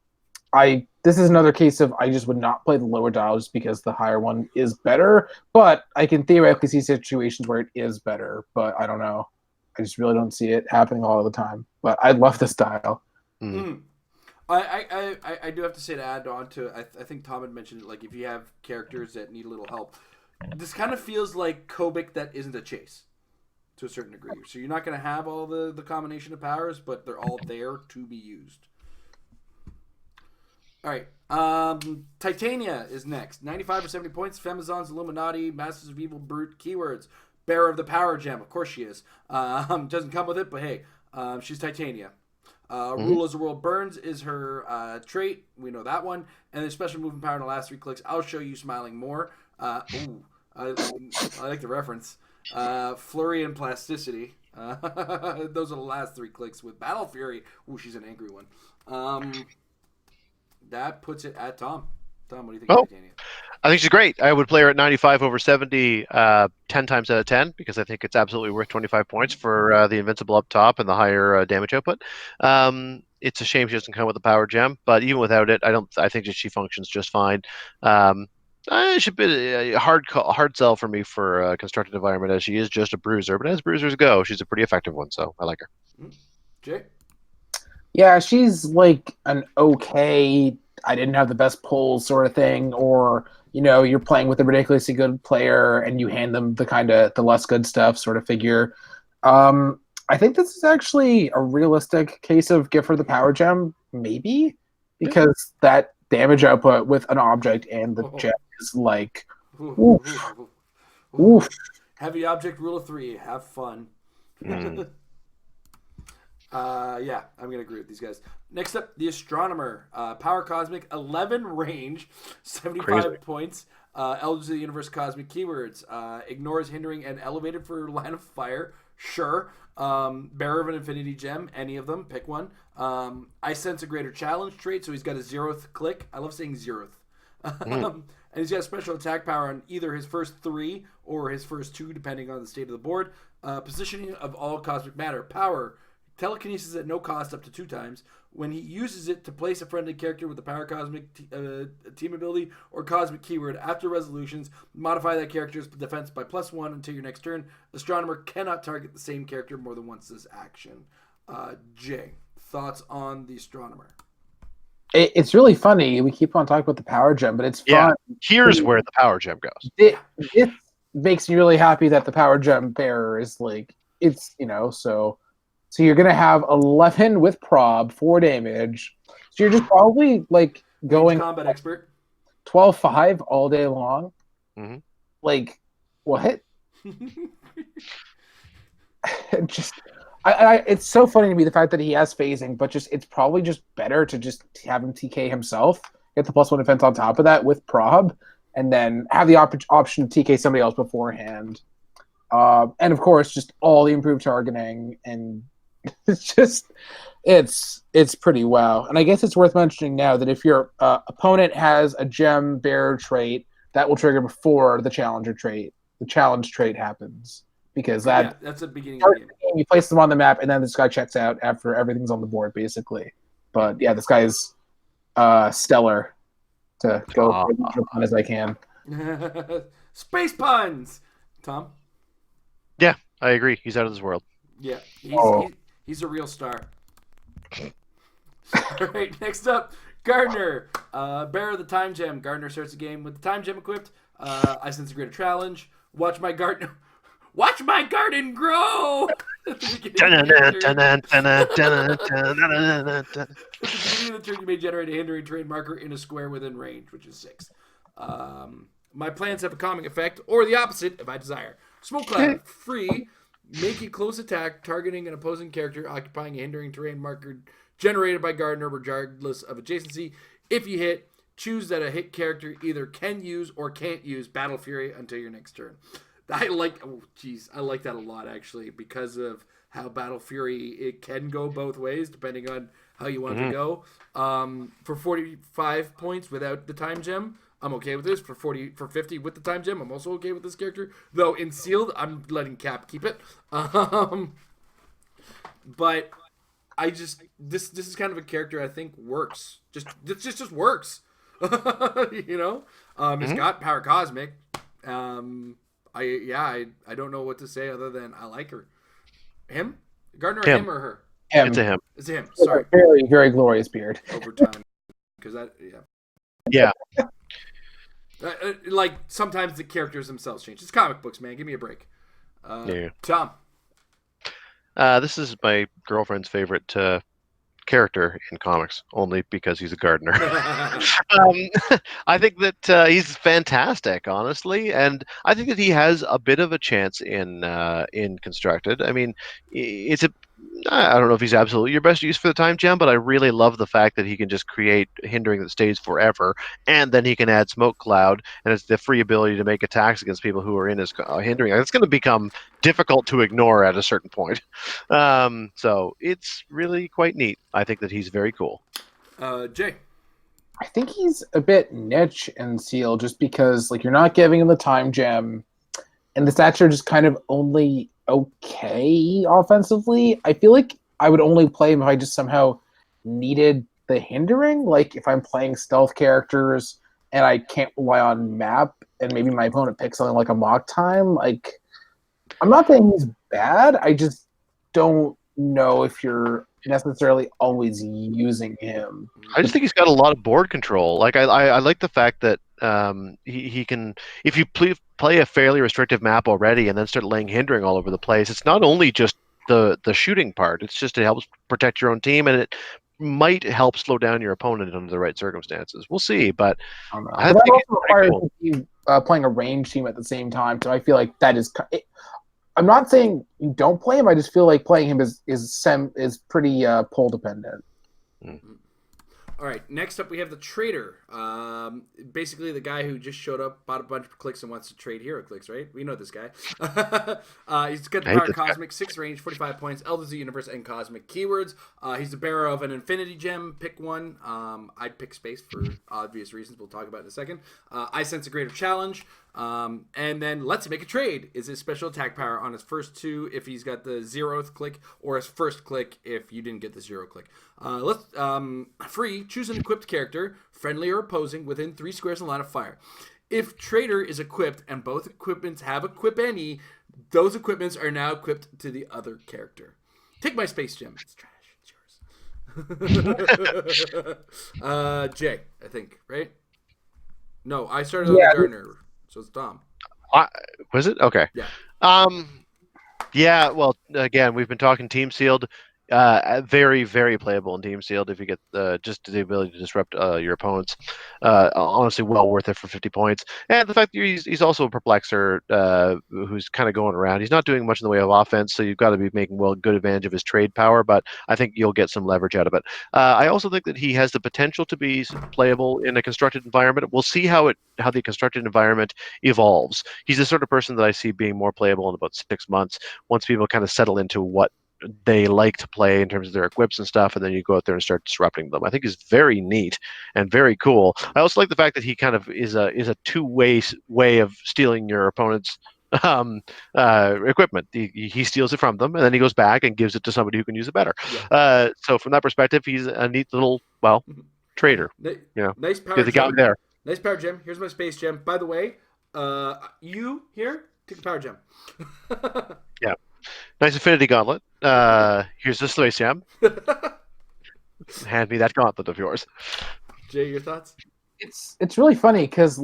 This is another case of I just would not play the lower dial just because the higher one is better. But I can theoretically see situations where it is better. But I don't know. I just really don't see it happening all the time. But I love this dial. I do have to say, to add on to, I think Tom had mentioned it, like if you have characters that need a little help, this kind of feels like Kobik that isn't a chase to a certain degree. So you're not going to have all the combination of powers, but they're all there to be used. All right. Titania is next. 95 or 70 points. Femizons, Illuminati, Masters of Evil, Brute, keywords. Bearer of the Power Gem. Of course she is. Doesn't come with it, but hey, she's Titania. Rule as the World Burns is her trait. We know that one. And there's special movement power in the last 3 clicks. I'll show you smiling more. I like the reference. Flurry and Plasticity. Those are the last 3 clicks with Battle Fury. Ooh, she's an angry one. That puts it at Tom. Tom, what do you think of Titania? I think she's great. I would play her at 95 over 70 10 times out of 10, because I think it's absolutely worth 25 points for the Invincible up top and the higher damage output. It's a shame she doesn't come with the Power Gem, but even without it, I think that she functions just fine. It should be a hard sell for me for a constructed environment, as she is just a bruiser, but as bruisers go, she's a pretty effective one, so I like her. Jay? Yeah, she's like an okay, I didn't have the best pulls sort of thing, or, you're playing with a ridiculously good player and you hand them the less good stuff sort of figure. I think this is actually a realistic case of give her the Power Gem, maybe, because that damage output with an object and the gem is like, oof. Heavy object rule of 3. Have fun. I'm going to agree with these guys. Next up, the Astronomer. Power Cosmic, 11 range, 75 points. Elders of the Universe Cosmic keywords. Ignores, hindering, and elevated for line of fire. Sure. Bearer of an Infinity Gem, any of them, pick one. I sense a greater challenge trait, so he's got a 0th click. I love saying 0th. And he's got special attack power on either his first 3 or his first 2, depending on the state of the board. Positioning of all cosmic matter. Power. Telekinesis at no cost up to 2 times. When he uses it to place a friendly character with the power cosmic team ability or cosmic keyword after resolutions, modify that character's defense by +1 until your next turn. Astronomer cannot target the same character more than once this action. Jay, thoughts on the Astronomer? It's really funny. We keep on talking about the power gem, but it's fun. Here's where the power gem goes. It makes me really happy that the power gem bearer is like, it's, so you're going to have 11 with prob, 4 damage. So you're just probably like going combat expert 12-5 all day long. Mm-hmm. Like, what? It's so funny to me, the fact that he has phasing, but it's probably just better to just have him TK himself, get the +1 defense on top of that with prob, and then have the option to TK somebody else beforehand. And of course, just all the improved targeting, and it's pretty wow. And I guess it's worth mentioning now that if your opponent has a gem bearer trait, that will trigger before the challenger trait. The challenge trait happens because that's the beginning of the game. You place them on the map, and then this guy checks out after everything's on the board, basically. But yeah, this guy's stellar to go as as I can. Space puns, Tom. Yeah, I agree. He's out of this world. Yeah, he's a real star. All right, next up, Gardner. Bearer of the Time Gem. Gardner starts the game with the Time Gem equipped. I sense a greater challenge. Watch my garden grow! At the beginning of the turn, you may generate a hindering terrain marker in a square within range, which is 6. My plans have a calming effect, or the opposite, if I desire. Smoke cloud, free. Make a close attack targeting an opposing character occupying a hindering terrain marker generated by Gardner regardless of adjacency. If you hit, choose that a hit character either can use or can't use Battle Fury until your next turn. I like that a lot, actually, because of how Battle Fury, it can go both ways depending on how you want it to go. For 45 points without the Time Gem, I'm okay with this. For 50 with the Time Gem, I'm also okay with this character. Though in sealed, I'm letting Cap keep it. But I just this is kind of a character I think works. This just works. It's got power cosmic. I don't know what to say other than I like her. Him? Gardner, or him or her? Him. It's a him. It's him. Sorry. Very, very glorious beard. Over time. Because Yeah. Like, sometimes the characters themselves change. It's comic books, man. Give me a break. Tom. This is my girlfriend's favorite character in comics, only because he's a gardener. I think that he's fantastic, honestly, and I think that he has a bit of a chance in Constructed. I mean, I don't know if he's absolutely your best use for the Time Gem, but I really love the fact that he can just create hindering that stays forever, and then he can add Smoke Cloud, and it's the free ability to make attacks against people who are in his hindering. It's going to become difficult to ignore at a certain point. So it's really quite neat. I think that he's very cool. Jay. I think he's a bit niche in Seal just because you're not giving him the Time Gem, and the stats are just kind of only okay offensively. I feel like I would only play him if I just somehow needed the hindering. Like if I'm playing stealth characters and I can't rely on map, and maybe my opponent picks something like a mock time. I'm not saying he's bad. I just don't know if you're necessarily always using him. I just think he's got a lot of board control. I like the fact that he can, if you play a fairly restrictive map already and then start laying hindering all over the place, it's not only just the shooting part, it's just it helps protect your own team, and it might help slow down your opponent under the right circumstances. We'll see, but I think that also requires you playing a range team at the same time, so I feel like that is... I'm not saying you don't play him. I just feel like playing him is pretty pull dependent. Mm-hmm. All right, next up we have the Trader. Basically the guy who just showed up, bought a bunch of clicks and wants to trade hero clicks, right? We know this guy. He's got the power Cosmic, 6 range, 45 points, Elders of the Universe, and Cosmic keywords. He's the bearer of an Infinity Gem. Pick one. I'd pick Space for obvious reasons we'll talk about in a second. I sense a greater challenge. And then Let's Make a Trade is his special attack power on his first 2 if he's got the 0th click, or his first click if you didn't get the 0 click. Free, choose an equipped character, friendly or opposing, within 3 squares in line of fire. If Trader is equipped and both equipments have Equip Any, those equipments are now equipped to the other character. Take my Space Gem. It's trash. It's yours. Jay, I think, right? No, I started on the Gardener. So it's Dom. Was it? Okay. Yeah. Yeah, well, again, we've been talking Team Sealed. Very, very playable in Team Sealed if you get just the ability to disrupt your opponents. Honestly, well worth it for 50 points. And the fact that he's also a perplexer who's kind of going around. He's not doing much in the way of offense, so you've got to be making good advantage of his trade power, but I think you'll get some leverage out of it. I also think that he has the potential to be playable in a constructed environment. We'll see how the constructed environment evolves. He's the sort of person that I see being more playable in about 6 months once people kind of settle into what they like to play in terms of their equips and stuff, and then you go out there and start disrupting them. I think is very neat and very cool. I also like the fact that he kind of is a two-way way of stealing your opponent's equipment. He steals it from them, and then he goes back and gives it to somebody who can use it better. Yeah. So from that perspective, he's a neat little trader. Nice power the guy there. Nice power gem. Here's my Space Gem. By the way, you here take the power gem. Yeah. Nice Infinity Gauntlet. Here's the Space Gem. Hand me that gauntlet of yours. Jay, your thoughts? It's really funny because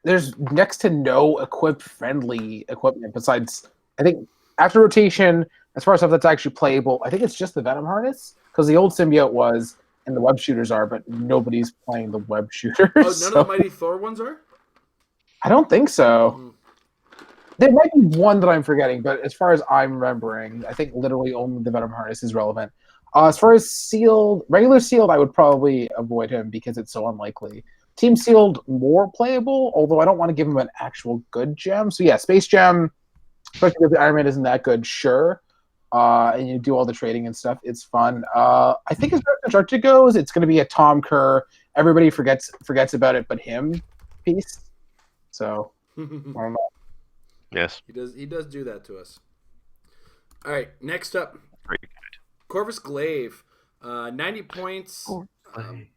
there's next to no equip-friendly equipment besides, I think, after rotation, as far as stuff that's actually playable, I think it's just the Venom Harness, because the old symbiote was, and the web shooters are, but nobody's playing the web shooters. Oh, none of the Mighty Thor ones are? I don't think so. There might be one that I'm forgetting, but as far as I'm remembering, I think literally only the Venom Harness is relevant. As far as regular sealed, I would probably avoid him because it's so unlikely. Team Sealed, more playable, although I don't want to give him an actual good gem. So yeah, Space Gem, especially if the Iron Man isn't that good, sure. And you do all the trading and stuff. It's fun. I think as far as Constructed goes, it's going to be a Tom Kerr, everybody forgets about it but him piece. So, I don't know. Yes. He does do that to us. All right, next up. Very good. Corvus Glaive. 90 points.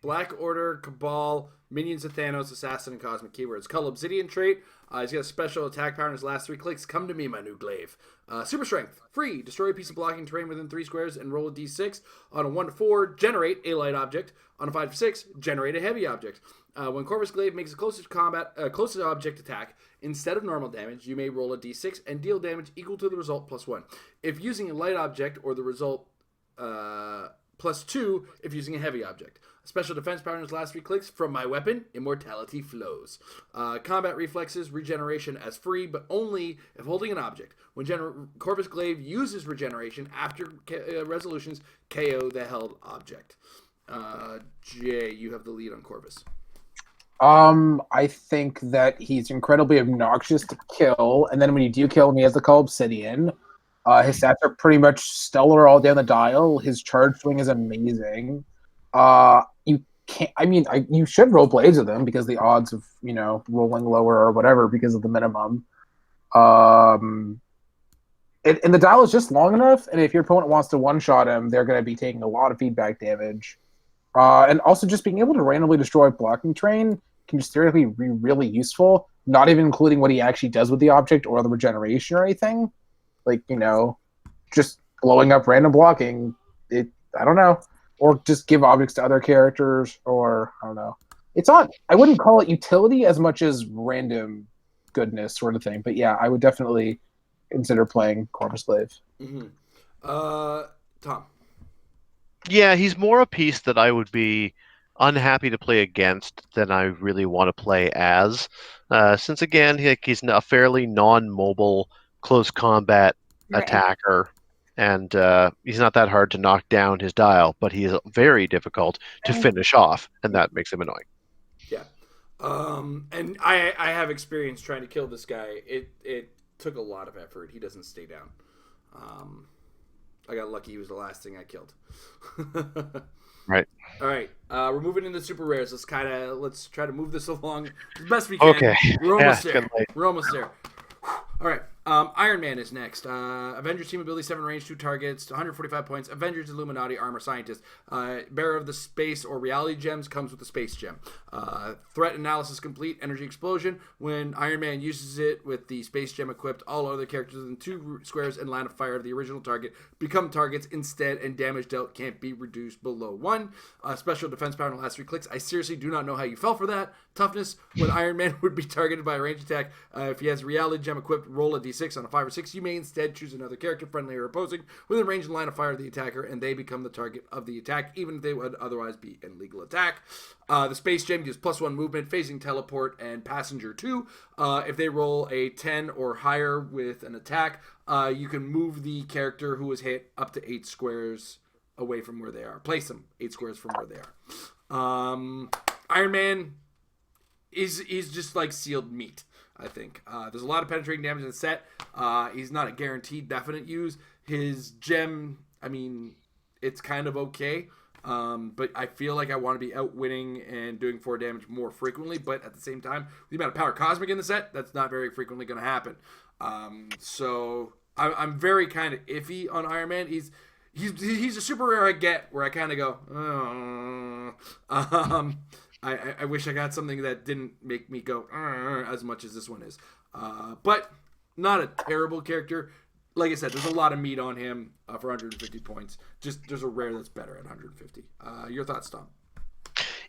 Black Order, Cabal, Minions of Thanos, Assassin, and Cosmic Keywords. Cull Obsidian trait. He's got a special attack power in his last 3 clicks. Come to me, my new Glaive. Super Strength. Free. Destroy a piece of blocking terrain within 3 squares and roll a d6. On a 1-4, generate a light object. On a 5-6, generate a heavy object. When Corvus Glaive makes a closest object attack, instead of normal damage, you may roll a d6 and deal damage equal to the result +1. If using a light object, or the result +2 if using a heavy object. A special defense power in his last 3 clicks. From my weapon, immortality flows. Combat reflexes, regeneration as free, but only if holding an object. When Corvus Glaive uses regeneration after resolutions, KO the held object. Jay, you have the lead on Corvus. I think that he's incredibly obnoxious to kill, and then when you do kill him, he has the Cull Obsidian. His stats are pretty much stellar all down the dial. His charge swing is amazing. You can't. I mean, you should roll blades with him because the odds of rolling lower or whatever because of the minimum. And the dial is just long enough, and if your opponent wants to one-shot him, they're going to be taking a lot of feedback damage. And also just being able to randomly destroy blocking terrain can just theoretically be really useful, not even including what he actually does with the object or the regeneration or anything. Just blowing up random blocking, I don't know. Or just give objects to other characters, or I don't know. I wouldn't call it utility as much as random goodness sort of thing. But yeah, I would definitely consider playing Corvus Glaive. Mm-hmm. Tom. Yeah, he's more a piece that I would be unhappy to play against than I really want to play as. Since again, he's a fairly non-mobile, close combat attacker. and he's not that hard to knock down his dial, but he is very difficult to finish off, and that makes him annoying. Yeah. And I have experience trying to kill this guy. It took a lot of effort. He doesn't stay down. I got lucky. He was the last thing I killed. Right. All right. We're moving into super rares. Let's try to move this along as best we can. Okay. We're almost Yeah, there. We're almost there. All right. Iron Man is next. Avengers team ability 7 range, 2 targets, 145 points. Avengers Illuminati armor scientist. Bearer of the space or reality gems, comes with the space gem. Threat analysis complete. Energy explosion. When Iron Man uses it with the space gem equipped, all other characters within 2 squares in line of fire of the original target become targets instead, and damage dealt can't be reduced below 1. Special defense power in the last 3 clicks. I seriously do not know how you fell for that. Toughness. When Iron Man would be targeted by a range attack, if he has reality gem equipped, roll a d6 on a 5 or 6. You may instead choose another character, friendly or opposing, within range and line of fire of the attacker, and they become the target of the attack, even if they would otherwise be an illegal attack. The space gem gives +1 movement, phasing, teleport, and passenger 2. If they roll a 10 or higher with an attack, you can move the character who was hit up to 8 squares away from where they are. Place them 8 squares from where they are. Iron Man is just like sealed meat, I think. There's a lot of penetrating damage in the set. He's not a guaranteed definite use. His gem, I mean, it's kind of okay. But I feel like I want to be outwitting and doing 4 damage more frequently. But at the same time, the amount of power cosmic in the set, that's not very frequently going to happen. So I'm very kind of iffy on Iron Man. He's a super rare I get where I kind of go, oh. I wish I got something that didn't make me go as much as this one is. But not a terrible character. Like I said, there's a lot of meat on him for 150 points. Just there's a rare that's better at 150. Your thoughts, Tom?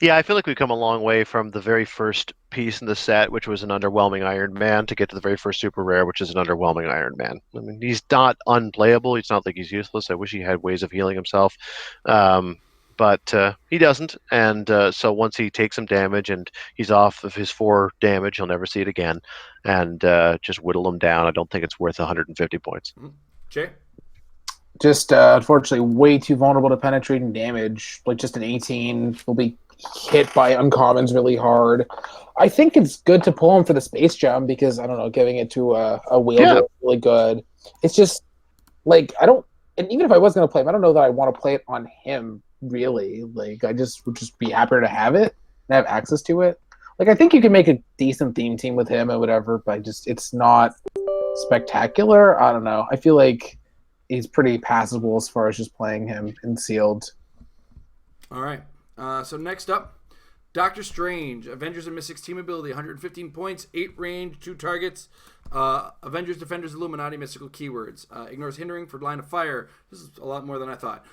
Yeah, I feel like we've come a long way from the very first piece in the set, which was an underwhelming Iron Man, to get to the very first super rare, which is an underwhelming Iron Man. I mean, he's not unplayable. It's not like he's useless. I wish he had ways of healing himself. But he doesn't, and so once he takes some damage and he's off of his 4 damage, he'll never see it again, and just whittle him down. I don't think it's worth 150 points. Mm-hmm. Jay? Just unfortunately way too vulnerable to penetrating damage. Like just an 18 will be hit by uncommons really hard. I think it's good to pull him for the space gem because, I don't know, giving it to a wielder is really good. It's just, like, and even if I was going to play him, I don't know that I want to play it on him, really. Like, I just would just be happier to have it and have access to it. Like, I think you can make a decent theme team with him and whatever, but it's not spectacular. I don't know. I feel like he's pretty passable as far as just playing him in sealed. All right. So next up, Doctor Strange, Avengers and Mystics team ability, 115 points, 8 range, 2 targets. Avengers, Defenders, Illuminati, mystical keywords. Ignores hindering for line of fire. This is a lot more than I thought.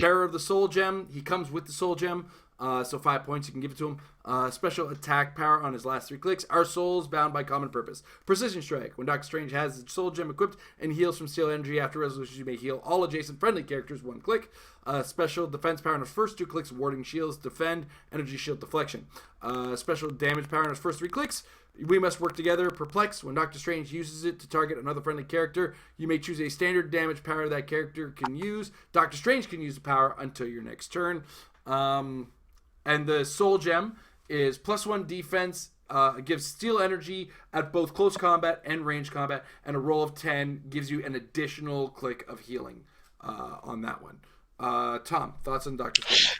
Bearer of the soul gem. He comes with the soul gem. So 5 points, you can give it to him. Special attack power on his last 3 clicks. Our souls bound by common purpose. Precision strike. When Doctor Strange has the soul gem equipped and heals from steel energy after resolution, you may heal all adjacent friendly characters 1 click. Special defense power on his first 2 clicks. Warding shields. Defend. Energy shield deflection. Special damage power on his first 3 clicks. We must work together. Perplex. When Doctor Strange uses it to target another friendly character, you may choose a standard damage power that character can use. Doctor Strange can use the power until your next turn. And the soul gem is +1 defense. Gives steel energy at both close combat and range combat, and a roll of 10 gives you an additional click of healing on that one. Tom, thoughts on Doctor Strange?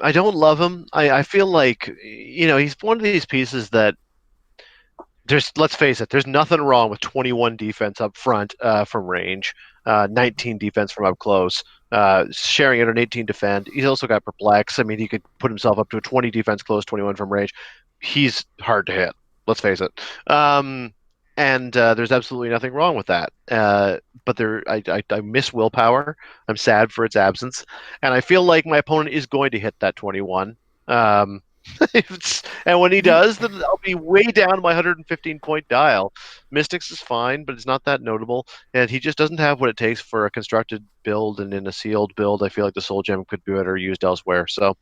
I don't love him. I feel like, he's one of these pieces that let's face it, there's nothing wrong with 21 defense up front from range, 19 defense from up close, sharing it an 18 defend. He's also got perplex. I mean, he could put himself up to a 20 defense close, 21 from range. He's hard to hit. Let's face it. And there's absolutely nothing wrong with that. But I miss willpower. I'm sad for its absence, and I feel like my opponent is going to hit that 21. And when he does, then I'll be way down my 115 point dial. Mystics is fine, but it's not that notable, and he just doesn't have what it takes for a constructed build. And in a sealed build, I feel like the soul gem could be better used elsewhere. So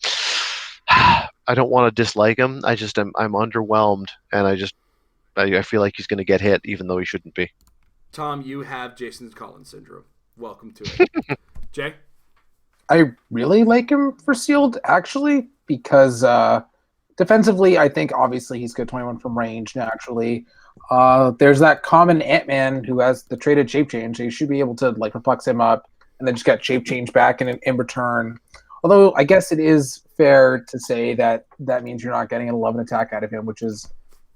I don't want to dislike him. I'm underwhelmed, and I feel like he's going to get hit, even though he shouldn't be. Tom, you have Jason Collins syndrome. welcome to it. Jay? I really like him for sealed, actually, because defensively, I think obviously he's good 21 from range naturally. There's that common Ant-Man who has the traded shape change, so you should be able to like perplex him up and then just get shape change back in return. Although I guess it is fair to say that means you're not getting an 11 attack out of him, which is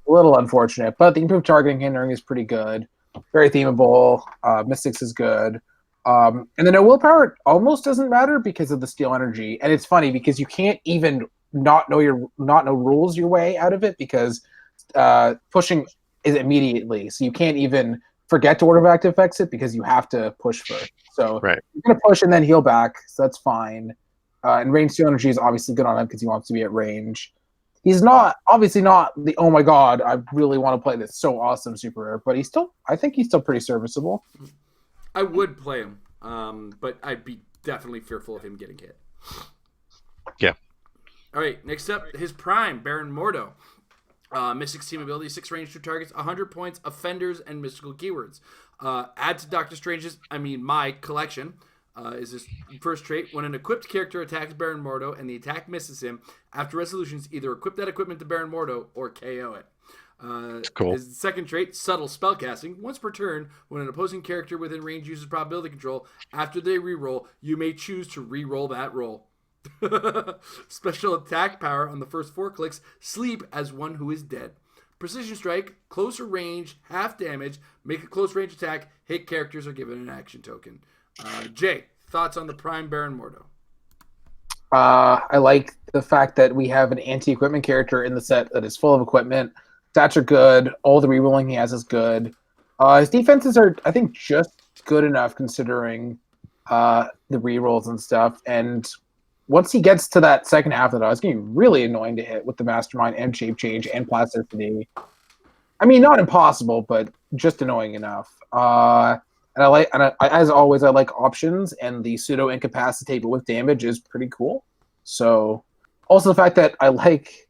a little unfortunate. But the improved targeting hindering is pretty good. Very themable. Mystics is good. And then no willpower almost doesn't matter because of the steel energy. And it's funny because you can't even not know rules your way out of it because pushing is immediately. So you can't even forget to order of active effects it because you have to push first. So Right. you're going to push and then heal back. So that's fine. And range steel energy is obviously good on him because he wants to be at range. He's obviously not the, oh my god, I really want to play this so awesome super rare, but I think he's still pretty serviceable. I would play him, but I'd be definitely fearful of him getting hit. Yeah. All right, next up, his prime, Baron Mordo. Mystic team ability, 6 range, 2 targets, 100 points, offenders, and mystical keywords. Add to Doctor Strange's, my collection, is his first trait. When an equipped character attacks Baron Mordo and the attack misses him, after resolutions, either equip that equipment to Baron Mordo or KO it. Cool. His second trait, subtle spellcasting. Once per turn, when an opposing character within range uses probability control, after they reroll, you may choose to reroll that roll. Special attack power on the first 4 clicks, sleep as one who is dead. Precision strike, closer range, half damage, make a close range attack, hit characters are given an action token. Jay, thoughts on the Prime Baron Mordo? I like the fact that we have an anti-equipment character in the set that is full of equipment. Stats are good. All the rerolling he has is good. His defenses are, I think, just good enough considering the rerolls and stuff. And once he gets to that second half of it, it's going to be really annoying to hit with the Mastermind and Shape Change and Plasticity. Not impossible, but just annoying enough. As always, I like options, and the pseudo incapacitate but with damage is pretty cool. So, also the fact that I like,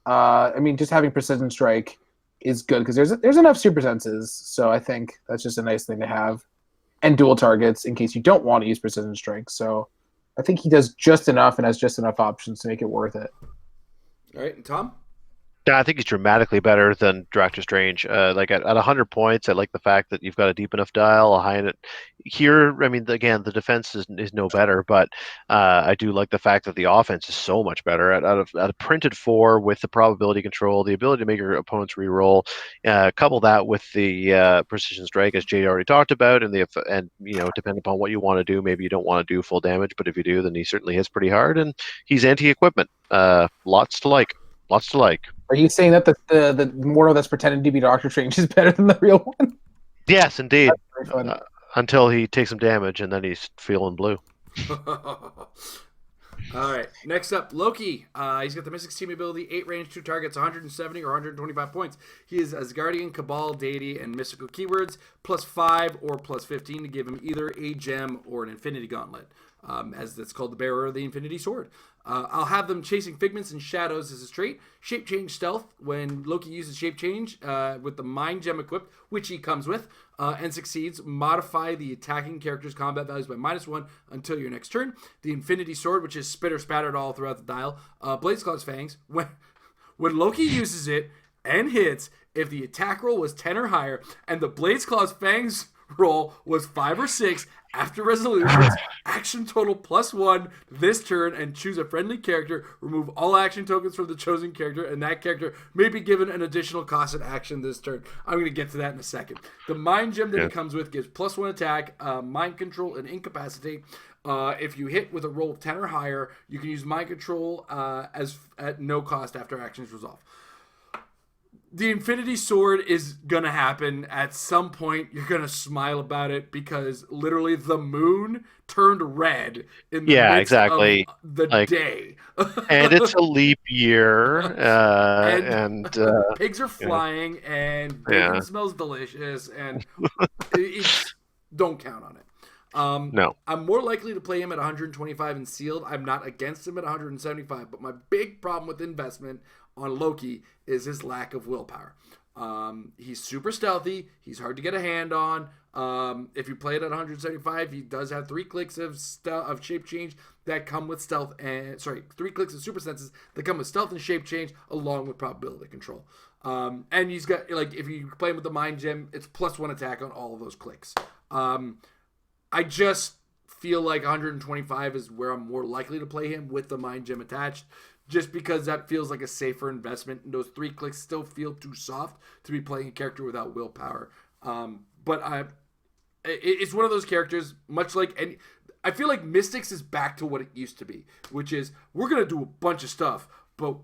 just having precision strike is good because there's enough super senses. So I think that's just a nice thing to have, and dual targets in case you don't want to use precision strike. So I think he does just enough and has just enough options to make it worth it. All right, and Tom? Yeah, I think he's dramatically better than Doctor Strange. Like at 100 points, I like the fact that you've got a deep enough dial, a high enough. Here, again, the defense is no better, but I do like the fact that the offense is so much better. At a printed 4 with the probability control, the ability to make your opponents reroll, couple that with the precision strike, as Jay already talked about, and depending upon what you want to do, maybe you don't want to do full damage, but if you do, then he certainly hits pretty hard, and he's anti-equipment. Lots to like. Lots to like. Are you saying that the Mortal that's pretending to be Doctor Strange is better than the real one? Yes, indeed. That's very funny. Until he takes some damage, and then he's feeling blue. All right, next up, Loki. He's got the Mystic team ability, 8 range, 2 targets, 170 or 125 points. He is Asgardian, Cabal, Deity, and mystical keywords, +5 or +15 to give him either a gem or an Infinity Gauntlet, as that's called the Bearer of the Infinity Sword. I'll have them chasing figments and shadows as his trait. Shape change stealth when Loki uses shape change with the mind gem equipped, which he comes with, and succeeds. Modify the attacking character's combat values by -1 until your next turn. The Infinity Sword, which is spitter spattered all throughout the dial. Blaze Claw's Fangs. When Loki uses it and hits, if the attack roll was 10 or higher and the Blaze Claw's Fangs roll was 5 or 6 after resolutions, action total +1 this turn, and choose a friendly character. Remove all action tokens from the chosen character, and that character may be given an additional costed action this turn. I'm going to get to that in a second. The mind gem that it comes with gives +1 attack, mind control, and incapacitate. If you hit with a roll of 10 or higher, you can use mind control as at no cost after actions resolve. The Infinity Sword is going to happen at some point. You're going to smile about it because literally the moon turned red in the midst exactly. of the day. And it's a leap year. and pigs are flying and bacon smells delicious. And don't count on it. No. I'm more likely to play him at 125 and sealed. I'm not against him at 175. But my big problem with investment on Loki is his lack of willpower. He's super stealthy. He's hard to get a hand on. If you play it at 175, he does have 3 clicks of shape change that come with stealth, and 3 clicks of super senses that come with stealth and shape change along with probability control. And he's got, like, if you play him with the mind gem, it's +1 attack on all of those clicks. I just feel like 125 is where I'm more likely to play him with the mind gem attached, just because that feels like a safer investment. And those 3 clicks still feel too soft to be playing a character without willpower. But it's one of those characters, much like any. I feel like Mystics is back to what it used to be, which is we're gonna do a bunch of stuff, but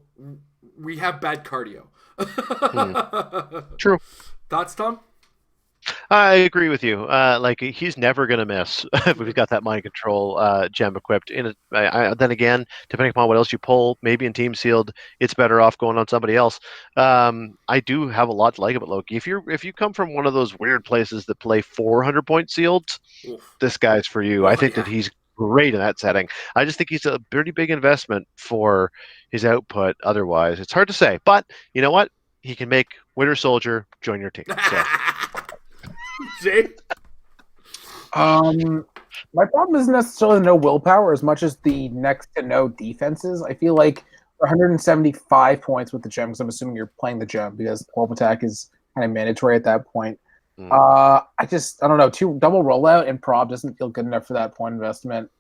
we have bad cardio. True. Thoughts, Tom? I agree with you. Like, he's never going to miss if we've got that mind control gem equipped. Then again, depending upon what else you pull, maybe in Team Sealed, it's better off going on somebody else. I do have a lot to like about Loki. If you come from one of those weird places that play 400-point sealed, this guy's for you. I think that he's great in that setting. I just think he's a pretty big investment for his output. Otherwise, it's hard to say. But you know what? He can make Winter Soldier join your team. So. Jay? My problem isn't necessarily no willpower as much as the next to no defenses. I feel like for 175 points with the gem, because I'm assuming you're playing the gem because 12 attack is kind of mandatory at that point. I don't know, 2 double rollout and prob doesn't feel good enough for that point investment.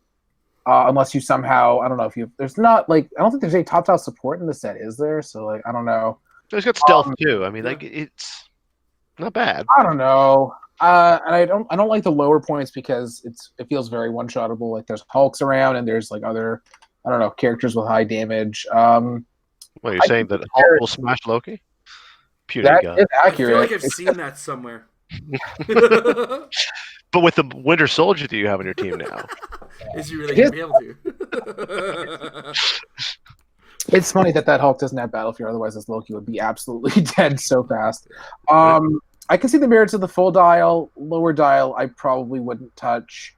Unless you somehow, I don't know if there's not, like, I don't think there's any top support in the set, is there? So, like, I don't know. He's got stealth too. I mean, like, it's not bad. I don't know. And I don't like the lower points because it feels very one-shottable. Like, there's Hulks around and there's, like, other, I don't know, characters with high damage. Well, you're saying that Hulk will smash Loki? That is accurate. I feel like I've seen that somewhere. But with the Winter Soldier that you have on your team now, is he really going to be able to? It's funny that Hulk doesn't have Battle Fear, otherwise this Loki would be absolutely dead so fast. I can see the merits of the full dial. Lower dial, I probably wouldn't touch.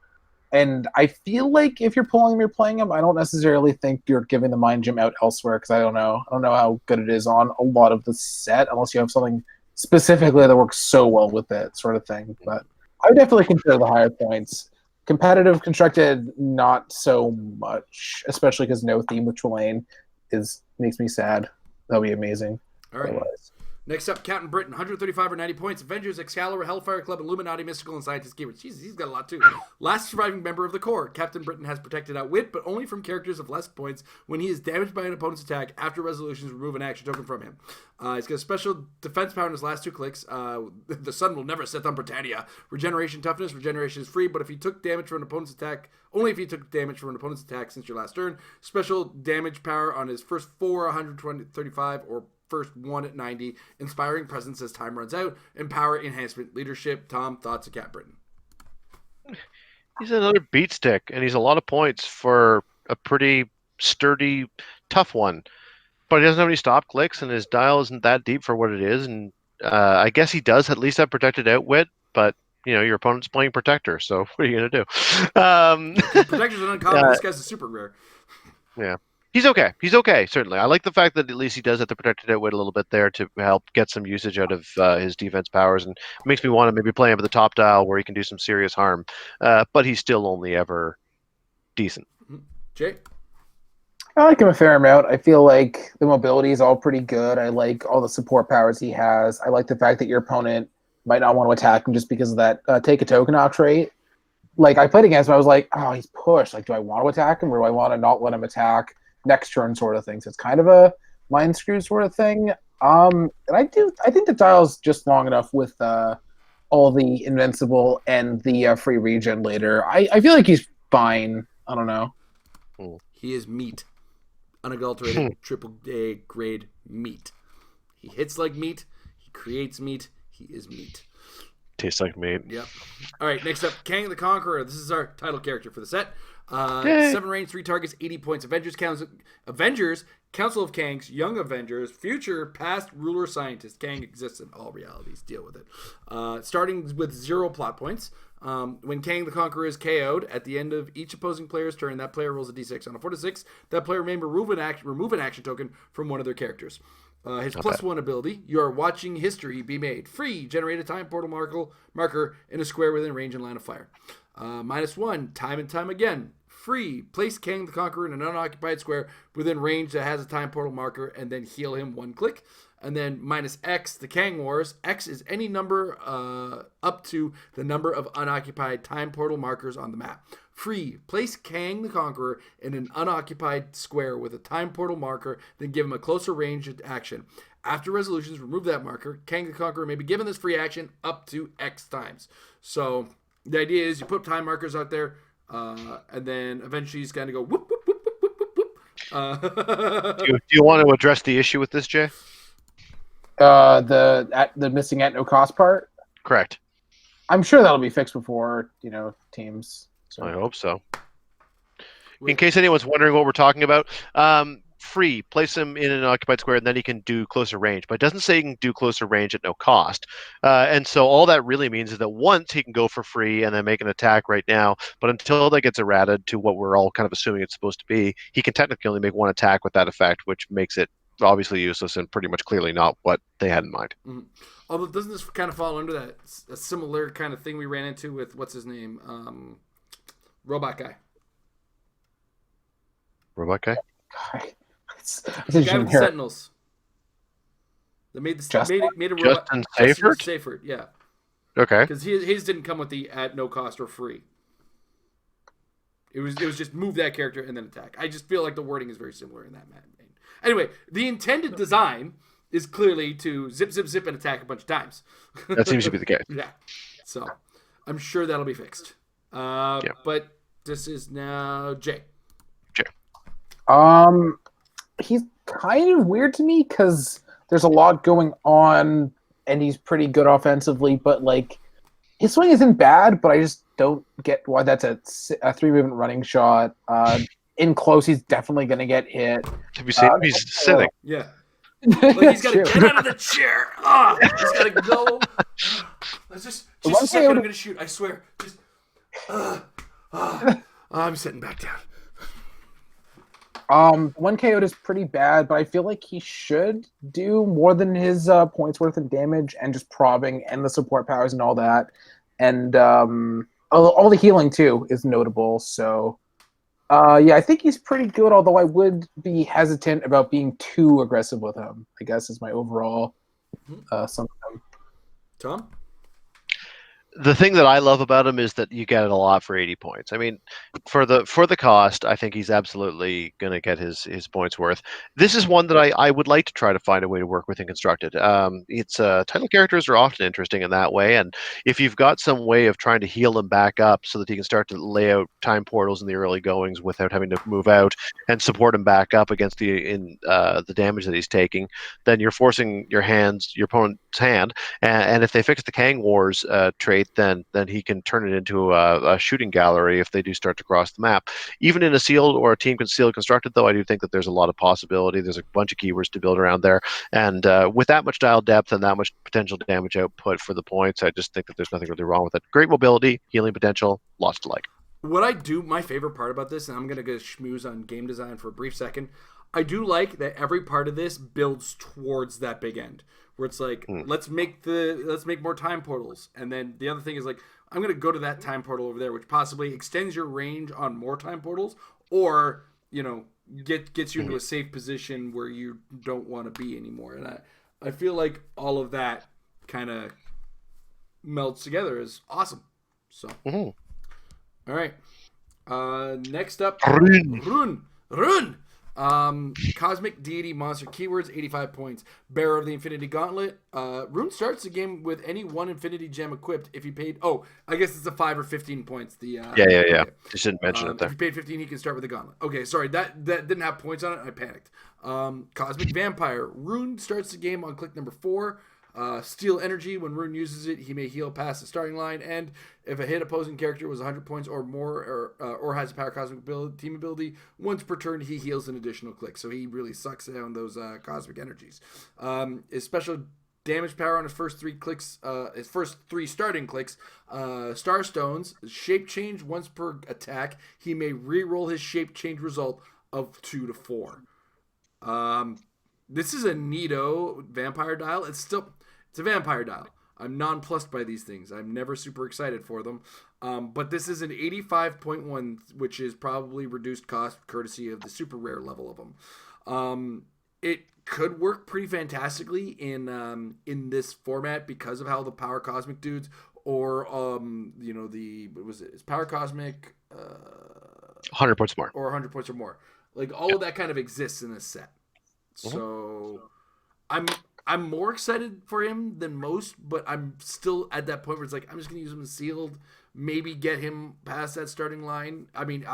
And I feel like if you're pulling him, you're playing him. I don't necessarily think you're giving the mind gem out elsewhere because I don't know how good it is on a lot of the set unless you have something specifically that works so well with it, sort of thing. But I would definitely consider the higher points. Competitive constructed, not so much, especially because no theme with Trelane makes me sad. That'll be amazing. All right. Otherwise. Next up, Captain Britain, 135 or 90 points. Avengers, Excalibur, Hellfire Club, Illuminati, Mystical, and Scientist Keywords. Jesus, he's got a lot too. Last surviving member of the Corps. Captain Britain has protected Outwit, but only from characters of less points when he is damaged by an opponent's attack. After resolutions, remove an action token from him. He's got a special defense power in his last 2 clicks. The sun will never set on Britannia. Regeneration toughness. Regeneration is free, but if he took damage from an opponent's attack, only if he took damage from an opponent's attack since your last turn. Special damage power on his first 4, 135, or first 1 at 90. Inspiring presence as time runs out. And power enhancement. Leadership. Tom, thoughts of Cat Britain? He's another beat stick, and he's a lot of points for a pretty sturdy, tough one. But he doesn't have any stop clicks, and his dial isn't that deep for what it is. And I guess he does at least have protected Outwit, but your opponent's playing Protector, so what are you going to do? Protector's an uncommon. This guy's a super rare. Yeah. He's okay. He's okay, certainly. I like the fact that at least he does have the protected outwit a little bit there to help get some usage out of his defense powers, and it makes me want to maybe play him at the top dial where he can do some serious harm. But he's still only ever decent. Jay? I like him a fair amount. I feel like the mobility is all pretty good. I like all the support powers he has. I like the fact that your opponent might not want to attack him just because of that take a token off trait. Like, I played against him, I was like, oh, he's pushed. Like, do I want to attack him or do I want to not let him attack next turn sort of thing? So it's kind of a mind screw sort of thing. And I think the dial's just long enough with all the invincible and the free regen later. I feel like he's fine. I don't know. He is meat. Unadulterated triple A grade meat. He hits like meat. He creates meat. He is meat. Tastes like meat. Yep. All right, next up, Kang the Conqueror. This is our title character for the set. Yay. 7 range, 3 targets, 80 points. Avengers, Council of Kangs, Young Avengers, Future, Past, Ruler, Scientist. Kang exists in all realities. Deal with it. Starting with 0 plot points. When Kang the Conqueror is KO'd, at the end of each opposing player's turn, that player rolls a d6. On a 4 to 6, that player may remove an action token from one of their characters. His +1 ability, you are watching history be made. Free, generate a time portal marker in a square within range and line of fire. -1, time and time again. Free, place Kang the Conqueror in an unoccupied square within range that has a time portal marker and then heal him 1 click. And then -X, the Kang Wars. X is any number up to the number of unoccupied time portal markers on the map. Free, place Kang the Conqueror in an unoccupied square with a time portal marker, then give him a closer range action. After resolutions, remove that marker. Kang the Conqueror may be given this free action up to X times. So the idea is you put time markers out there, and then eventually he's going to go whoop, whoop, whoop, whoop, whoop, whoop. Do you want to address the issue with this, Jay? The missing at no cost part. Correct. I'm sure that'll be fixed before teams. So. I hope so. In case anyone's wondering what we're talking about, free, place him in an occupied square, and then he can do closer range. But it doesn't say he can do closer range at no cost. And so all that really means is that once he can go for free and then make an attack right now, but until that gets errated to what we're all kind of assuming it's supposed to be, he can technically only make 1 attack with that effect, which makes it obviously useless and pretty much clearly not what they had in mind. Mm-hmm. Although doesn't this kind of fall under that a similar kind of thing we ran into with what's his name, Robot Guy? Robot Guy? The guy with the Sentinels. They made a robot. Justin Safert? Safert, yeah. Okay. Because his didn't come with the at no cost or free. It was just move that character and then attack. I just feel like the wording is very similar in that vein. Anyway, the intended design is clearly to zip, zip, zip and attack a bunch of times. That seems to be the case. Yeah. So I'm sure that'll be fixed. But this is now Jay. He's kind of weird to me because there's a lot going on and he's pretty good offensively, but his swing isn't bad, but I just don't get why that's a 3-movement running shot. In close, he's definitely going to get hit. Have you seen him? He's sitting. Yeah. He's got to get out of the chair. He's got to go. Just a second, I'm going to shoot. I swear. Just, I'm sitting back down. 1 KO is pretty bad, but I feel like he should do more than his points worth in damage and just probbing and the support powers and all that. And all the healing, too, is notable. So, I think he's pretty good, although I would be hesitant about being too aggressive with him, I guess, is my overall sum of him. Tom? The thing that I love about him is that you get it a lot for 80 points. I mean, for the cost, I think he's absolutely going to get his points worth. This is one that I would like to try to find a way to work with in Constructed. It's title characters are often interesting in that way, and if you've got some way of trying to heal him back up so that he can start to lay out time portals in the early goings without having to move out and support him back up against the damage that he's taking, then you're forcing your opponent's hand, and if they fix the Kang Wars trait, then he can turn it into a shooting gallery if they do start to cross the map. Even in a sealed or a team sealed constructed, though, I do think that there's a lot of possibility. There's a bunch of keywords to build around there, and with that much dial depth and that much potential damage output for the points, I just think that there's nothing really wrong with it. Great mobility, healing potential, lots to like. My favorite part about this, and I'm going to go schmooze on game design for a brief second, I do like that every part of this builds towards that big end, where it's like, let's make more time portals, and then the other thing is like, I'm going to go to that time portal over there, which possibly extends your range on more time portals, or gets you into a safe position where you don't want to be anymore. And I feel like all of that kind of melts together is awesome. So, all right, next up, Rune. Cosmic deity monster keywords, 85 points. Bearer of the Infinity Gauntlet. Rune starts the game with any 1 Infinity Gem equipped. If he paid, I guess it's a 5 or 15 points. Yeah. You shouldn't mention it there. If he paid 15, he can start with the Gauntlet. Okay, sorry, that didn't have points on it. I panicked. Cosmic Vampire. Rune starts the game on click number 4. Steal energy. When Rune uses it, he may heal past the starting line. And if a hit opposing character was 100 points or more, or has a power cosmic team ability, once per turn he heals an additional click. So he really sucks down those cosmic energies. His special damage power on his first 3 clicks, his first 3 starting clicks, Star Stones, shape change once per attack. He may re-roll his shape change result of 2 to 4. This is a neato vampire dial. It's a vampire dial. I'm nonplussed by these things. I'm never super excited for them. But this is an 85.1, which is probably reduced cost courtesy of the super rare level of them. It could work pretty fantastically in this format because of how the Power Cosmic dudes or it's Power Cosmic 100 points more. Or 100 points or more. Like all of that kind of exists in this set. So I'm more excited for him than most, but I'm still at that point where it's like I'm just gonna use him as sealed, maybe get him past that starting line. I mean,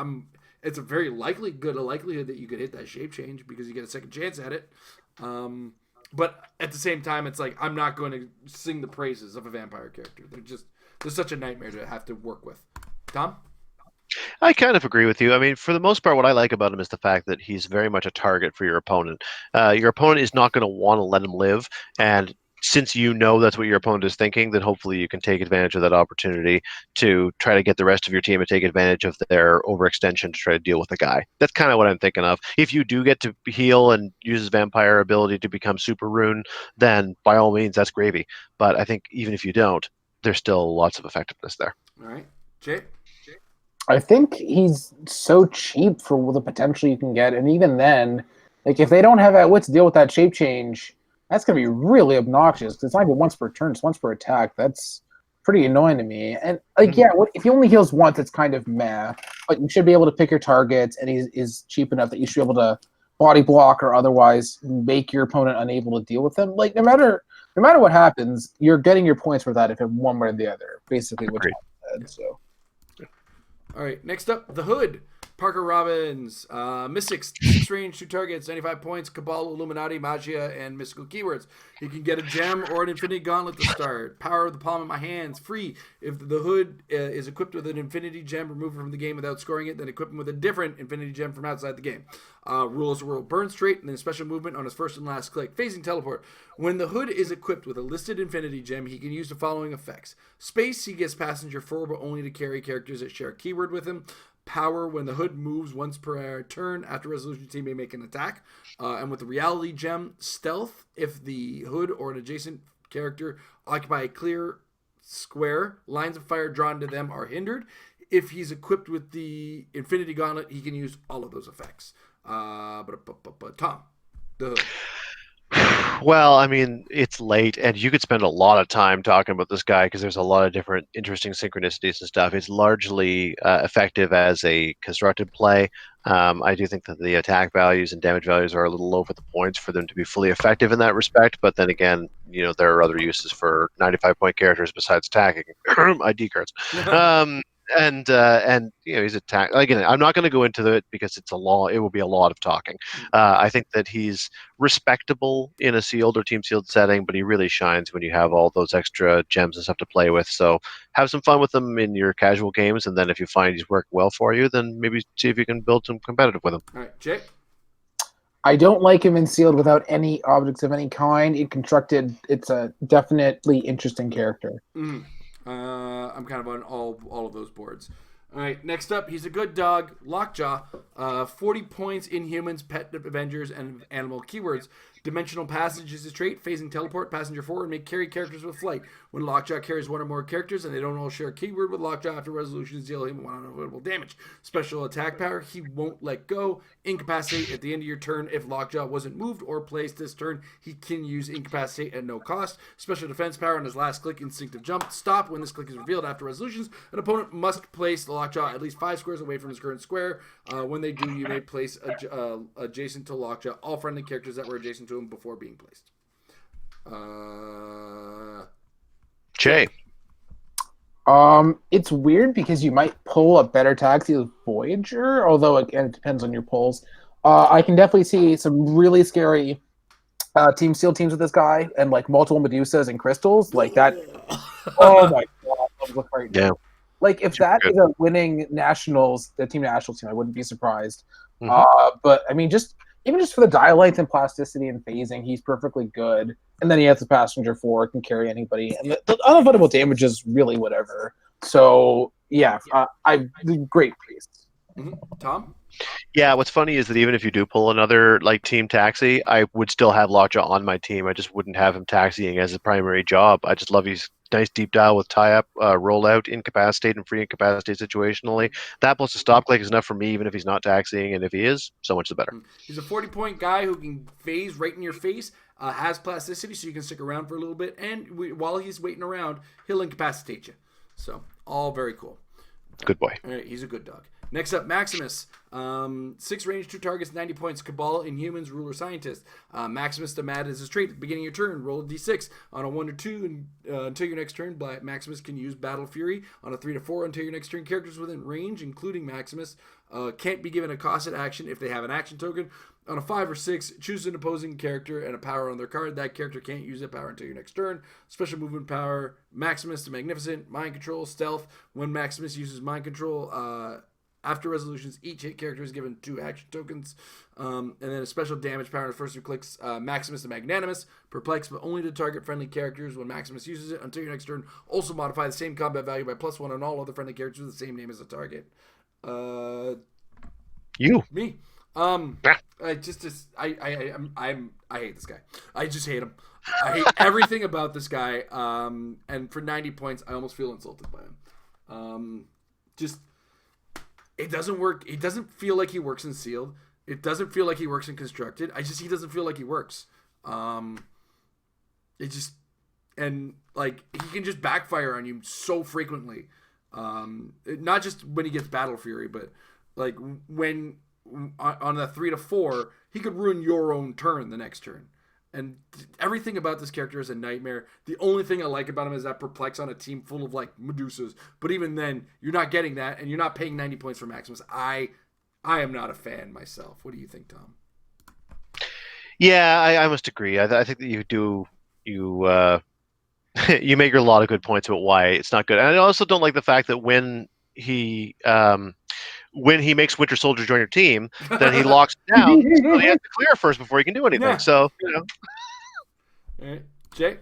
it's a very likelihood that you could hit that shape change because you get a second chance at it. But at the same time, it's like I'm not going to sing the praises of a vampire character. They're such a nightmare to have to work with. Tom? I kind of agree with you. I mean, for the most part, what I like about him is the fact that he's very much a target for your opponent. Your opponent is not going to want to let him live, and since you know that's what your opponent is thinking, then hopefully you can take advantage of that opportunity to try to get the rest of your team to take advantage of their overextension to try to deal with the guy. That's kind of what I'm thinking of. If you do get to heal and use his vampire ability to become Super Rune, then by all means, that's gravy. But I think even if you don't, there's still lots of effectiveness there. All right. Jay? I think he's so cheap for the potential you can get, and even then, like if they don't have that wit to deal with that shape change, that's gonna be really obnoxious because it's not even once per turn; it's once per attack. That's pretty annoying to me. And like, if he only heals once, it's kind of meh. But you should be able to pick your targets, and he is cheap enough that you should be able to body block or otherwise make your opponent unable to deal with them. Like no matter what happens, you're getting your points for that if it's one way or the other. Basically, what Tom said. So. All right, next up, the Hood. Parker Robbins, Mystics, 6 range, 2 targets, 95 points, Cabal, Illuminati, Magia, and mystical keywords. You can get a gem or an Infinity Gauntlet to start. Power of the palm of my hands, free. If the Hood is equipped with an Infinity Gem, remove it from the game without scoring it, then equip him with a different Infinity Gem from outside the game. Rules the world burn straight, and then special movement on his first and last click. Phasing teleport. When the Hood is equipped with a listed Infinity Gem, he can use the following effects. Space, he gets passenger 4, but only to carry characters that share a keyword with him. Power, when the Hood moves once per turn after resolution, team may make an attack. And with the reality gem, stealth, if the Hood or an adjacent character occupy a clear square, lines of fire drawn to them are hindered. If he's equipped with the Infinity Gauntlet, he can use all of those effects. Tom, the Hood. Well, I mean, it's late, and you could spend a lot of time talking about this guy because there's a lot of different interesting synchronicities and stuff. It's largely effective as a constructed play. I do think that the attack values and damage values are a little low for the points for them to be fully effective in that respect. But then again, there are other uses for 95-point characters besides attacking ID cards. And he's attacked again. I'm not going to go into it because it will be a lot of talking. I think that he's respectable in a sealed or team sealed setting, but he really shines when you have all those extra gems and stuff to play with. So have some fun with them in your casual games, and then if you find he's worked well for you, then maybe see if you can build some competitive with him. All right, Jay. I don't like him in sealed without any objects of any kind. In constructed, it's a definitely interesting character. Mm. I'm kind of on all of those boards. All right, next up, he's a good dog, Lockjaw. 40 points, Inhumans, Pet Avengers, and Animal keywords. Dimensional Passage is his trait. Phasing Teleport, Passenger 4, and may carry characters with flight. When Lockjaw carries one or more characters and they don't all share a keyword with Lockjaw, after resolutions deal him one unavoidable damage. Special attack power, he won't let go. Incapacitate at the end of your turn. If Lockjaw wasn't moved or placed this turn, he can use Incapacitate at no cost. Special defense power on his last click, Instinctive Jump. Stop when this click is revealed after resolutions. An opponent must place the Lockjaw at least 5 squares away from his current square. When they do, you may place adjacent to Lockjaw all friendly characters that were adjacent to him before being placed. Jay. It's weird because you might pull a better taxi with Voyager, although again it depends on your pulls. I can definitely see some really scary team seal teams with this guy and like multiple Medusas and crystals like that. Oh my god, I look right now. Yeah. Like if Super that good. is a winning nationals, the team nationals team, I wouldn't be surprised. Mhm. But I mean, even just for the dial length and plasticity and phasing, he's perfectly good. And then he has the passenger 4, can carry anybody, and the unavoidable damage is really whatever. So yeah, great priest. Tom? Yeah, what's funny is that even if you do pull another like team taxi, I would still have Lockjaw on my team. I just wouldn't have him taxiing as his primary job. I just love his nice deep dial with tie up, roll out, incapacitate, and free incapacitate situationally. That plus the stop click is enough for me, even if he's not taxiing, and if he is, so much the better. He's a 40-point guy who can phase right in your face, has plasticity, so you can stick around for a little bit, and while he's waiting around, he'll incapacitate you. So, all very cool. Good boy. All right, he's a good dog. Next up, Maximus. 6 range, 2 targets, 90 points. Cabal, Inhumans, Ruler, Scientist. Maximus to Mad is his trait. At the beginning of your turn, roll a d6. On a 1 to 2 and, until your next turn, Maximus can use Battle Fury. On a 3 to 4 until your next turn, characters within range, including Maximus, can't be given a costed action if they have an action token. On a 5 or 6, choose an opposing character and a power on their card. That character can't use that power until your next turn. Special movement power, Maximus to Magnificent, Mind Control, Stealth. When Maximus uses Mind Control, after resolutions, each hit character is given 2 action tokens. And then a special damage power on the first 2 clicks, Maximus to Magnanimous. Perplex, but only to target friendly characters when Maximus uses it. Until your next turn, also modify the same combat value by +1 on all other friendly characters with the same name as the target. You. Me. I hate this guy. I just hate him. I hate everything about this guy. And for 90 points, I almost feel insulted by him. It doesn't work. It doesn't feel like he works in sealed. It doesn't feel like he works in constructed. He doesn't feel like he works. He can just backfire on you so frequently. Not just when he gets Battle Fury, but like when on the 3 to 4, he could ruin your own turn the next turn. And everything about this character is a nightmare. The only thing I like about him is that perplex on a team full of like Medusas. But even then, you're not getting that, and you're not paying 90 points for Maximus. I am not a fan myself. What do you think, Tom? Yeah, I must agree. I think that you make a lot of good points about why it's not good. And I also don't like the fact that when he makes Winter Soldier join your team, then he locks it down. So he has to clear first before he can do anything. Yeah. So, All right. Jay?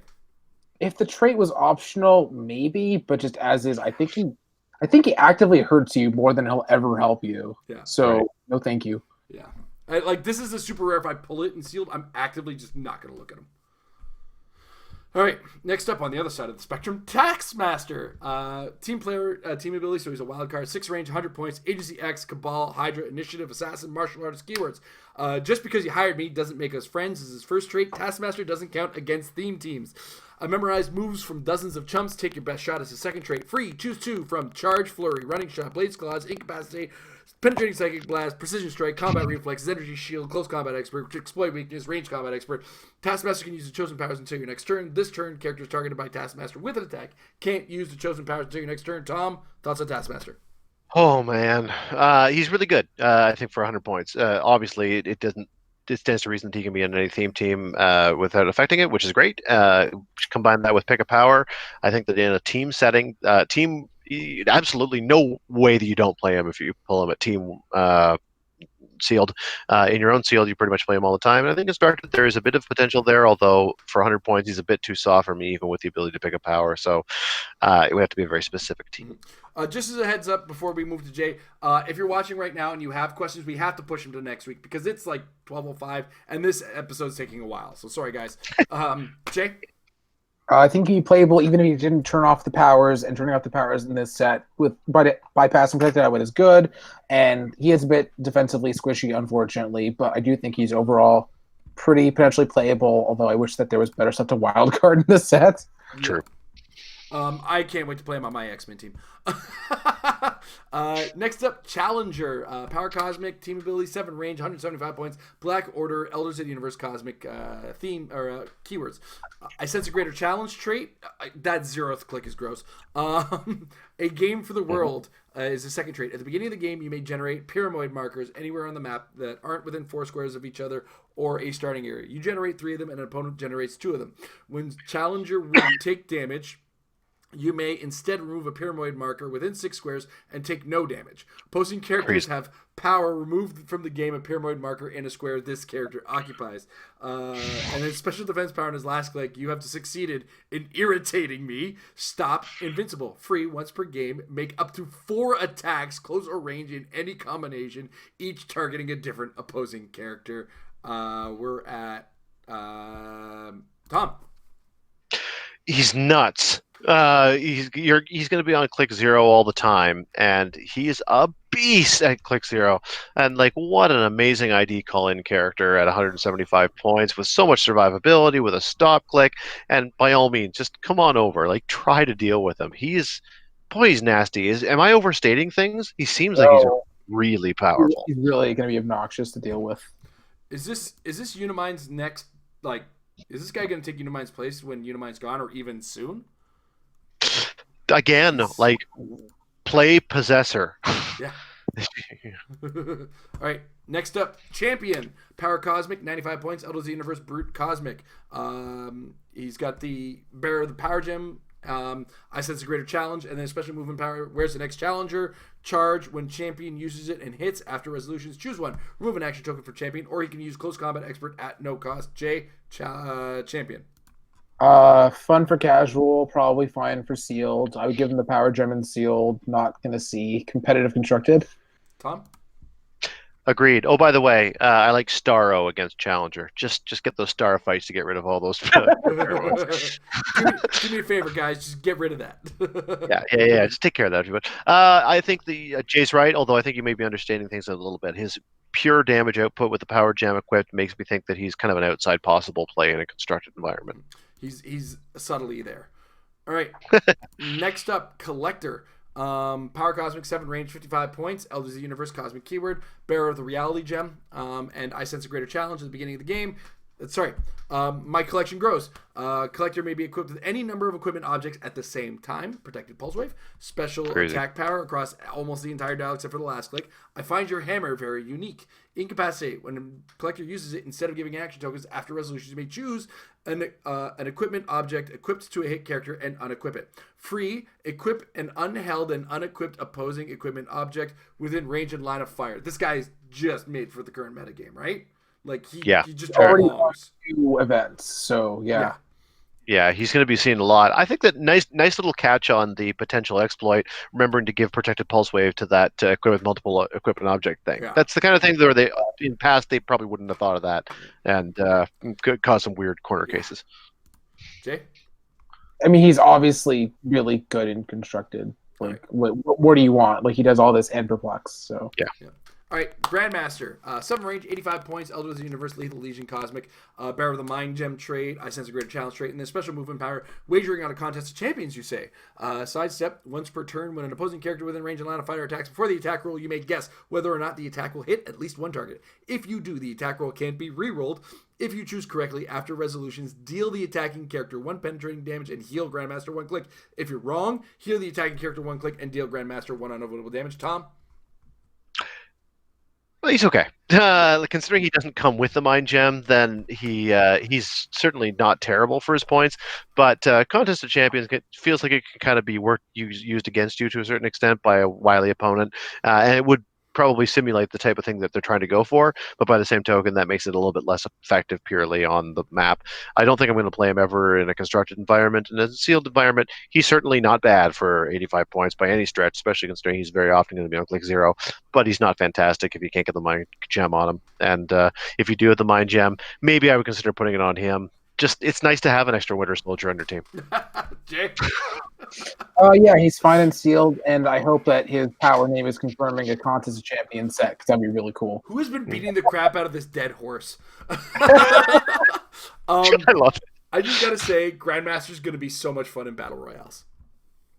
If the trait was optional, maybe, but just as is, I think he actively hurts you more than he'll ever help you. Yeah. So right. No, thank you. Yeah. This is a super rare. If I pull it and sealed, I'm actively just not going to look at him. All right, next up on the other side of the spectrum, Taskmaster. Team player, team ability, so he's a wild card, 6 range, 100 points, Agency X, Cabal, Hydra, Initiative, Assassin, Martial Artist, keywords. Just because you hired me doesn't make us friends. This is his first trait. Taskmaster doesn't count against theme teams. I memorize moves from dozens of chumps. Take your best shot as a second trait. Free, choose 2 from Charge, Flurry, Running Shot, Blades Claws, Incapacitate, Penetrating Psychic Blast, Precision Strike, Combat Reflex, Energy Shield, Close Combat Expert, Exploit Weakness, Range Combat Expert. Taskmaster can use the chosen powers until your next turn. This turn, characters targeted by Taskmaster with an attack can't use the chosen powers until your next turn. Tom, thoughts on Taskmaster? oh man, he's really good. I think for 100 points. Obviously, it doesn't. It stands to reason that he can be on any theme team without affecting it, which is great. Combine that with pick a power. I think that in a team setting, absolutely no way that you don't play him if you pull him at team sealed. In your own sealed, you pretty much play him all the time. And I think in Started, there is a bit of potential there, although for 100 points, he's a bit too soft for me, even with the ability to pick a power. So it would have to be a very specific team. Just as a heads up before we move to Jay, if you're watching right now and you have questions, we have to push them to next week because it's like 12:05 and this episode's taking a while. So sorry, guys. Jay? I think he'd be playable even if he didn't turn off the powers, and turning off the powers in this set with bypass and protected outwit is good. And he is a bit defensively squishy, unfortunately, but I do think he's overall pretty potentially playable, although I wish that there was better stuff to wildcard in this set. True. I can't wait to play him on my X-Men team. Next up, Challenger. Power Cosmic, team ability, 7 range, 175 points. Black Order, Elders of the Universe Cosmic theme or keywords. I sense a greater challenge trait. That 0th click is gross. A game for the world. is the second trait. At the beginning of the game, you may generate pyramid markers anywhere on the map that aren't within 4 squares of each other or a starting area. You generate 3 of them, and an opponent generates 2 of them. When challenger would take damage, you may instead remove a pyramid marker within 6 squares and take no damage. Opposing characters have power removed from the game a pyramid marker in a square this character occupies. And his special defense power in his last click, you have succeeded in irritating me. Stop. Invincible. Free once per game. Make up to 4 attacks, close or range in any combination, each targeting a different opposing character. We're at Tom. He's nuts. He's going to be on click 0 all the time, and he's a beast at click 0. And like, what an amazing ID call-in character at 175 points with so much survivability, with a stop click. And by all means, just come on over. Like, try to deal with him. He's nasty. Am I overstating things? He seems like he's really powerful. He's really going to be obnoxious to deal with. Is this Unimine's next, like, is this guy going to take Unimine's place when Unimine's gone, or even soon? Again, like, play Possessor. Yeah. All right. Next up, Champion. Power Cosmic, 95 points. Elders of the Universe, Brute Cosmic. He's got the Bearer of the Power Gem. I sense a greater challenge, and then special movement power. Where's the next challenger? Charge when champion uses it and hits after resolutions. Choose one. Remove an action token for champion, or he can use close combat expert at no cost. Champion. Fun for casual, probably fine for sealed. I would give him the power gem and sealed. Not gonna see competitive constructed. Tom. Agreed. Oh, by the way, I like Starro against Challenger. Just get those star fights to get rid of all those. do me a favor, guys. Just get rid of that. Yeah. Just take care of that, everybody. I think Jay's right, although I think you may be understanding things a little bit. His pure damage output with the power gem equipped makes me think that he's kind of an outside possible play in a constructed environment. He's subtly there. All right. Next up, Collector. Power Cosmic, 7 range, 55 points. Elders of the Universe, Cosmic Keyword. Bearer of the Reality Gem. And I sense a greater challenge at the beginning of the game. My collection grows. Collector may be equipped with any number of equipment objects at the same time. Protected Pulse Wave. Special attack power across almost the entire dial except for the last click. I find your hammer very unique. Incapacitate. When a collector uses it, instead of giving action tokens after resolutions, you may choose an equipment object equipped to a hit character and unequip it. Free. Equip an unheld and unequipped opposing equipment object within range and line of fire. This guy is just made for the current metagame, right? Like he just already won 2 events, so yeah. Yeah, he's going to be seen a lot. I think that nice little catch on the potential exploit, remembering to give protected pulse wave to that equip with multiple equipment object thing. Yeah. That's the kind of thing where they, in the past, they probably wouldn't have thought of that, and could cause some weird corner cases. Jay? I mean, he's obviously really good and constructed. Like, what do you want? Like, he does all this and perplex, so. Yeah. All right, Grandmaster, 7 range, 85 points, Elders of the Universe, Lethal Legion, Cosmic, Bearer of the Mind Gem trait, I sense a greater challenge trait, and then special movement power, wagering on a contest of champions, you say. Sidestep, once per turn, when an opposing character within range and line of fire attacks before the attack roll, you may guess whether or not the attack will hit at least one target. If you do, the attack roll can't be re-rolled. If you choose correctly, after resolutions, deal the attacking character 1 penetrating damage and heal Grandmaster 1 click. If you're wrong, heal the attacking character 1 click and deal Grandmaster 1 unavoidable damage. Tom? Well, he's okay. Considering he doesn't come with the Mind Gem, then he's certainly not terrible for his points. But Contest of Champions feels like it can kind of be used against you to a certain extent by a wily opponent, and it would probably simulate the type of thing that they're trying to go for, but by the same token, that makes it a little bit less effective purely on the map. I don't think I'm going to play him ever in a constructed environment. In a sealed environment, he's certainly not bad for 85 points by any stretch, especially considering he's very often going to be on click 0, but he's not fantastic if you can't get the Mind Gem on him. And if you do have the Mind Gem, maybe I would consider putting it on him. Just, it's nice to have an extra Winter Soldier on your team. Jay? Yeah, he's fine and sealed, and I hope that his power name is confirming a Contest of Champions set, because that'd be really cool. Who has been beating the crap out of this dead horse? I love it. I just gotta say, Grandmaster's gonna be so much fun in Battle Royales.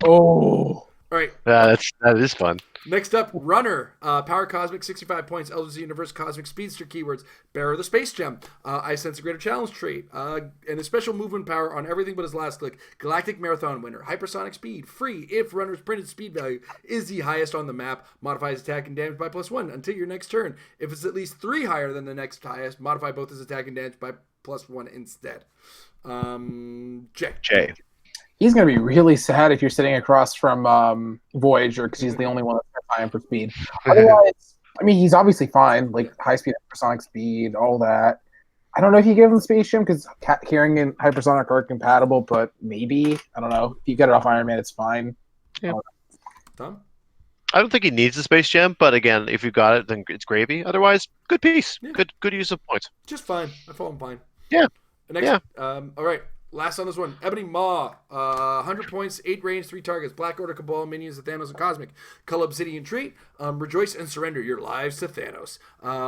Oh. All right. That is fun. Next up, Runner. Power Cosmic, 65 points. Elders of the Universe, Cosmic Speedster keywords. Bearer of the Space Gem. I Sense a Greater Challenge trait. And a special movement power on everything but his last click. Galactic Marathon winner. Hypersonic speed. Free if Runner's printed speed value is the highest on the map. Modifies attack and damage by +1 until your next turn. If it's at least 3 higher than the next highest, modify both his attack and damage by +1 instead. Jay. He's going to be really sad if you're sitting across from Voyager because he's the only one that's fine for speed. Otherwise, I mean, he's obviously fine, like high speed, hypersonic speed, all that. I don't know if you give him Space Gem because carrying and hypersonic are compatible, but maybe. I don't know. If you get it off Iron Man, it's fine. Yeah. Tom? I don't think he needs the Space Gem, but again, if you got it, then it's gravy. Otherwise, good piece. Yeah. Good use of points. Just fine. I thought I'm fine. Yeah. Next, all right. Last on this one, Ebony Maw, 100 points, 8 range, 3 targets, Black Order, Cabal, Minions of Thanos, and Cosmic. Cull Obsidian trait, rejoice and surrender your lives to Thanos.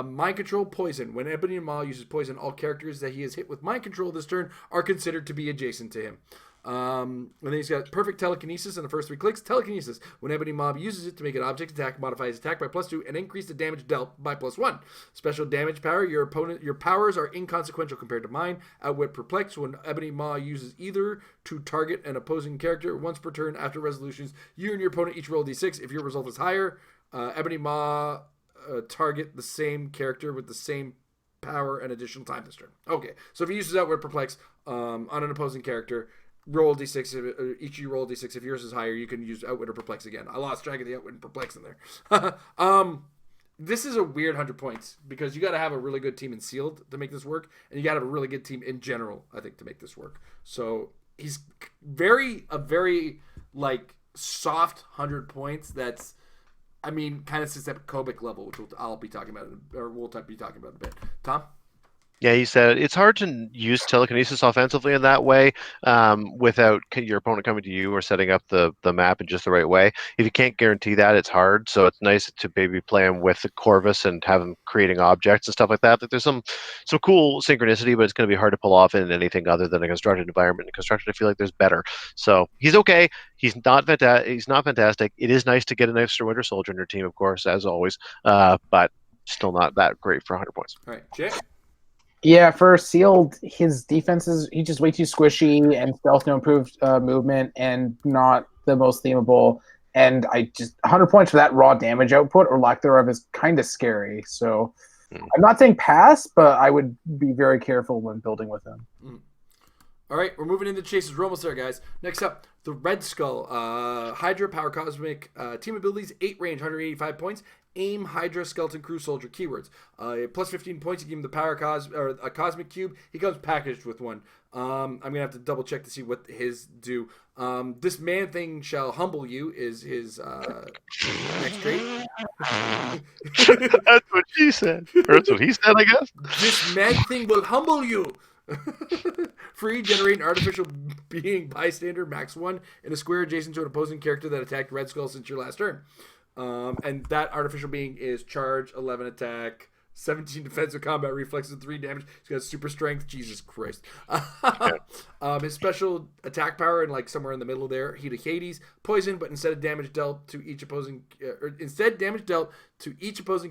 Mind Control, Poison. When Ebony Maw uses Poison, all characters that he has hit with Mind Control this turn are considered to be adjacent to him. And then he's got Perfect Telekinesis in the first 3 clicks. Telekinesis. When Ebony Mob uses it to make an object attack, modify his attack by +2 and increase the damage dealt by +1. Special damage power. Your powers are inconsequential compared to mine. Outwit Perplex. When Ebony Maw uses either to target an opposing character once per turn after resolutions, you and your opponent each roll d6. If your result is higher, Ebony Maw target the same character with the same power and additional time this turn. Okay, so if he uses Outwit Perplex on an opposing character, roll d6. Each you roll d6. If yours is higher, you can use Outwit or Perplex again. I lost track of the Outwit and Perplex in there. This is a weird 100 points because you got to have a really good team in sealed to make this work, and you got to have a really good team in general, I think, to make this work. So he's a very like soft 100 points. That's, I mean, kind of sits at Kobik level, which I'll be talking about, or we'll be talking about in a bit. Tom? Yeah, he said it's hard to use telekinesis offensively in that way without your opponent coming to you or setting up the map in just the right way. If you can't guarantee that, it's hard. So it's nice to maybe play him with the Corvus and have him creating objects and stuff like that. Like there's some cool synchronicity, but it's going to be hard to pull off in anything other than a constructed environment. In constructed, I feel like there's better. So he's okay. He's not fantastic. It is nice to get an extra Winter Soldier in your team, of course, as always, but still not that great for 100 points. All right, Jay? Yeah, for sealed, his defenses, he's just way too squishy and stealth no improved movement and not the most themable. And 100 points for that raw damage output or lack thereof is kind of scary. So I'm not saying pass, but I would be very careful when building with him. All right, we're moving into chases. We're almost there, guys. Next up, the Red Skull. Hydra, Power Cosmic, team abilities, 8 range, 185 points. Aim, Hydra, Skeleton Crew, Soldier keywords. Plus 15 points. You give him the Power a Cosmic Cube. He comes packaged with one. I'm going to have to double check to see what his do. This man thing shall humble you is his next trait. That's what she said. Or that's what he said, I guess. This man thing will humble you. Free, generate an artificial being bystander, max 1, in a square adjacent to an opposing character that attacked Red Skull since your last turn. And that artificial being is charge, 11 attack, 17 defensive combat reflexes, 3 damage. He's got super strength. Jesus Christ. His special attack power, and like somewhere in the middle there, Heat of Hades, poison, but instead damage dealt to each opposing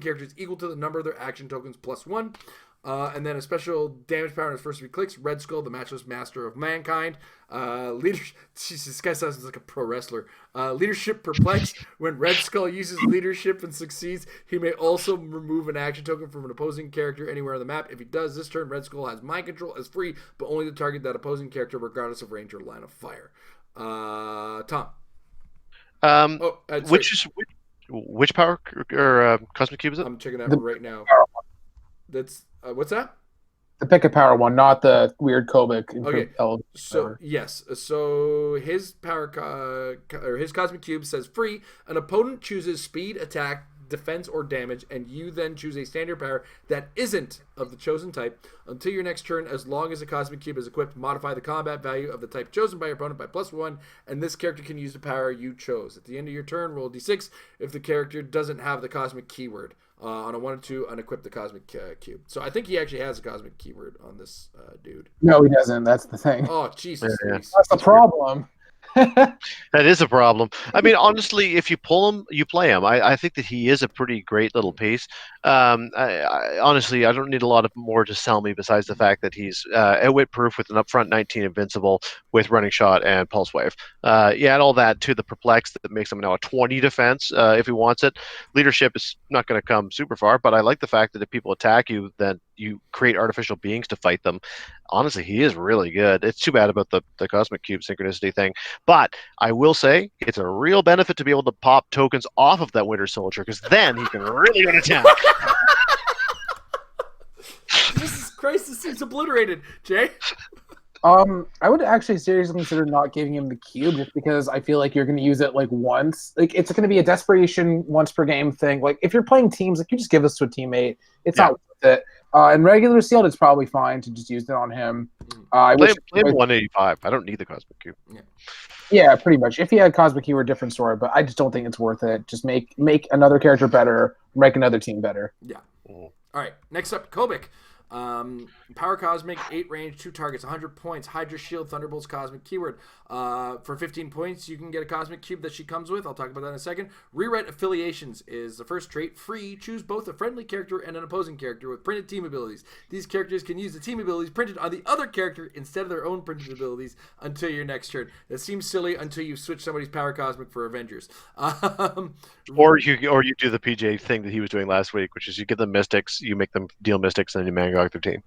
character is equal to the number of their action tokens plus 1. And then a special damage power in his first 3 clicks. Red Skull, the matchless master of mankind. Leadership. Jesus, this guy sounds like a pro wrestler. Leadership perplexed. When Red Skull uses leadership and succeeds, he may also remove an action token from an opposing character anywhere on the map. If he does this turn, Red Skull has mind control as free, but only to target that opposing character regardless of range or line of fire. Tom. Which power or Cosmic Cube is it? I'm checking that one right now. That's what's that? The pick a power one, not the weird Kobik. Okay. So yes. So his his Cosmic Cube says free. An opponent chooses speed, attack, defense, or damage, and you then choose a standard power that isn't of the chosen type until your next turn. As long as the Cosmic Cube is equipped, modify the combat value of the type chosen by your opponent by +1, and this character can use the power you chose. At the end of your turn, roll d6 if the character doesn't have the Cosmic keyword. On a 1 or 2, unequip the Cosmic Cube. So I think he actually has a Cosmic keyword on this dude. No, he doesn't. That's the thing. Oh, Jesus. That's the problem. That is a problem. I mean, honestly, if you pull him, you play him. I think that he is a pretty great little piece. Honestly, I don't need a lot of more to sell me besides the fact that he's outwit proof with an upfront 19 invincible with running shot and pulse wave. You add all that to the perplex that makes him now a 20 defense if he wants it. Leadership is not going to come super far, but I like the fact that if people attack you, then you create artificial beings to fight them. Honestly, he is really good. It's too bad about the Cosmic Cube synchronicity thing, but I will say it's a real benefit to be able to pop tokens off of that Winter Soldier because then he can really go to town. Jesus Christ, this seems obliterated. Jay? I would actually seriously consider not giving him the cube just because I feel like you're going to use it like once. Like it's going to be a desperation once per game thing. Like if you're playing teams, like you just give this to a teammate. It's not worth it. In regular sealed, it's probably fine to just use it on him. Play him 185. I don't need the Cosmic Cube. Yeah, pretty much. If he had Cosmic Cube, a different story, but I just don't think it's worth it. Just make another character better, make another team better. Yeah. All right. Next up, Kobik. Power Cosmic, 8 range, 2 targets, 100 points. Hydra Shield, Thunderbolts, Cosmic keyword. For 15 points, you can get a Cosmic Cube that she comes with. I'll talk about that in a second. Rewrite Affiliations is the first trait. Free. Choose both a friendly character and an opposing character with printed team abilities. These characters can use the team abilities printed on the other character instead of their own printed abilities until your next turn. That seems silly until you switch somebody's Power Cosmic for Avengers. Or you do the PJ thing that he was doing last week, which is you give them Mystics, you make them deal Mystics, and then you Mangog their team.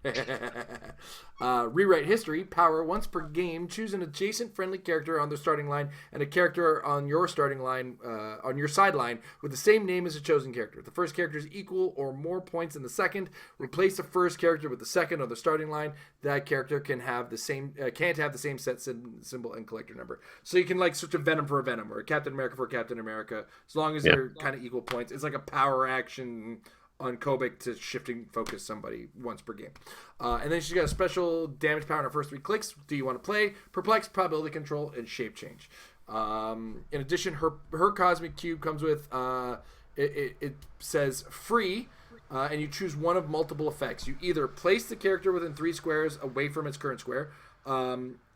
Rewrite history. Power. Once per game, choose an adjacent friendly character on the starting line and a character on your starting line, on your sideline, with the same name as a chosen character. The first character is equal or more points than the second. Replace the first character with the second on the starting line. That character can have the same can't have the same set symbol and collector number. So you can like switch a Venom for a Venom or a Captain America for a Captain America, as long as they're kind of equal points. It's like a power action on Kobik to shifting focus somebody once per game. And then she's got a special damage power in her first 3 clicks. Do you want to play? Perplex, probability control, and shape change. In addition, her Cosmic Cube comes with, it says free, and you choose one of multiple effects. You either place the character within 3 squares away from its current square.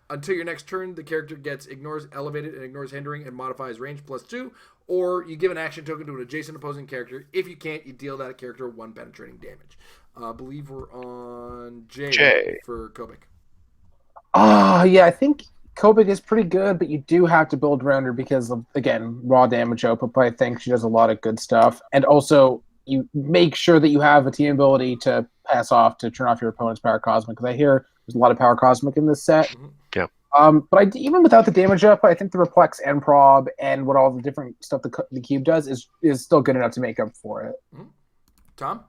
Until your next turn, the character ignores elevated and ignores hindering and modifies range +2, or you give an action token to an adjacent opposing character. If you can't, you deal that character 1 penetrating damage. I believe we're on J. for Kobik. Yeah, I think Kobik is pretty good, but you do have to build around her because of, again, raw damage output, but I think she does a lot of good stuff. And also, you make sure that you have a team ability to pass off to turn off your opponent's Power Cosmic, because I hear there's a lot of Power Cosmic in this set. Yeah. But even without the damage up, I think the Replex and Prob and what all the different stuff the cube does is still good enough to make up for it. Tom?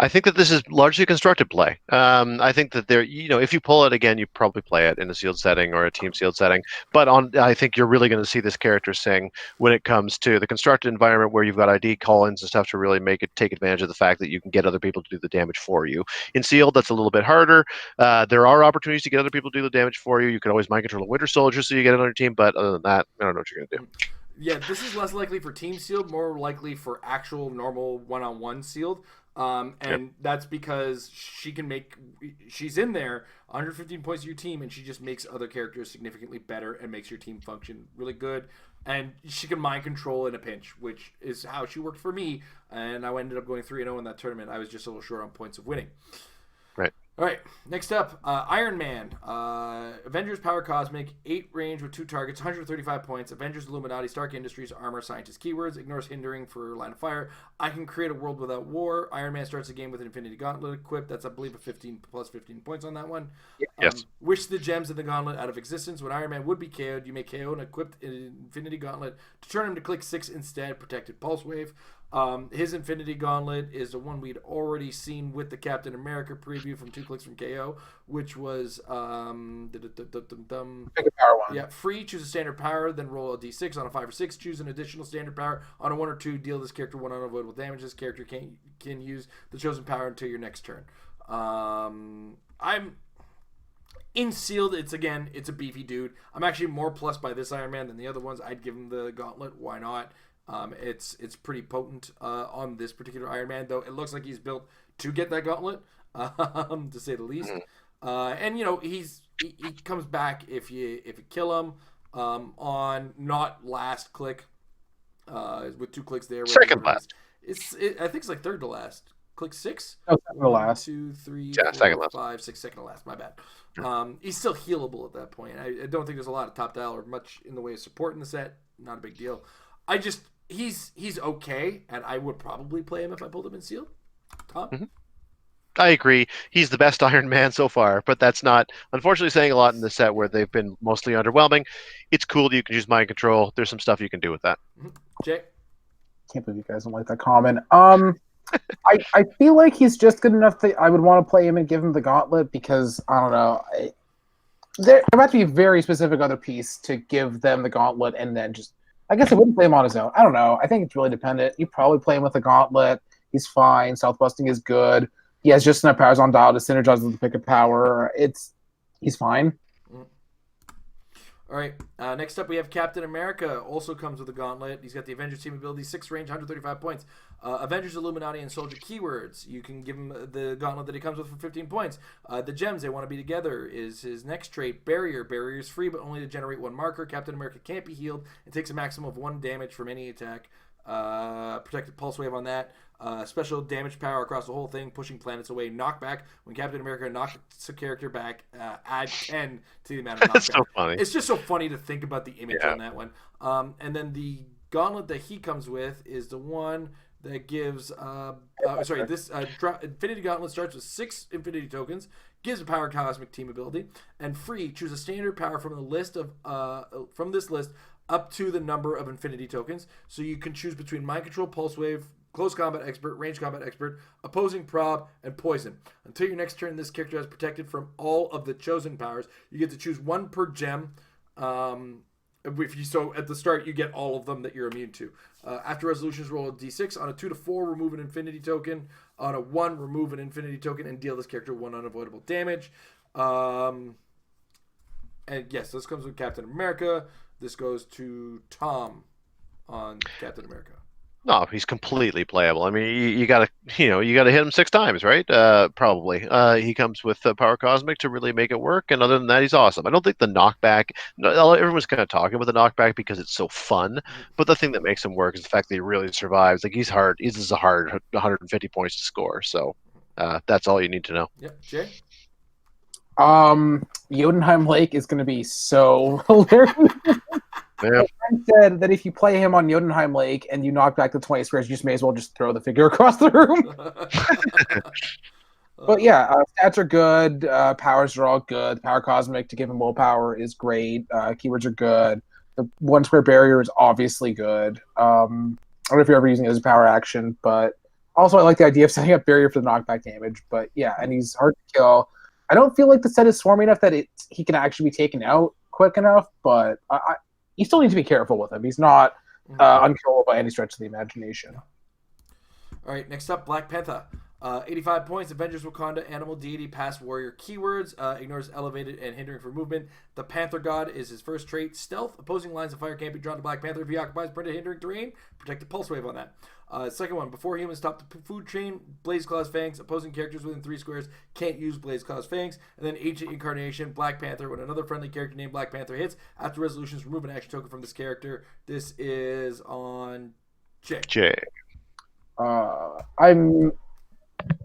I think that this is largely constructed play. I think that if you pull it again, you probably play it in a sealed setting or a team sealed setting. But I think you're really going to see this character sing when it comes to the constructed environment where you've got ID call-ins and stuff to really take advantage of the fact that you can get other people to do the damage for you. In sealed, that's a little bit harder. There are opportunities to get other people to do the damage for you. You can always mind control a Winter Soldier so you get it on your team. But other than that, I don't know what you're going to do. Yeah, this is less likely for team sealed, more likely for actual normal one-on-one sealed. That's because she's in there 115 points to your team, and she just makes other characters significantly better and makes your team function really good. And she can mind control in a pinch, which is how she worked for me. And I ended up going 3-0 in that tournament. I was just a little short on points of winning. Right. All right, next up, Iron Man. Avengers Power Cosmic, 8 range with 2 targets, 135 points. Avengers Illuminati, Stark Industries, Armor, Scientist keywords, ignores hindering for line of fire. I can create a world without war. Iron Man starts the game with an Infinity Gauntlet equipped. That's, I believe, a 15 points on that one. Yes. Wish the gems in the gauntlet out of existence. When Iron Man would be KO'd, you may KO an equipped Infinity Gauntlet to turn him to click 6 instead. Protected Pulse Wave. His Infinity Gauntlet is the one we'd already seen with the Captain America preview from 2 clicks from KO, which was Power one. Yeah, free. Choose a standard power, then roll a d6 on a 5 or 6. Choose an additional standard power on a 1 or 2. Deal this character 1 unavoidable damage. This character can use the chosen power until your next turn. I'm in sealed. It's a beefy dude. I'm actually more plus by this Iron Man than the other ones. I'd give him the gauntlet. Why not? It's pretty potent on this particular Iron Man, though. It looks like he's built to get that gauntlet, to say the least. And he comes back if you kill him. on not last click, with 2 clicks there. Second last. I think it's like third to last. Click 6. No, second to last. 2, 3, Yeah, 4, second last. 5, 6, second to last. My bad. He's still healable at that point. I don't think there's a lot of top dial or much in the way of support in the set. Not a big deal. He's okay, and I would probably play him if I pulled him in sealed. Tom? Mm-hmm. I agree. He's the best Iron Man so far, but that's not, unfortunately, saying a lot in the set where they've been mostly underwhelming. It's cool that you can use mind control. There's some stuff you can do with that. Mm-hmm. Jay? Can't believe you guys don't like that comment. I feel like he's just good enough that I would want to play him and give him the gauntlet because, I don't know, there might be a very specific other piece to give them the gauntlet and then just, I guess I wouldn't play him on his own. I don't know. I think it's really dependent. You probably play him with the gauntlet. He's fine. Southwesting is good. He has just enough powers on dial to synergize with the pick of power. He's fine. All right. Next up, we have Captain America. Also comes with a gauntlet. He's got the Avengers team ability, 6 range, 135 points. Avengers, Illuminati, and Soldier keywords. You can give him the gauntlet that he comes with for 15 points. The gems they want to be together is his next trait. Barrier. Barrier is free, but only to generate 1 marker. Captain America can't be healed. It takes a maximum of 1 damage from any attack. Protected pulse wave on that. Special damage power across the whole thing, pushing planets away. Knockback. When Captain America knocks a character back, add 10 to the amount of knockback. That's so funny. It's just so funny to think about the image on that one. And then the gauntlet that he comes with is the one that gives... this Infinity Gauntlet starts with 6 Infinity tokens, gives a Power Cosmic team ability, and free, choose a standard power from the list of from this list up to the number of Infinity tokens. So you can choose between Mind Control, Pulse Wave, Close Combat Expert, Range Combat Expert, Opposing Prob, and Poison. Until your next turn, this character is protected from all of the chosen powers. You get to choose 1 per gem. So at the start, you get all of them that you're immune to. After resolutions, roll a d6. On a 2 to 4, remove an Infinity token. On a 1, remove an Infinity token and deal this character 1 unavoidable damage. And yes, this comes with Captain America. This goes to Tom on Captain America. No, he's completely playable. I mean, you gotta hit him 6 times, right? Probably. He comes with Power Cosmic to really make it work, and other than that, he's awesome. I don't think the knockback. Everyone's kind of talking about the knockback because it's so fun, but the thing that makes him work is the fact that he really survives. Like he's hard. He's a hard 150 points to score. So that's all you need to know. Yep, Jay. Jotunheim Lake is going to be so hilarious. Yeah. I said that if you play him on Jotunheim Lake and you knock back the 20 squares, you just may as well just throw the figure across the room. But yeah, stats are good. Powers are all good. Power Cosmic to give him willpower is great. Keywords are good. The 1 square barrier is obviously good. I don't know if you're ever using it as a power action, but also I like the idea of setting up barrier for the knockback damage. But yeah, and he's hard to kill. I don't feel like the set is swarmy enough that he can actually be taken out quick enough, but you still need to be careful with him. He's not unkillable by any stretch of the imagination. All right, next up, Black Panther. 85 points, Avengers, Wakanda, Animal, Deity, Past, Warrior, keywords, ignores elevated and hindering for movement. The Panther God is his first trait. Stealth, opposing lines of fire can't be drawn to Black Panther if he occupies printed hindering terrain. Protect the pulse wave on that. Second one, before humans stop the food chain, Blaze Claw's Fangs, opposing characters within 3 squares can't use Blaze Claw's Fangs. And then Ancient Incarnation, Black Panther, when another friendly character named Black Panther hits, after resolutions, remove an action token from this character. This is on Jay. I'm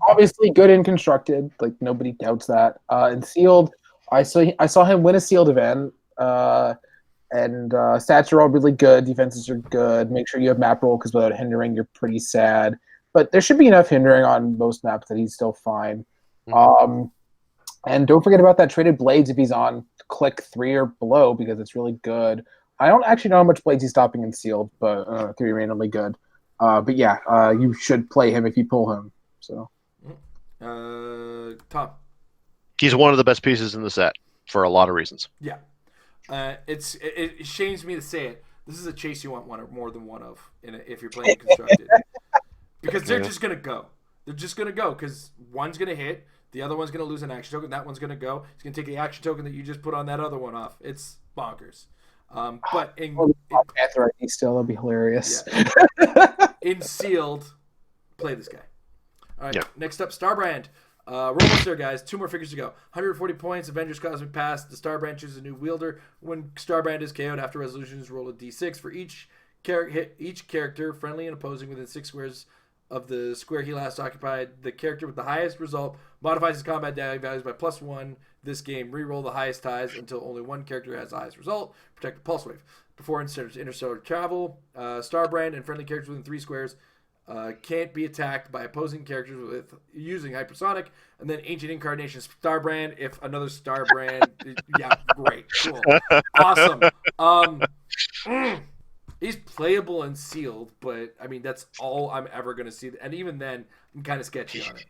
obviously good and constructed, like nobody doubts that. In sealed, I saw him win a sealed event, and stats are all really good. Defenses are good. Make sure you have map roll because without hindering, you're pretty sad. But there should be enough hindering on most maps that he's still fine. Mm-hmm. And don't forget about that traded blades if he's on click 3 or below because it's really good. I don't actually know how much blades he's stopping in sealed, but it could be randomly good. But yeah, you should play him if you pull him. So, Tom. He's one of the best pieces in the set for a lot of reasons. Yeah. It shames me to say it. This is a chase you want one or more than one of if you're playing constructed. Because they're just going to go. They're just going to go because one's going to hit, the other one's going to lose an action token, that one's going to go. It's going to take the action token that you just put on that other one off. It's bonkers. But in Panther ID still, that'd be hilarious. Yeah. In sealed, play this guy. All right, Next up, Starbrand. We're almost there, guys. 2 more figures to go. 140 points. Avengers Cosmic Pass. The Starbrand chooses a new wielder. When Starbrand is KO'd after resolutions, roll a d6 for each character, friendly and opposing, within 6 squares of the square he last occupied. The character with the highest result modifies his combat values by +1 this game. Reroll the highest ties until only one character has the highest result. Protect the pulse wave. Before interstellar travel, Starbrand and friendly characters within 3 squares can't be attacked by opposing characters with using hypersonic. And then Ancient Incarnation Starbrand. If another Starbrand, yeah, great, cool, awesome. He's playable and sealed, but I mean that's all I'm ever gonna see. And even then, I'm kind of sketchy on it.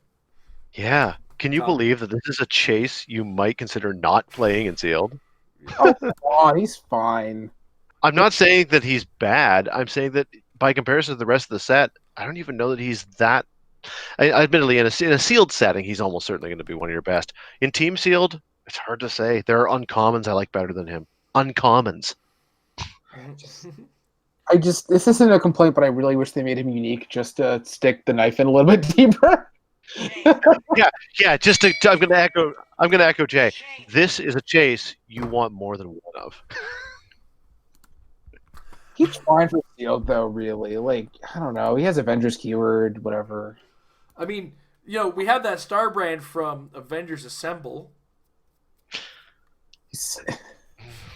Yeah. Can you believe that this is a chase you might consider not playing in sealed? Oh, come on, he's fine. I'm not saying that he's bad. I'm saying that by comparison to the rest of the set, I don't even know that he's that. Admittedly, in a sealed setting, he's almost certainly going to be one of your best. In team sealed, it's hard to say. There are uncommons I like better than him. Uncommons. This isn't a complaint, but I really wish they made him unique just to stick the knife in a little bit deeper. yeah. I'm gonna echo Jay. This is a chase you want more than one of. He's fine for sealed though, really. Like, I don't know. He has Avengers keyword, whatever. I mean, we have that Starbrand from Avengers Assemble.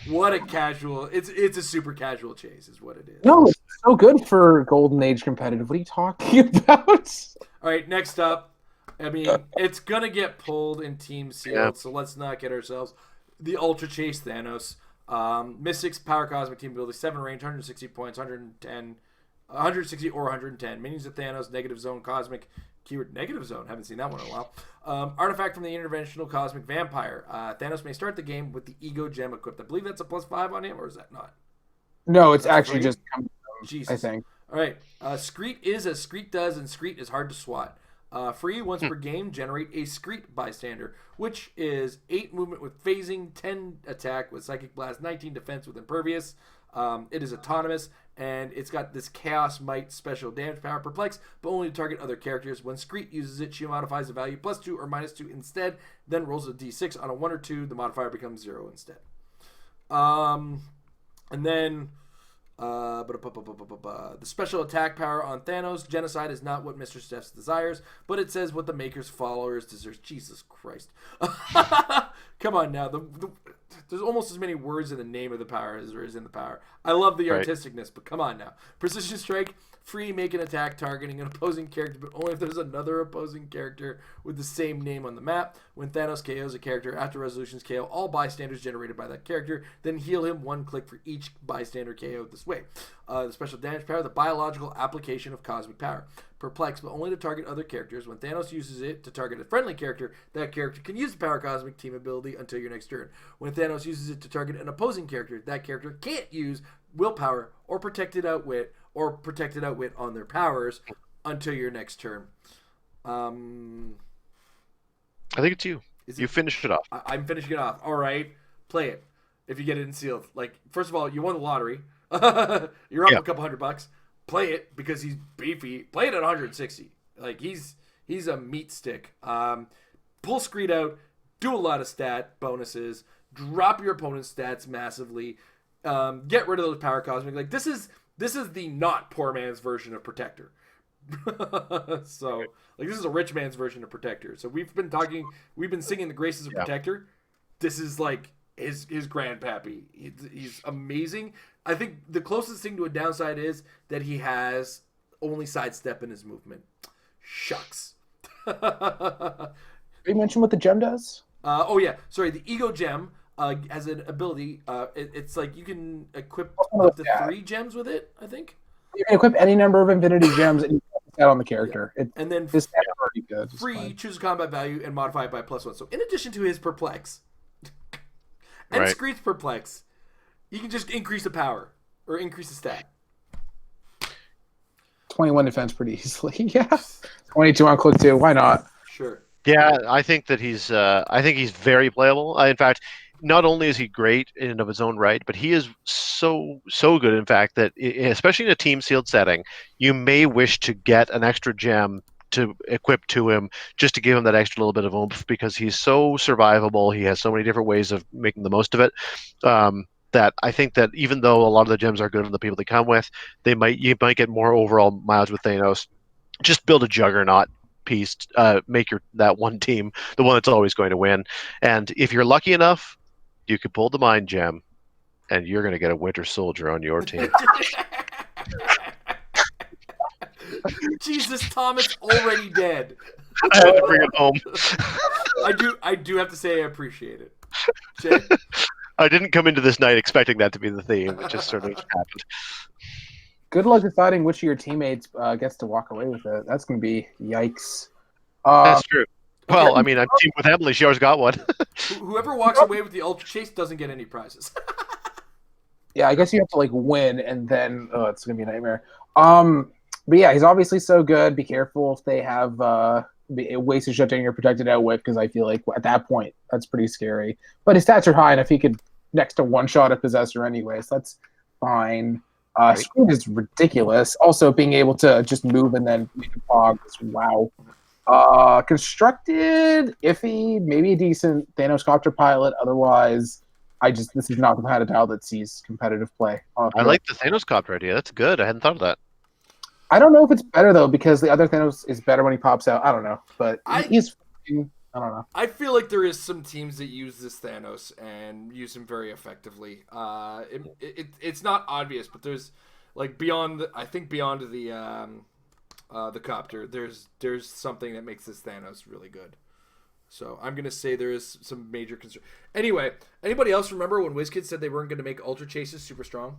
What a casual! It's a super casual chase, is what it is. No, it's so good for Golden Age competitive. What are you talking about? All right, next up. I mean, it's gonna get pulled in Team Sealed, so let's not get ourselves. The Ultra Chase Thanos, Mystics Power Cosmic Team ability, 7 range, 160 points, 160 or 110. Minions of Thanos, Negative Zone Cosmic. Keyword Negative Zone. Haven't seen that one in a while. Artifact from the Interventional Cosmic Vampire. Thanos may start the game with the Ego Gem equipped. I believe that's a +5 on him, or is that not? No, it's actually just Jesus. I think. All right. Screet is as Screet does, and Screet is hard to swat. Free once per game, generate a Screet bystander, which is 8 movement with phasing, 10 attack with Psychic Blast, 19 defense with Impervious. It is autonomous, and it's got this Chaos Might special damage power, perplex, but only to target other characters. When Screet uses it, she modifies the value +2 or -2 instead, then rolls a d6 on a 1 or 2. The modifier becomes 0 instead. And then the special attack power on Thanos. Genocide is not what Mr. Steph's desires, but it says what the Maker's followers deserve. Jesus Christ. Come on now. There's almost as many words in the name of the power as there is in the power. I love the artisticness, but come on now. Precision Strike, free, make an attack targeting an opposing character, but only if there's another opposing character with the same name on the map. When Thanos KOs a character, after resolutions KO all bystanders generated by that character, then heal him 1 click for each bystander KO this way. The special damage power, the biological application of cosmic power. Perplex, but only to target other characters. When Thanos uses it to target a friendly character, that character can use the Power Cosmic Team ability until your next turn. When Thanos uses it to target an opposing character, that character can't use Willpower or Protected Outwit on their powers until your next turn. I think it's you. You finished it off. I'm finishing it off. All right, play it. If you get it in sealed, like, first of all, you won the lottery. You're up a couple $100. Play it because he's beefy. Play it at 160. Like, he's a meat stick. Pull Screet out. Do a lot of stat bonuses. Drop your opponent's stats massively. Get rid of those Power Cosmic. Like, this is the not poor man's version of Protector. So, like, this is a rich man's version of Protector. So we've been singing the graces of Protector. This is like his grandpappy. He's amazing. I think the closest thing to a downside is that he has only sidestep in his movement. Shucks. Did you mention what the gem does? The Ego Gem has an ability. It's like you can equip up to 3 gems with it, I think. You can equip any number of Infinity Gems and you can put that on the character. Yeah. And then this is already good. Free, choose a combat value and modify it by +1. So in addition to his Perplex and Screet's Perplex, you can just increase the power or increase the stat. 21 defense pretty easily. Yeah. 22 on click 2. Why not? Sure. Yeah, I think that he's very playable. In fact, not only is he great in and of his own right, but he is so good, in fact, that especially in a team sealed setting, you may wish to get an extra gem to equip to him just to give him that extra little bit of oomph, because he's so survivable. He has so many different ways of making the most of it. That I think that even though a lot of the gems are good on the people they come with, you might get more overall mileage with Thanos. Just build a juggernaut piece, make that one team the one that's always going to win. And if you're lucky enough, you could pull the mind gem, and you're going to get a Winter Soldier on your team. Jesus, Tom is already dead. I had to bring it home. I do have to say I appreciate it. Jay? I didn't come into this night expecting that to be the theme. It just sort of happened. Good luck deciding which of your teammates gets to walk away with it. That's going to be yikes. That's true. Well, I mean, I'm teamed with Emily. She always got one. Whoever walks away with the Ultra Chase doesn't get any prizes. Yeah, I guess you have to win, and then it's going to be a nightmare. But yeah, he's obviously so good. Be careful if they have wasted shutdown you're protected out with, because I feel like at that point that's pretty scary. But his stats are high enough he could next to one shot a possessor anyway, so that's fine. Screen is ridiculous. Also, being able to just move and then make a fog is wow. Constructed, iffy, maybe a decent Thanos copter pilot. Otherwise, this is not the kind of tile that sees competitive play. I like the Thanos copter idea. That's good. I hadn't thought of that. I don't know if it's better though, because the other Thanos is better when he pops out. I don't know, but he's. I don't know. I feel like there is some teams that use this Thanos and use him very effectively. It's not obvious, but there's beyond the copter, there's something that makes this Thanos really good. So I'm gonna say there is some major concern. Anyway, anybody else remember when WizKids said they weren't gonna make Ultra Chases super strong?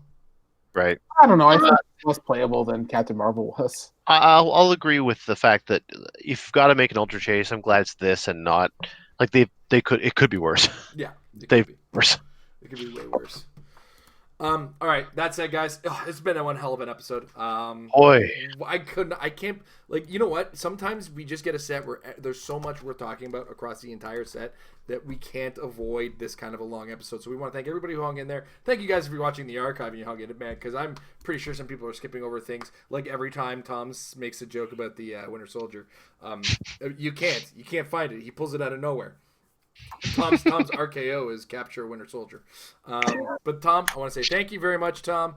Right. I don't know. I thought it was less playable than Captain Marvel was. I'll agree with the fact that if you've got to make an Ultra Chase, I'm glad it's this and not it could be worse. Yeah, it could be worse. It could be way worse. All right, that said, guys, it's been one hell of an episode. Boy, I can't, you know what? Sometimes we just get a set where there's so much we're talking about across the entire set that we can't avoid this kind of a long episode. So we want to thank everybody who hung in there. Thank you guys for watching the archive and you hung in it, man, because I'm pretty sure some people are skipping over things. Like every time Tom makes a joke about the Winter Soldier, you can't find it. He pulls it out of nowhere. Tom's RKO is capture Winter Soldier. But Tom, I want to say thank you very much, Tom.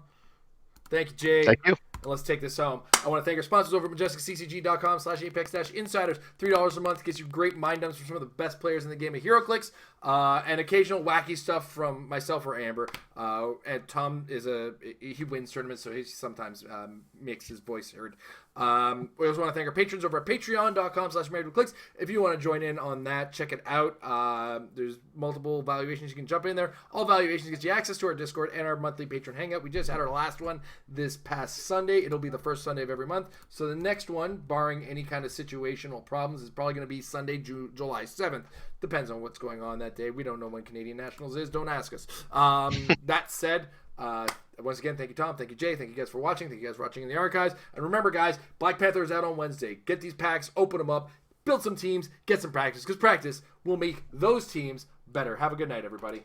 Thank you, Jay. Thank you. And let's take this home. I want to thank our sponsors over at MajesticCCG.com/Apex-Insiders. $3 a month gets you great mind dumps from some of the best players in the game of HeroClix, and occasional wacky stuff from myself or Amber. And Tom he wins tournaments, so he sometimes makes his voice heard. We also want to thank our patrons over at Patreon.com/MarriedWithClicks. If you want to join in on that, check it out. There's multiple valuations you can jump in there. All valuations get you access to our Discord and our monthly patron hangout. We just had our last one this past Sunday. It'll be the first Sunday of every month. So the next one, barring any kind of situational problems, is probably going to be Sunday, July 7th. Depends on what's going on that day. We don't know when Canadian Nationals is. Don't ask us. That said, once again, thank you, Tom. Thank you, Jay. Thank you guys for watching. Thank you guys for watching in the archives. And remember, guys, Black Panther is out on Wednesday. Get these packs, open them up, build some teams, get some practice, because practice will make those teams better. Have a good night, everybody.